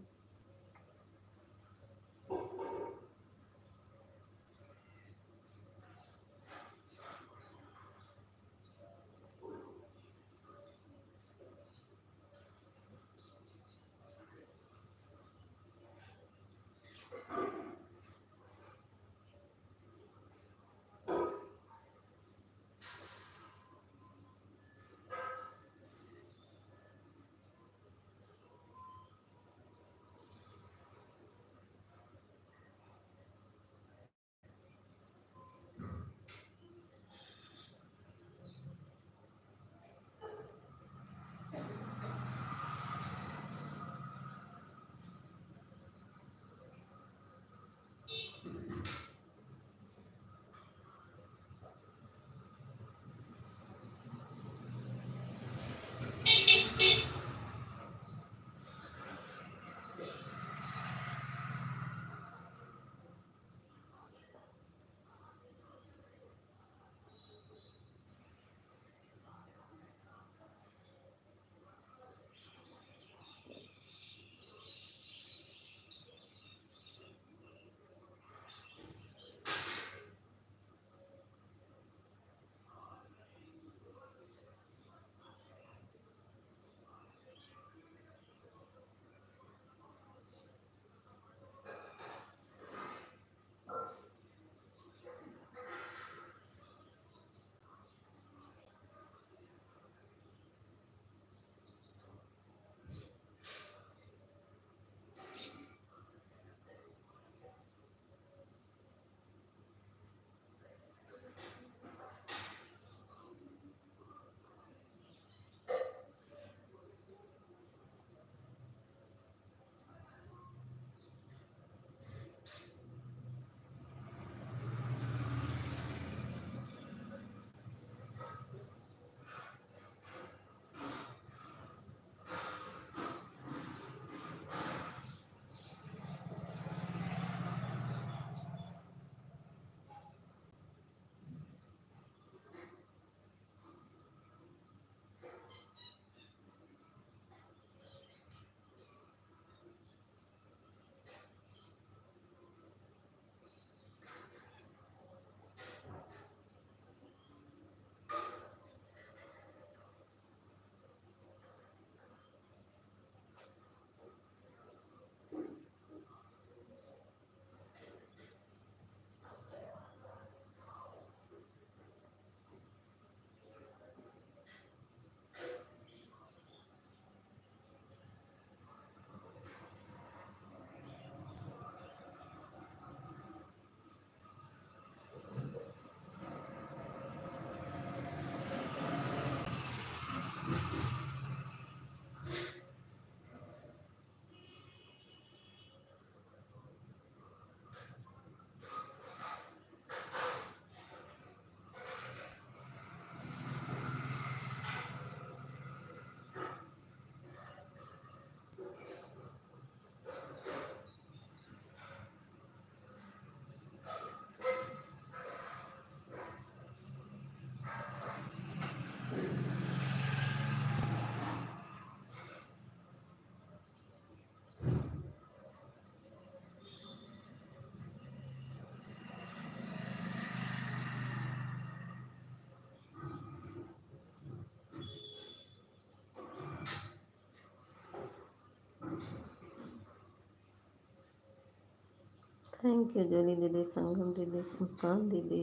थैंक यू जूली दीदी, संगम दीदी, मुस्कान दीदी,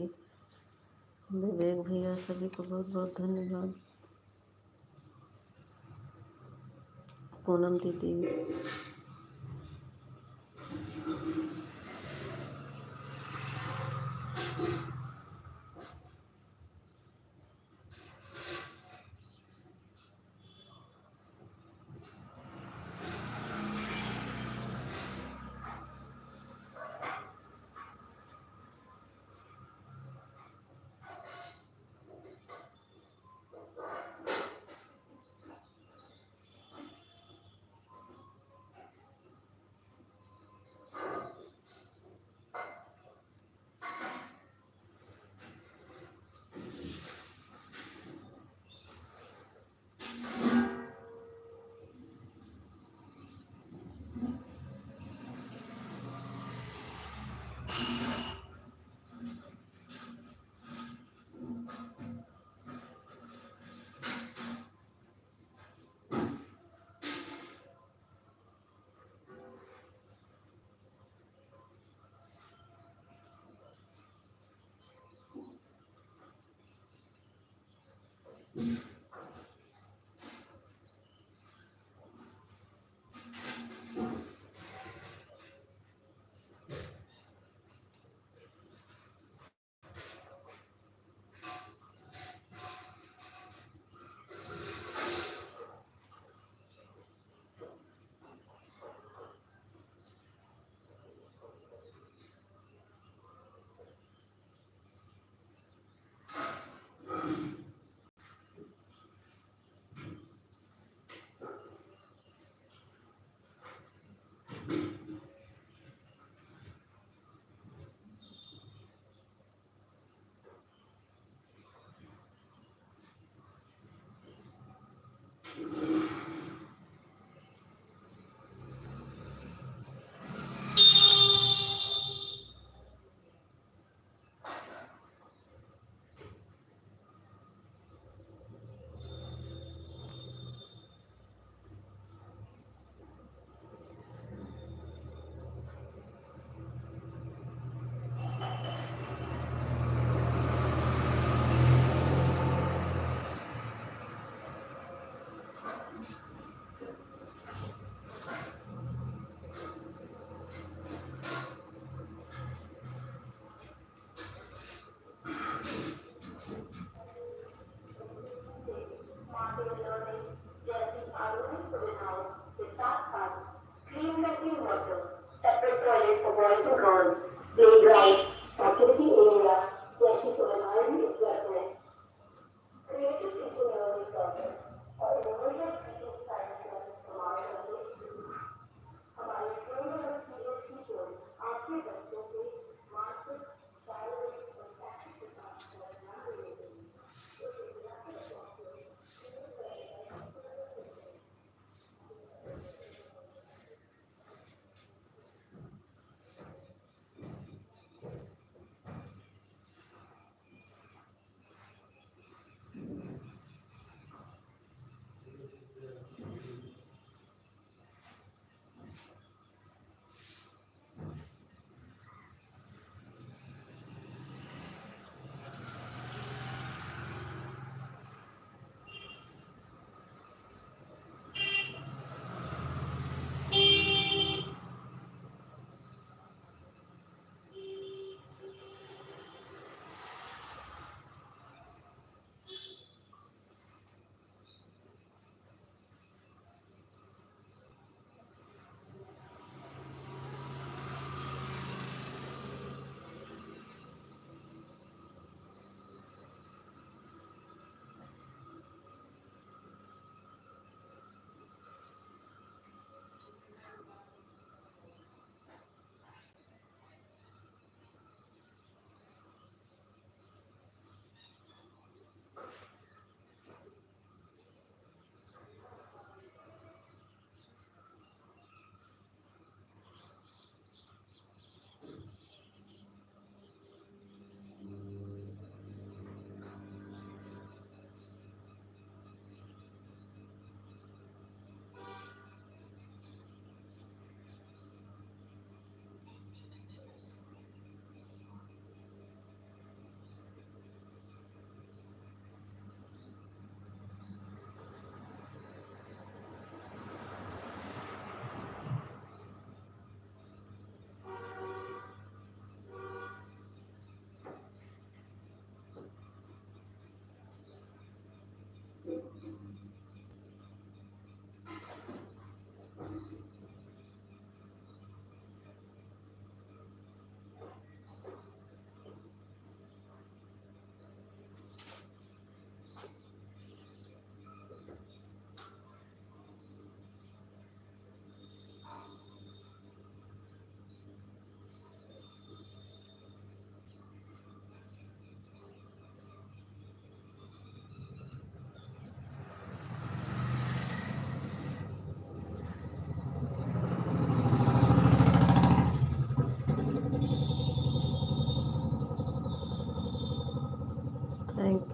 विवेक भैया सभी को बहुत बहुत धन्यवाद। पूनम दीदी,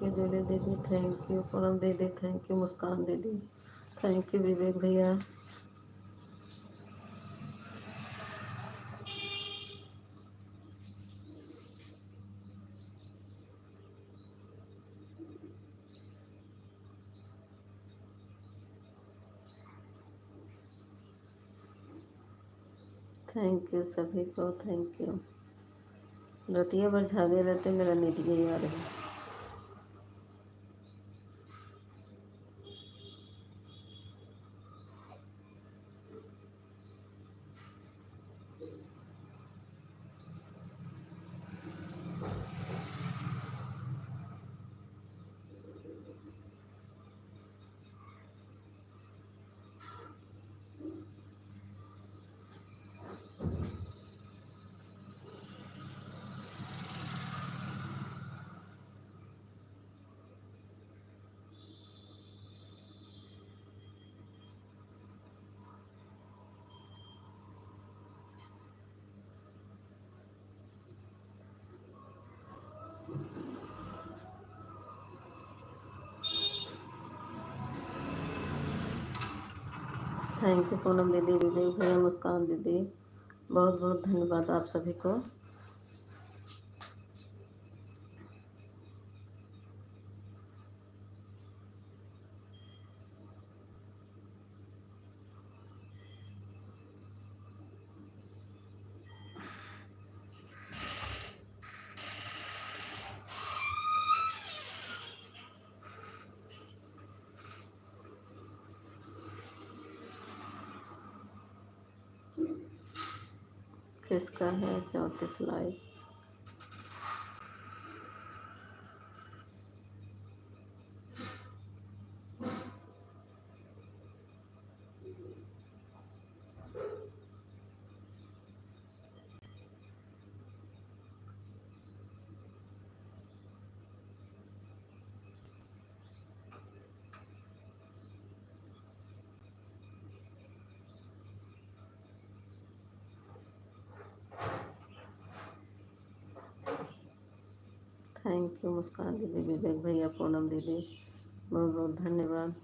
यू जूली दीदी, थैंक यू पूनम दीदी, thank you Muskan didi, thank you Vivek bhaiya. Thank you सभी को, थैंक यू। रतिया भर झागे रहते, मेरा नींद नहीं आ रही। थैंक यू पूनम दीदी, विवेक भैया, मुस्कान दीदी, बहुत बहुत धन्यवाद आप सभी को। किसका है 34 लाइक? थैंक यू मुस्कान दीदी, विवेक भैया, पूनम दीदी, बहुत बहुत धन्यवाद।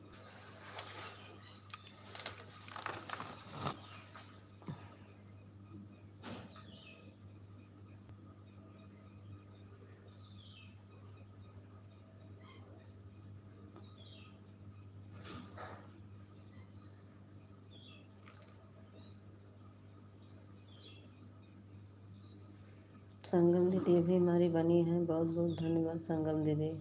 संगम दीदी भी हमारी बनी है, बहुत बहुत धन्यवाद संगम दीदी।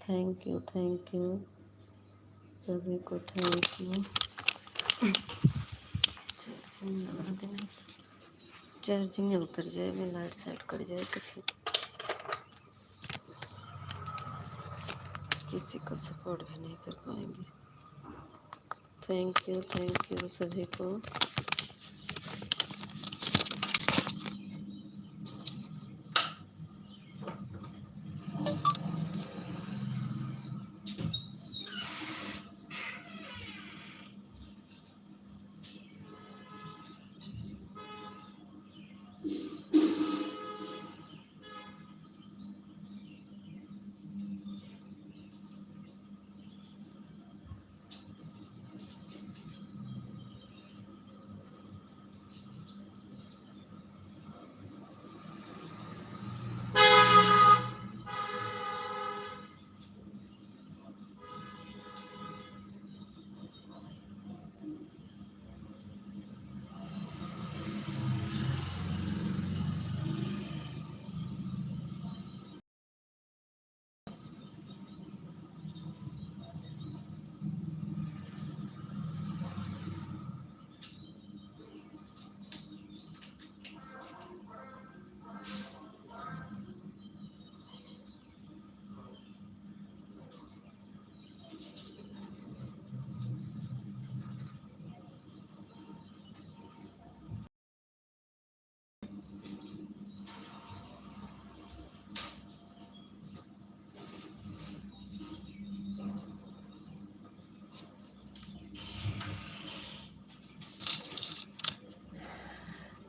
थैंक यू सभी को, थैंक यू। चार्जिंग लगा देना, चार्जिंग उतर जाए, मैं लाइट साइड कर जाए तो फिर किसी का सपोर्ट भी नहीं कर पाएंगे। थैंक यू सभी को।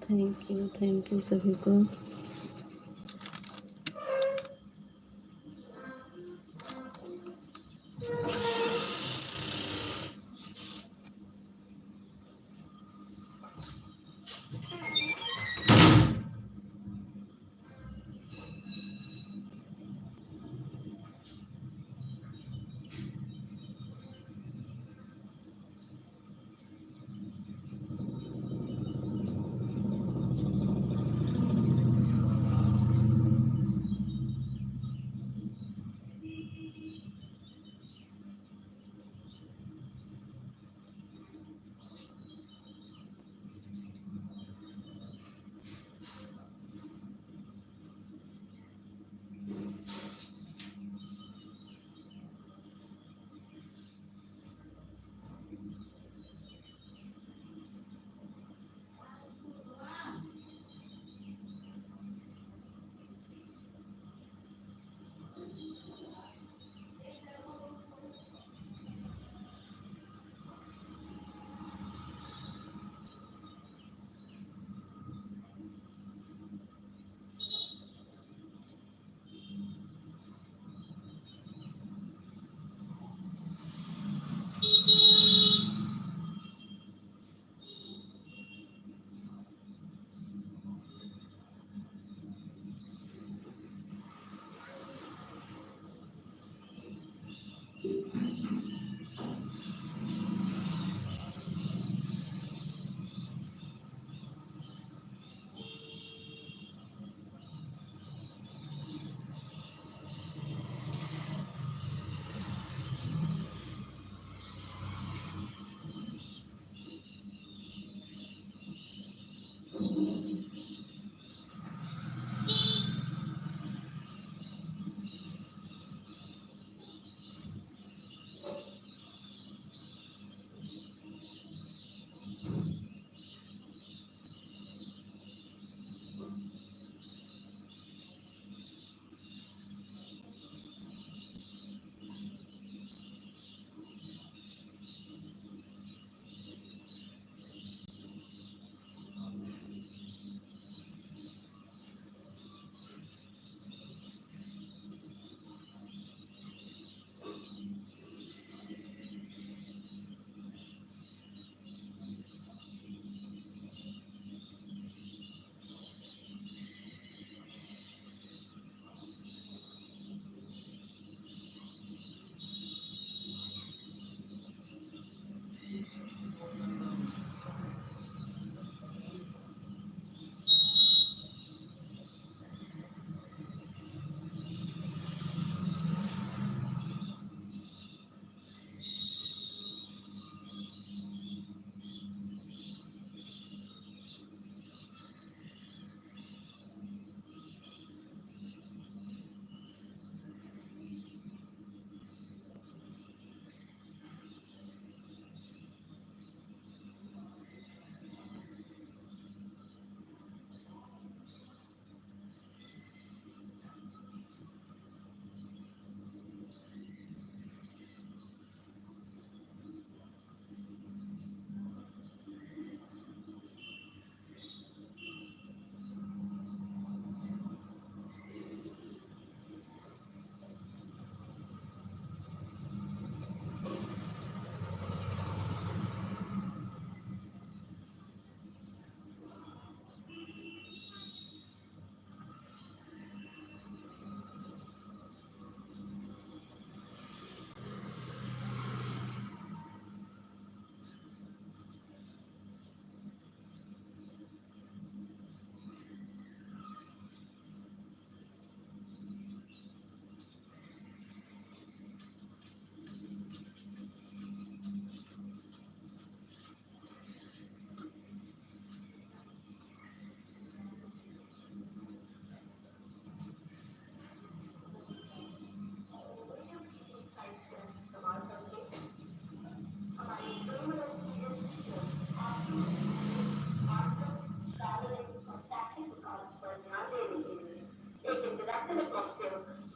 थैंक यू सभी को।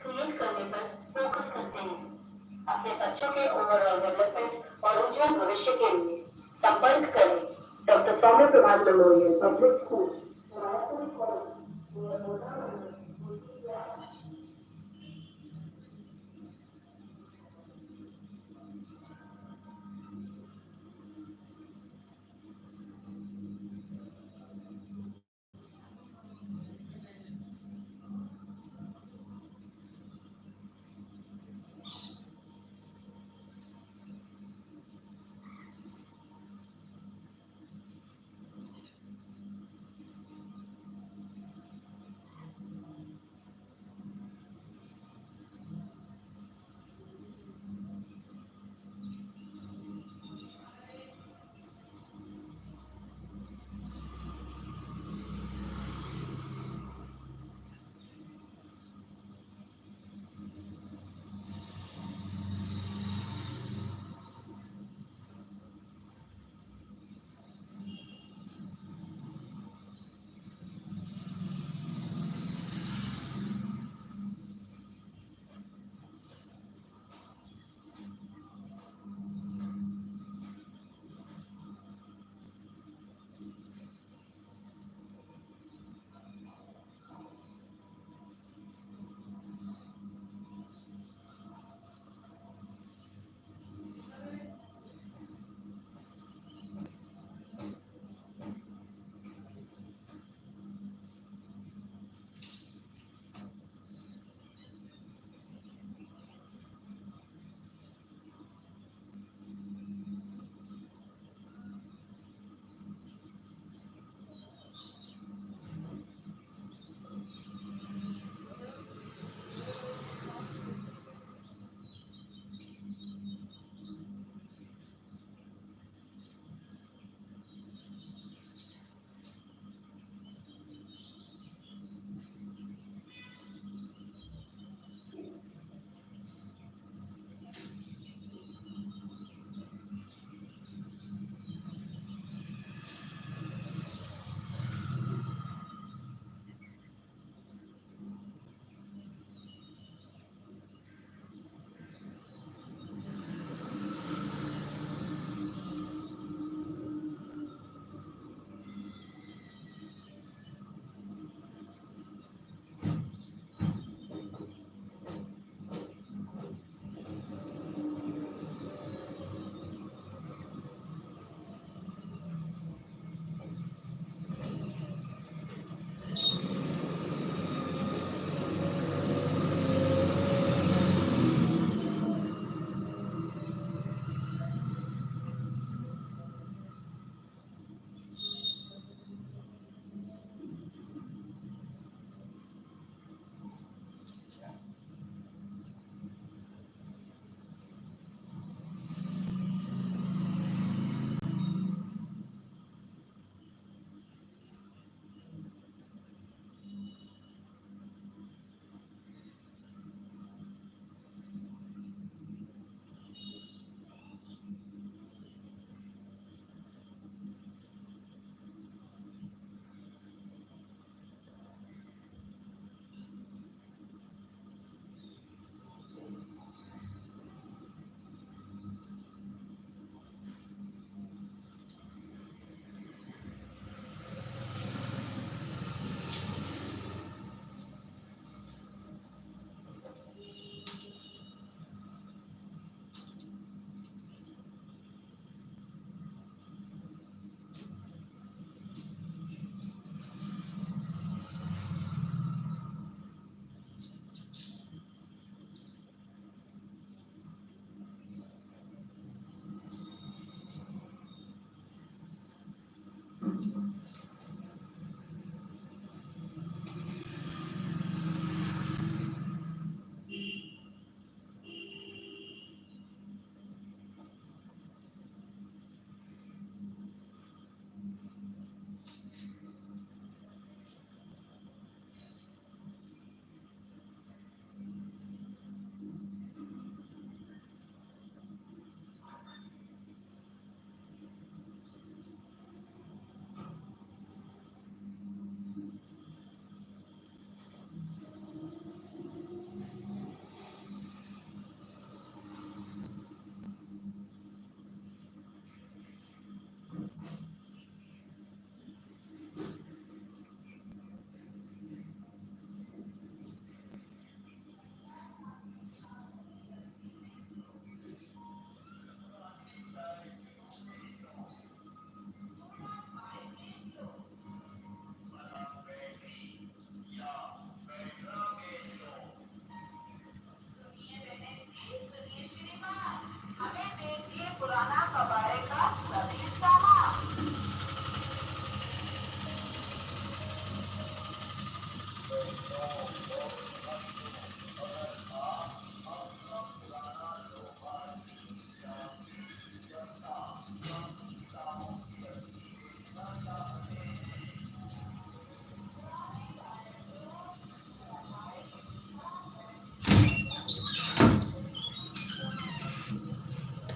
क्रिएट करने पर फोकस करते हैं। अपने बच्चों के ओवरऑल डेवलपमेंट और उज्जवल भविष्य के लिए संपर्क करें doctor Saumya Prabhat memorial public school.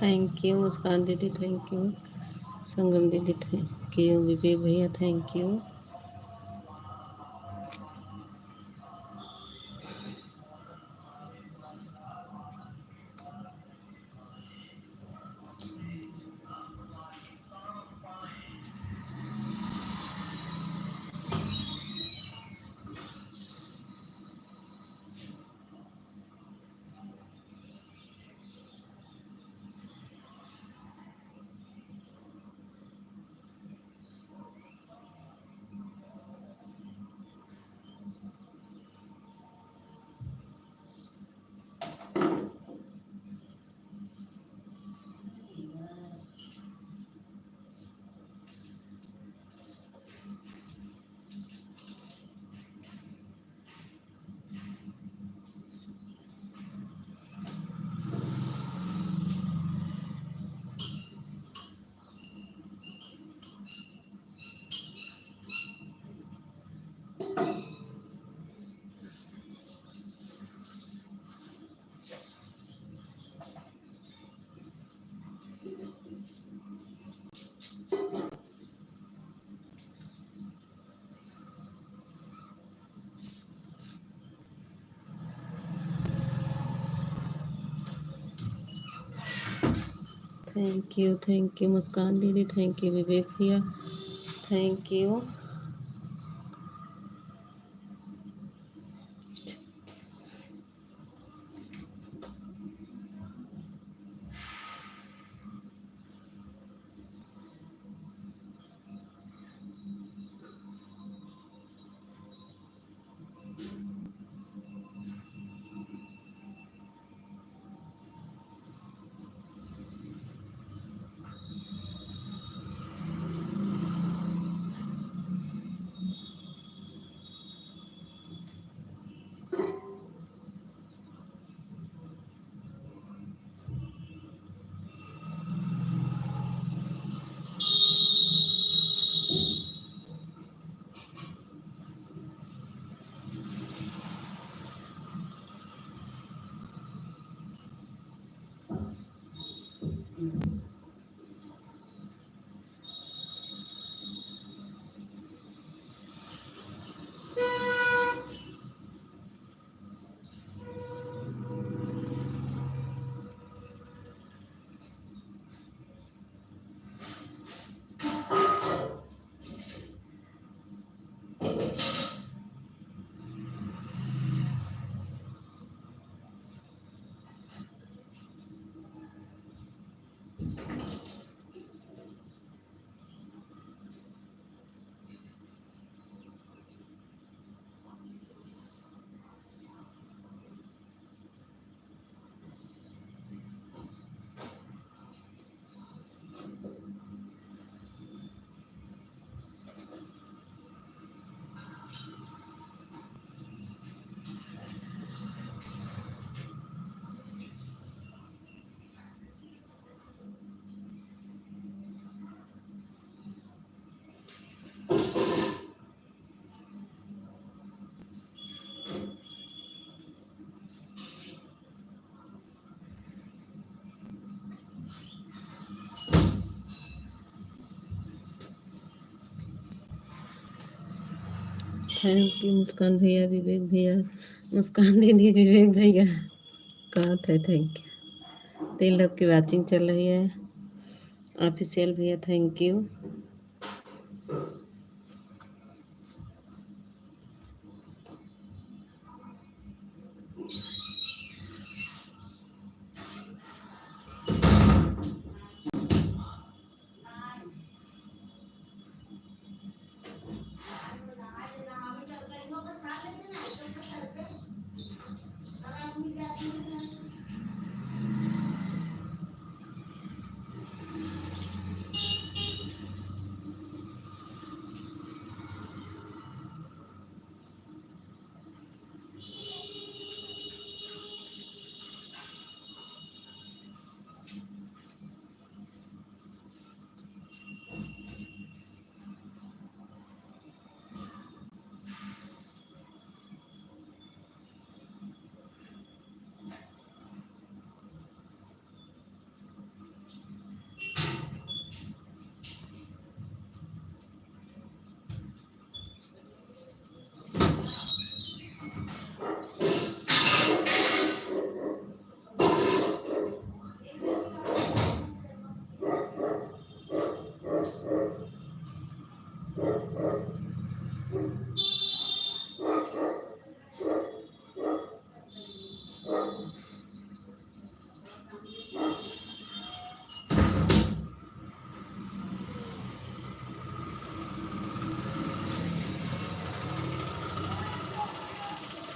Thank you Muskan didi, thank you Sangam didi, thank you Vivek bhaiya, thank you. Thank you Muskan didi, thank you Vivek bhaiya, thank you. Thank you Muskan bhaiya, Vivek भैया, मुस्कान दीदी, विवेक भैया, कहाँ थे? Thank you. 3 लोग की वॉचिंग चल रही है। ऑफिशियल भैया, thank you.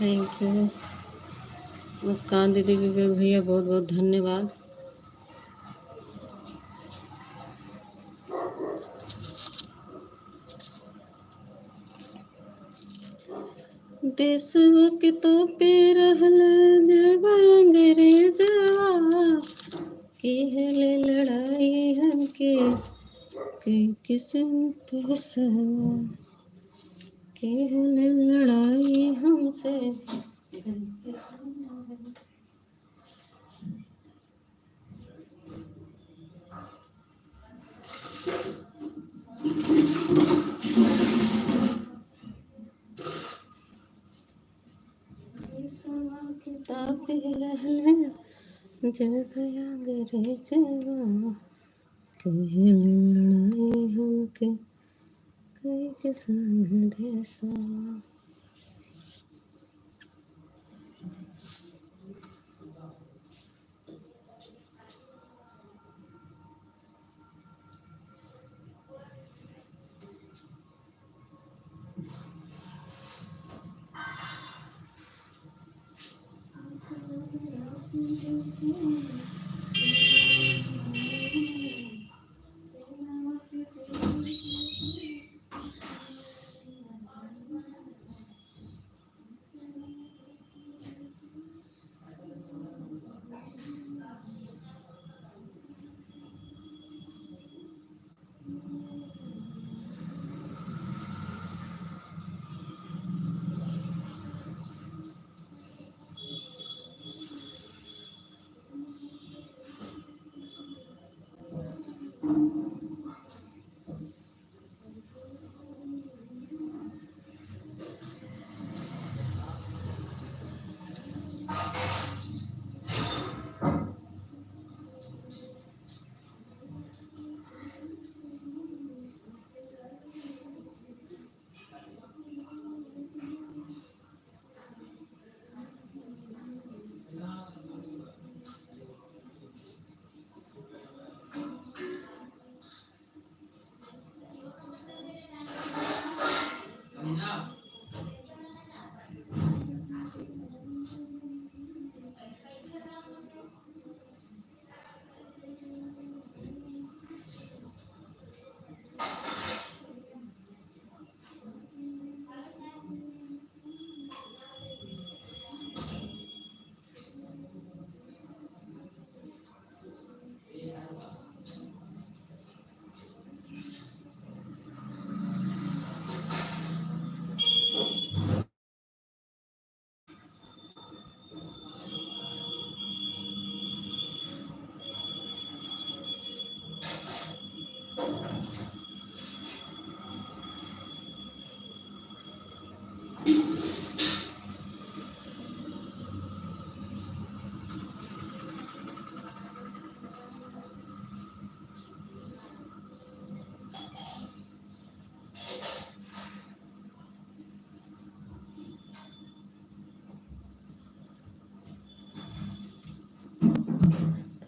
Thank you Muskan दीदी, विवेक भैया, बहुत बहुत धन्यवाद। देशवा के तो पे रहल जब अंग्रेजवा केहले लड़ाई हमके किसन देशवा केहले लड़ाई हमसे। देशवा के तो पे रहल जब अंग्रेजवा केहले लड़ाई हमके किसन देशवा।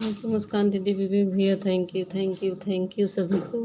थैंक यू मुस्कान दीदी, विवेक bhaiya, thank you thank you thank you सभी को।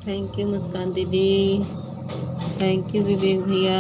Thank you Muskan didi, thank you Vivek bhaiya.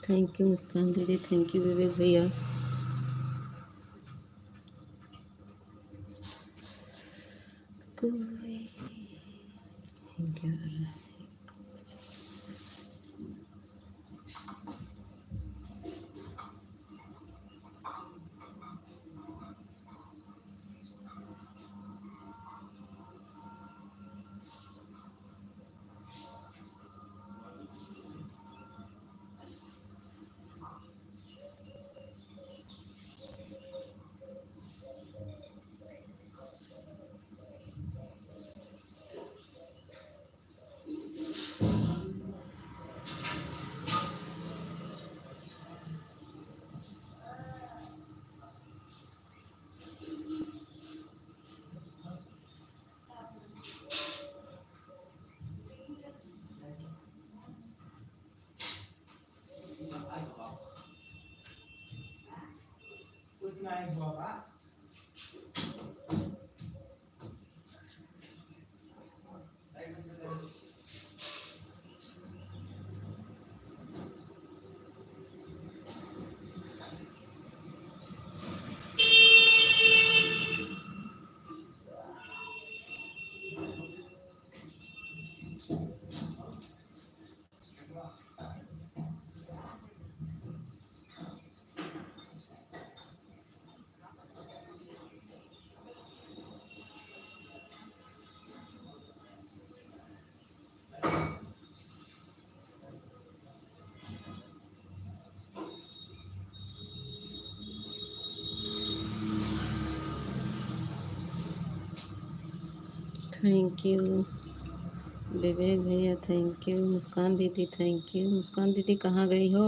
Thank you Muskan didi, thank you Vivek bhaiya. Thank you Vivek bhaiya, thank you Muskan didi, thank you. Muskan दीदी कहाँ गई हो?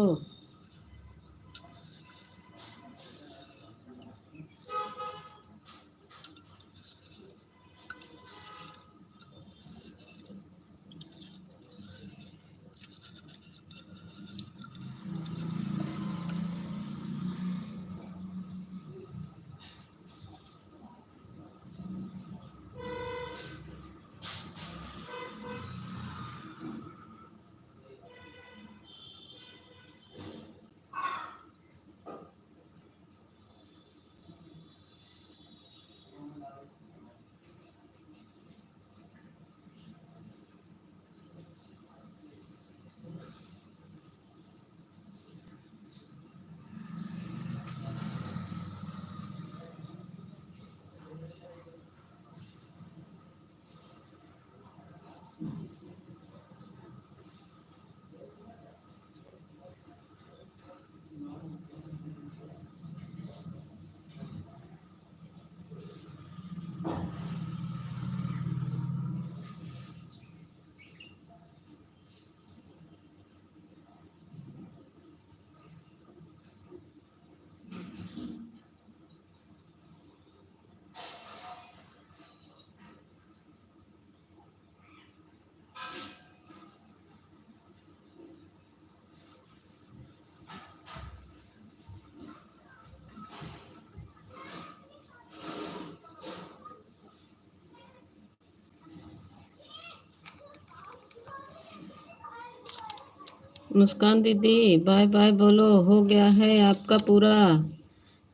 मुस्कान दीदी बाय बाय बोलो, हो गया है आपका पूरा।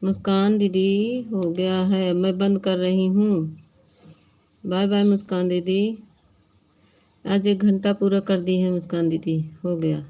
मुस्कान दीदी हो गया है, मैं बंद कर रही हूँ। बाय बाय मुस्कान दीदी। आज 1 घंटा पूरा कर दी है मुस्कान दीदी, हो गया।